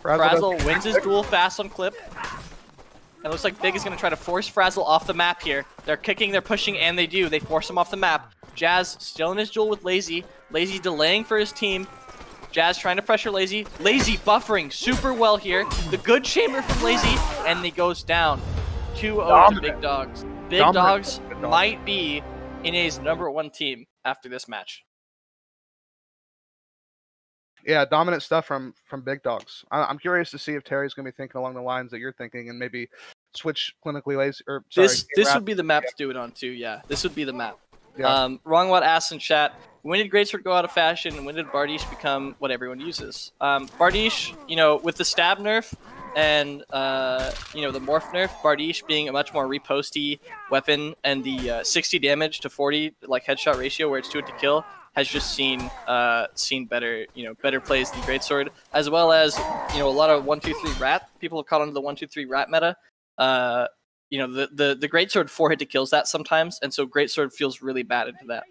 Speaker 3: Frazzle wins his duel fast on Clip. And it looks like Big is going to try to force Frazzle off the map here. They're kicking, they're pushing, and they do. They force him off the map. Jazz still in his duel with Lazy. Lazy delaying for his team. Jazz trying to pressure Lazy. Lazy buffering super well here. The good chamber from Lazy, and he goes down. 2-0 to Big Dogs. Big Dogs might be NA's #1 team after this match.
Speaker 6: Yeah, dominant stuff from Big Dogs. I'm curious to see if Terry's going to be thinking along the lines that you're thinking and maybe switch clinically lazy. Or sorry,
Speaker 3: this would be the map to do it on too. Yeah, this would be the map.
Speaker 6: Yeah.
Speaker 3: Wrongwhat asks in chat, when did Greatsword go out of fashion, and when did Bardiche become what everyone uses? Bardiche, with the stab nerf and the morph nerf, Bardiche being a much more reposty weapon, and the 60 damage to 40 like headshot ratio where it's 2 to kill has just seen better plays than Greatsword, as well as a lot of 1-2-3 rat. People have caught on to the 1-2-3 rat meta. The Greatsword 4-hit to kills that sometimes, and so Greatsword feels really bad into that.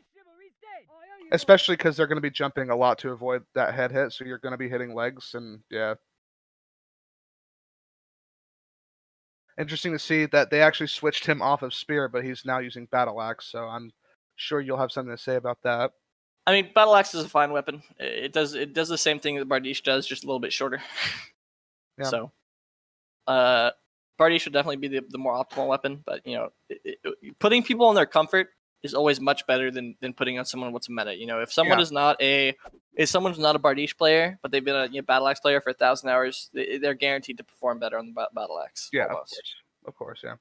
Speaker 6: Especially because they're going to be jumping a lot to avoid that head hit, so you're going to be hitting legs, and yeah. Interesting to see that they actually switched him off of Spear, but he's now using Battle Axe, so I'm sure you'll have something to say about that.
Speaker 3: I mean, Battle Axe is a fine weapon. It does the same thing that Bardiche does, just a little bit shorter.
Speaker 6: Yeah.
Speaker 3: So, Bardiche should definitely be the more optimal weapon, but putting people in their comfort is always much better than putting on someone what's meta. If someone is not a Bardiche player, but they've been a Battle Axe player for 1,000 hours, they're guaranteed to perform better on the Battle Axe.
Speaker 6: Yeah,
Speaker 3: almost.
Speaker 6: Of course, yeah.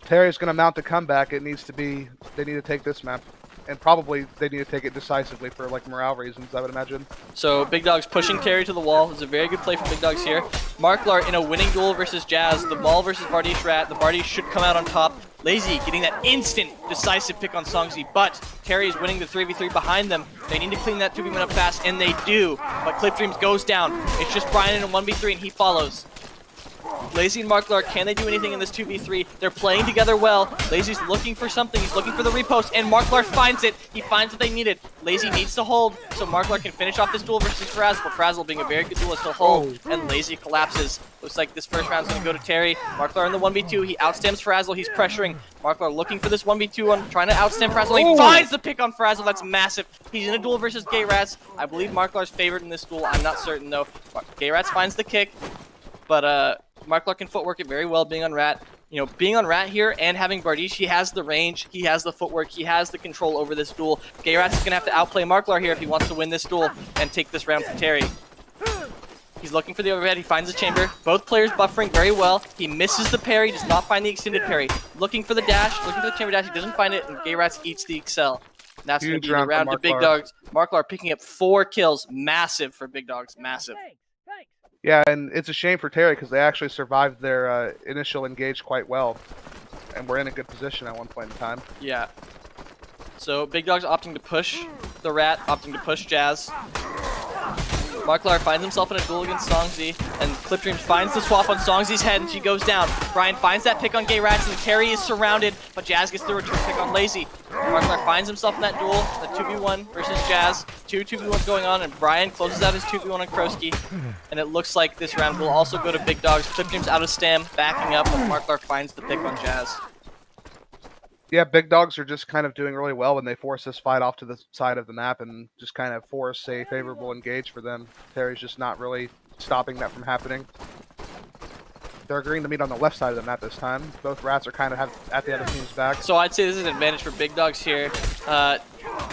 Speaker 6: Terry's going to mount a comeback, they need to take this map. And probably they need to take it decisively for like morale reasons, I would imagine.
Speaker 3: So Big Dog's pushing Terry to the wall. It's a very good play from Big Dogs here. Marklar in a winning duel versus Jazz. The Maul versus Bardiche Rat. The Bardiche should come out on top. Lazy getting that instant decisive pick on Songzi, but Terry is winning the 3v3 behind them. They need to clean that 2v1 up fast, and they do. But Clip Dreams goes down. It's just Brian in a 1v3, and he follows. Lazy and Marklar, can they do anything in this 2v3? They're playing together well. Lazy's looking for something. He's looking for the repost, and Marklar finds it. He finds what they needed. Lazy needs to hold, so Marklar can finish off this duel versus Frazzle. But Frazzle being a very good duelist to hold, and Lazy collapses. Looks like this first round's going to go to Terry. Marklar in the 1v2. He outstems Frazzle. He's pressuring. Marklar looking for this 1v2 on trying to outstem Frazzle. He finds the pick on Frazzle. That's massive. He's in a duel versus Gay Rats. I believe Marklar's favored in this duel. I'm not certain, though. Gay Rats finds the kick, but Marklar can footwork it very well being on Rat. You know, being on Rat here and having Bardiche, he has the range, he has the footwork, he has the control over this duel. Gay Rat's is going to have to outplay Marklar here if he wants to win this duel and take this round from Terry. He's looking for the overhead, he finds the chamber. Both players buffering very well. He misses the parry, does not find the extended parry. Looking for the dash, looking for the chamber dash, he doesn't find it, and Gay Rats eats the Excel. And that's going to be the round to Big Dogs. Marklar picking up 4 kills. Massive for Big Dogs, massive.
Speaker 6: Yeah, and it's a shame for Terry because they actually survived their initial engage quite well. And we're in a good position at one point in time.
Speaker 3: Yeah. So Big Dog's opting to push the Rat, opting to push Jazz. Marklar finds himself in a duel against Songzi, and Clip Dreams finds the swap on Songzi's head, and she goes down. Brian finds that pick on Gay Rats, and Terry is surrounded, but Jazz gets the return pick on Lazy. Marklar finds himself in that duel, the 2v1 versus Jazz. 2v1s going on, and Brian closes out his 2v1 on Kroski. And it looks like this round will also go to Big Dogs. Clip Dreams out of stam, backing up, and Marklar finds the pick on Jazz.
Speaker 6: Yeah, Big Dogs are just kind of doing really well when they force this fight off to the side of the map and just kind of force a favorable engage for them. Terry's just not really stopping that from happening. They're agreeing to meet on the left side of the map this time. Both Rats are kind of at the other team's back.
Speaker 3: So I'd say this is an advantage for Big Dogs here.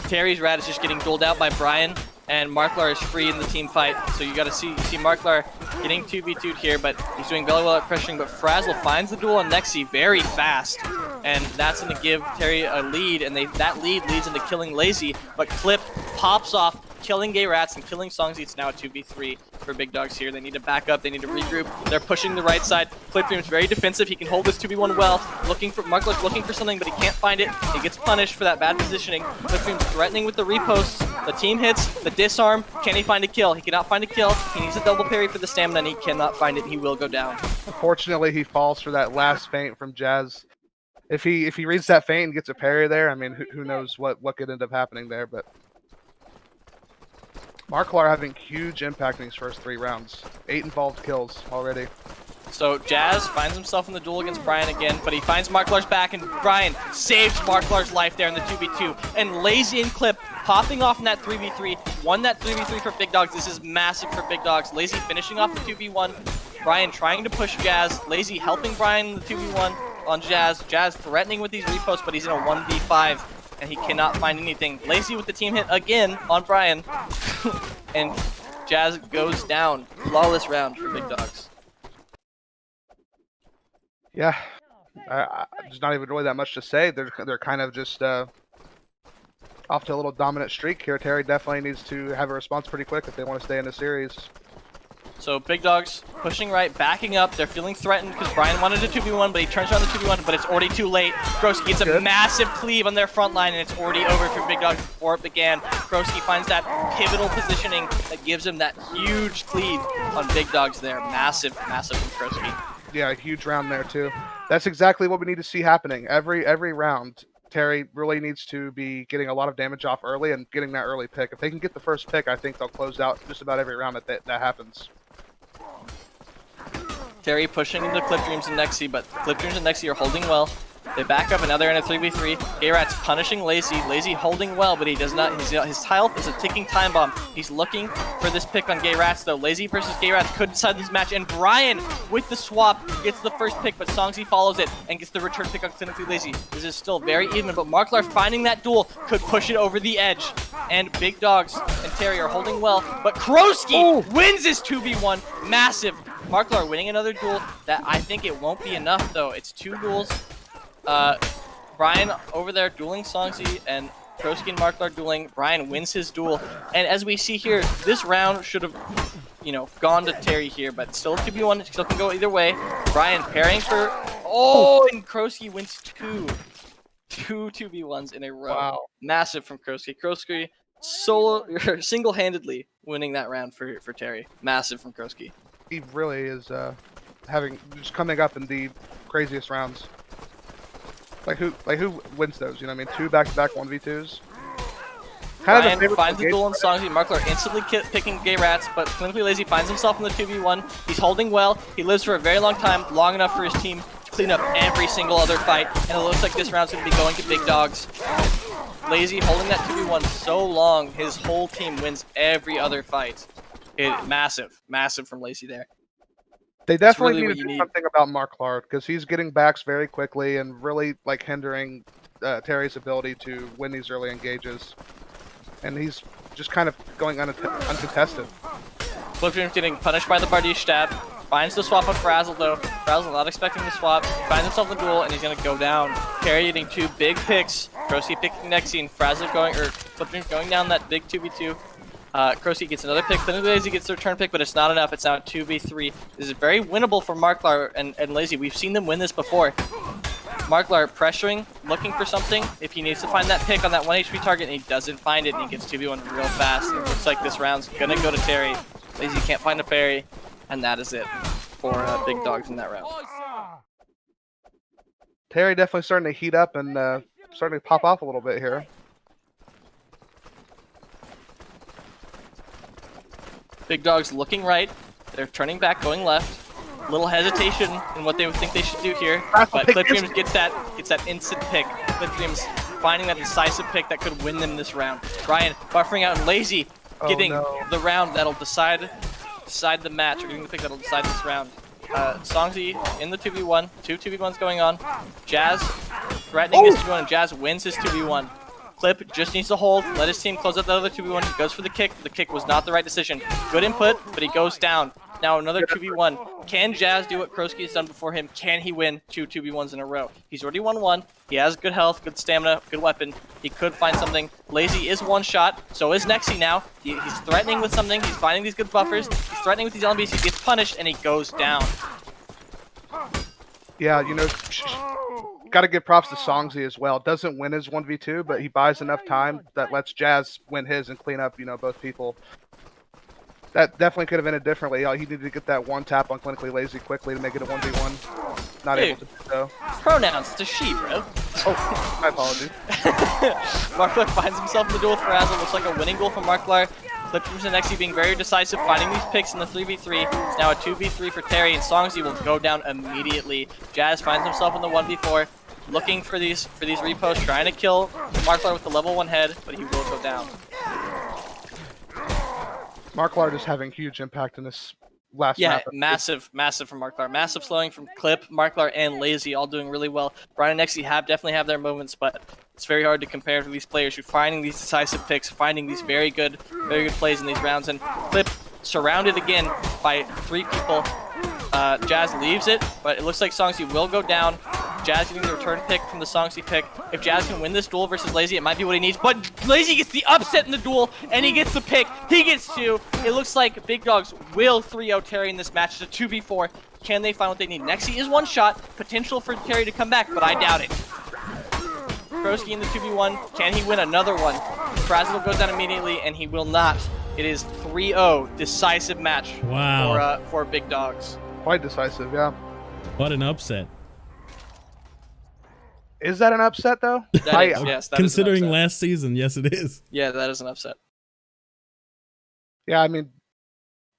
Speaker 3: Terry's Rat is just getting doled out by Brian, and Marklar is free in the team fight. So you got to see Marklar getting 2v2'd here, but he's doing very well at pressuring. But Frazzle finds the duel on Nexi very fast, and that's going to give Terry a lead, and that lead leads into killing Lazy. But Clip pops off, killing Gay Rats and killing Songzi. It's now a 2v3 for Big Dogs here. They need to back up. They need to regroup. They're pushing the right side. Clip Dream's very defensive. He can hold this 2v1 well. Marklar's looking for something, but he can't find it. He gets punished for that bad positioning. Clip Dream's threatening with the reposts. The team hits. The disarm. Can he find a kill? He cannot find a kill. He needs a double parry for the stamina, and he cannot find it. He will go down.
Speaker 6: Unfortunately, he falls for that last feint from Jazz. If he reads that feint and gets a parry there, I mean, who knows what could end up happening there, but Marklar having huge impact in these first 3 rounds. 8 involved kills already.
Speaker 3: So Jazz finds himself in the duel against Brian again, but he finds Marklar's back, and Brian saves Marklar's life there in the 2v2. And Lazy and Clip popping off in that 3v3, won that 3v3 for Big Dogs. This is massive for Big Dogs. Lazy finishing off the 2v1. Brian trying to push Jazz. Lazy helping Brian in the 2v1 on Jazz. Jazz threatening with these reposts, but he's in a 1v5. And he cannot find anything. Lazy with the team hit again on Brian. And Jazz goes down. Flawless round for Big Dogs.
Speaker 6: Yeah, there's not even really that much to say. They're kind of just off to a little dominant streak here. Terry definitely needs to have a response pretty quick if they want to stay in the series.
Speaker 3: So Big Dogs pushing right, backing up. They're feeling threatened because Brian wanted a 2v1, but he turns around the 2v1, but it's already too late. Kroski gets a massive cleave on their front line, and it's already over for Big Dogs before it began. Kroski finds that pivotal positioning that gives him that huge cleave on Big Dogs there. Massive, massive from Kroski.
Speaker 6: Yeah, a huge round there too. That's exactly what we need to see happening. Every round, Terry really needs to be getting a lot of damage off early and getting that early pick. If they can get the first pick, I think they'll close out just about every round that happens.
Speaker 3: Terry pushing into Clip Dreams and Nexi, but Clip Dreams and Nexi are holding well. They back up, and now they're in a 3v3. Gay Rat's punishing Lazy. Lazy holding well, but he does not. His health is a ticking time bomb. He's looking for this pick on Gay Rats, though. Lazy versus Gay Rats could decide this match, and Brian, with the swap, gets the first pick, but Songzi follows it and gets the return pick on Clinically Lazy. This is still very even, but Marklar finding that duel could push it over the edge. And Big Dogs and Terry are holding well, but Kroski wins his 2v1. Massive. Marklar winning another duel. That I think it won't be enough, though. It's 2 duels. Brian over there dueling Songsy and Kroski and Marklar dueling. Brian wins his duel. And as we see here, this round should have, gone to Terry here, but still 2v1, still can go either way. Brian pairing for, and Kroski wins two 2v1s in a row.
Speaker 6: Wow.
Speaker 3: Massive from Kroski. Kroski single-handedly winning that round for Terry. Massive from Kroski.
Speaker 6: He really is just coming up in the craziest rounds. Like who wins those? You know what I mean? 2 back-to-back 1v2s.
Speaker 3: Brian finds the duel on Songsy. Marklar instantly picking Gay Rats, but Clinically Lazy finds himself in the 2v1. He's holding well. He lives for a very long time, long enough for his team to clean up every single other fight. And it looks like this round's going to be going to Big Dogs. Lazy holding that 2v1 so long, his whole team wins every other fight. Massive from Lazy there.
Speaker 6: They definitely
Speaker 3: really
Speaker 6: need to do something about Marklar because he's getting backs very quickly and really hindering Terry's ability to win these early engages. And he's just kind of going uncontested.
Speaker 3: Flipstream's getting punished by the Bardiche stab. Finds the swap on Frazzle though. Frazzle not expecting the swap. Finds himself in the duel and he's gonna go down. Terry getting 2 big picks. Kroski picking Nexi and Frazzle Flipstream's going down that big 2v2. Kroski gets another pick. Clinically Lazy gets their turn pick, but it's not enough. It's now 2v3. This is very winnable for Marklar and Lazy. We've seen them win this before. Marklar pressuring, looking for something. If he needs to find that pick on that 1 HP target and he doesn't find it and he gets 2v1 real fast, it looks like this round's gonna go to Terry. Lazy can't find a parry, and that is it for Big Dogs in that round.
Speaker 6: Terry definitely starting to heat up and starting to pop off a little bit here.
Speaker 3: Big Dogs looking right. They're turning back, going left. Little hesitation in what they would think they should do here, but Clipstreams gets that instant pick. Clipstreams finding that decisive pick that could win them this round. Brian buffering out and Lazy getting the round that'll decide the match, or getting the pick that'll decide this round. Songsy in the 2v1, 2 2v1s going on. Jazz threatening his 2v1, and Jazz wins his 2v1. Clip just needs to hold, let his team close out the other 2v1. He goes for the kick. The kick was not the right decision. Good input, but he goes down. Now another 2v1. Can Jazz do what Kroski has done before him? Can he win 2 2v1s in a row? He's already won 1. He has good health, good stamina, good weapon. He could find something. Lazy is 1 shot. So is Nexi now. He's threatening with something. He's finding these good buffers. He's threatening with these LMBs. He gets punished and he goes down.
Speaker 6: Yeah, got to give props to Songsy as well. Doesn't win his 1v2, but he buys enough time that lets Jazz win his and clean up, both people. That definitely could have ended differently. He needed to get that 1 tap on Clinically Lazy quickly to make it a 1v1. Not able to do so.
Speaker 3: Pronouns, it's a she, bro.
Speaker 6: Oh, my apologies.
Speaker 3: Marklar finds himself in the duel with Frazzle. Looks like a winning goal for Marklar. Clipstreams and Nexi being very decisive, finding these picks in the 3v3. It's now a 2v3 for Terry, and Songsy will go down immediately. Jazz finds himself in the 1v4, looking for these reposts, trying to kill Marklar with the level 1 head, but he will go down.
Speaker 6: Marklar just having huge impact in this last map.
Speaker 3: Yeah, massive from Marklar. Massive slowing from Clip, Marklar, and Lazy, all doing really well. Brian and Nexi definitely have their moments, but it's very hard to compare to these players who are finding these decisive picks, finding these very good plays in these rounds. And Clip surrounded again by 3 people. Jazz leaves it, but it looks like Songsy will go down. Jazz getting the return pick from the Songsy pick. If Jazz can win this duel versus Lazy, it might be what he needs. But Lazy gets the upset in the duel, and he gets the pick. He gets 2. It looks like Big Dogs will 3-0 Terry in this match. It's a 2v4. Can they find what they need? Nexi is 1 shot. Potential for Terry to come back, but I doubt it. Kroski in the 2v1. Can he win another one? Frazzle goes down immediately, and he will not. It is 3-0. Decisive match for Big Dogs.
Speaker 6: Quite decisive, yeah.
Speaker 1: What an upset.
Speaker 6: Is that an upset, though?
Speaker 3: Yes, that
Speaker 1: considering
Speaker 3: is an upset.
Speaker 1: last season, yes, it is.
Speaker 3: Yeah, that is an upset.
Speaker 6: Yeah, I mean,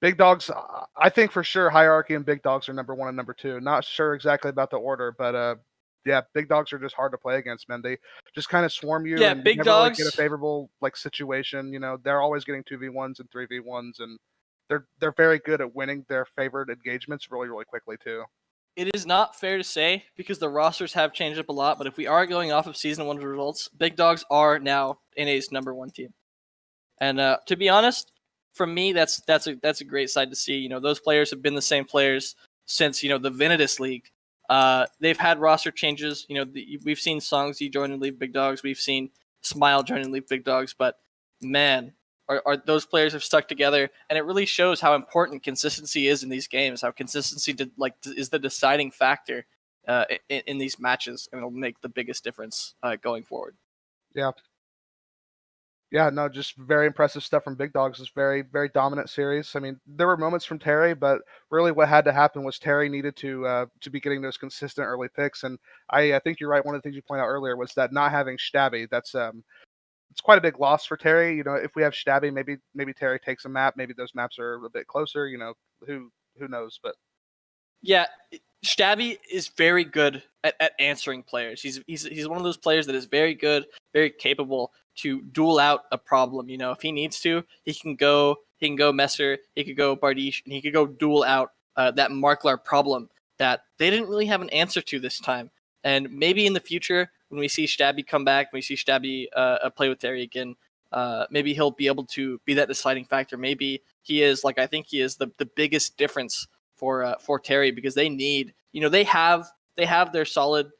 Speaker 6: Big Dogs, I think for sure Hierarchy and Big Dogs are number 1 and number 2. Not sure exactly about the order, but yeah, Big Dogs are just hard to play against, man. They just kind of swarm you and
Speaker 3: Big
Speaker 6: never
Speaker 3: Dogs
Speaker 6: really get a favorable situation. They're always getting 2v1s and 3v1s, and they're very good at winning their favored engagements really, really quickly too.
Speaker 3: It is not fair to say because the rosters have changed up a lot, but if we are going off of Season 1 results, Big Dogs are now NA's number 1 team. And to be honest, for me, that's a great side to see. Those players have been the same players since, the Venitas League. They've had roster changes. You know, we've seen Songzi join and leave Big Dogs. We've seen Smile join and leave Big Dogs. But man, are those players have stuck together, and it really shows how important consistency is in these games. How consistency is the deciding factor in these matches, and it'll make the biggest difference going forward.
Speaker 6: Yeah. Yeah, no, just very impressive stuff from Big Dogs. This very, very dominant series. I mean, there were moments from Terry, but really what had to happen was Terry needed to be getting those consistent early picks. And I think you're right. One of the things you pointed out earlier was that not having Stabby, that's it's quite a big loss for Terry. You know, if we have Stabby, maybe Terry takes a map. Maybe those maps are a bit closer. You know, who knows? But
Speaker 3: yeah, Stabby is very good at answering players. He's one of those players that is very good, very capable to duel out a problem. You know, if he needs to, he can go Messer, he could go Bardiche, and he could go duel out that Marklar problem that they didn't really have an answer to this time. And maybe in the future, when we see Stabby come back, when we see Stabby play with Terry again, maybe he'll be able to be that deciding factor. Maybe he is, like I think he is, the biggest difference for Terry, because they need, you know, they have their solid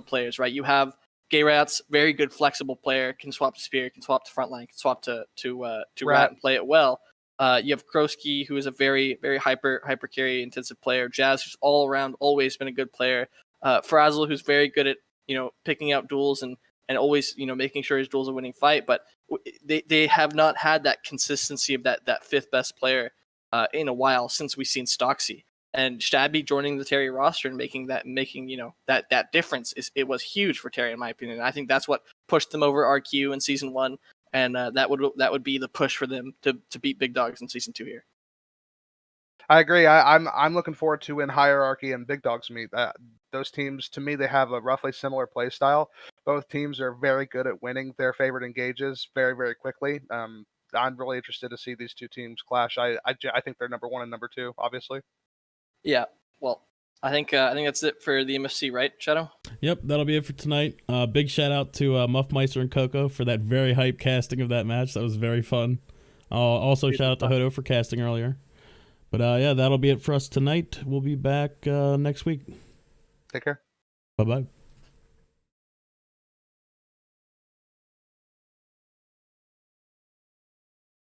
Speaker 3: players, right? You have Gayrat's very good flexible player, can swap to Spear, can swap to frontline, can swap to Rat and play it well. You have Kroski, who is a very, very hyper carry intensive player. Jazz, who's all around always been a good player. Frazzle, who's very good at, you know, picking out duels and always, you know, making sure his duel's a winning fight. But they have not had that consistency of that fifth best player in a while since we've seen Stocksy. And Stabby joining the Terry roster and making you know that difference it was huge for Terry, in my opinion. And I think that's what pushed them over RQ in season 1, and that would be the push for them to beat Big Dogs in season 2 here.
Speaker 6: I agree. I'm looking forward to when Hierarchy and Big Dogs meet. Those teams, to me, they have a roughly similar play style. Both teams are very good at winning their favorite engages very, very quickly. I'm really interested to see these two teams clash. I think they're number 1 and number 2, obviously.
Speaker 3: Yeah, well, I think that's it for the MFC, right, Shadow?
Speaker 1: Yep, that'll be it for tonight. Big shout out to Muffmeister and Coco for that very hype casting of that match. That was very fun. Also, shout out to Hodo for casting earlier. But yeah, that'll be it for us tonight. We'll be back next week.
Speaker 6: Take care.
Speaker 1: Bye-bye.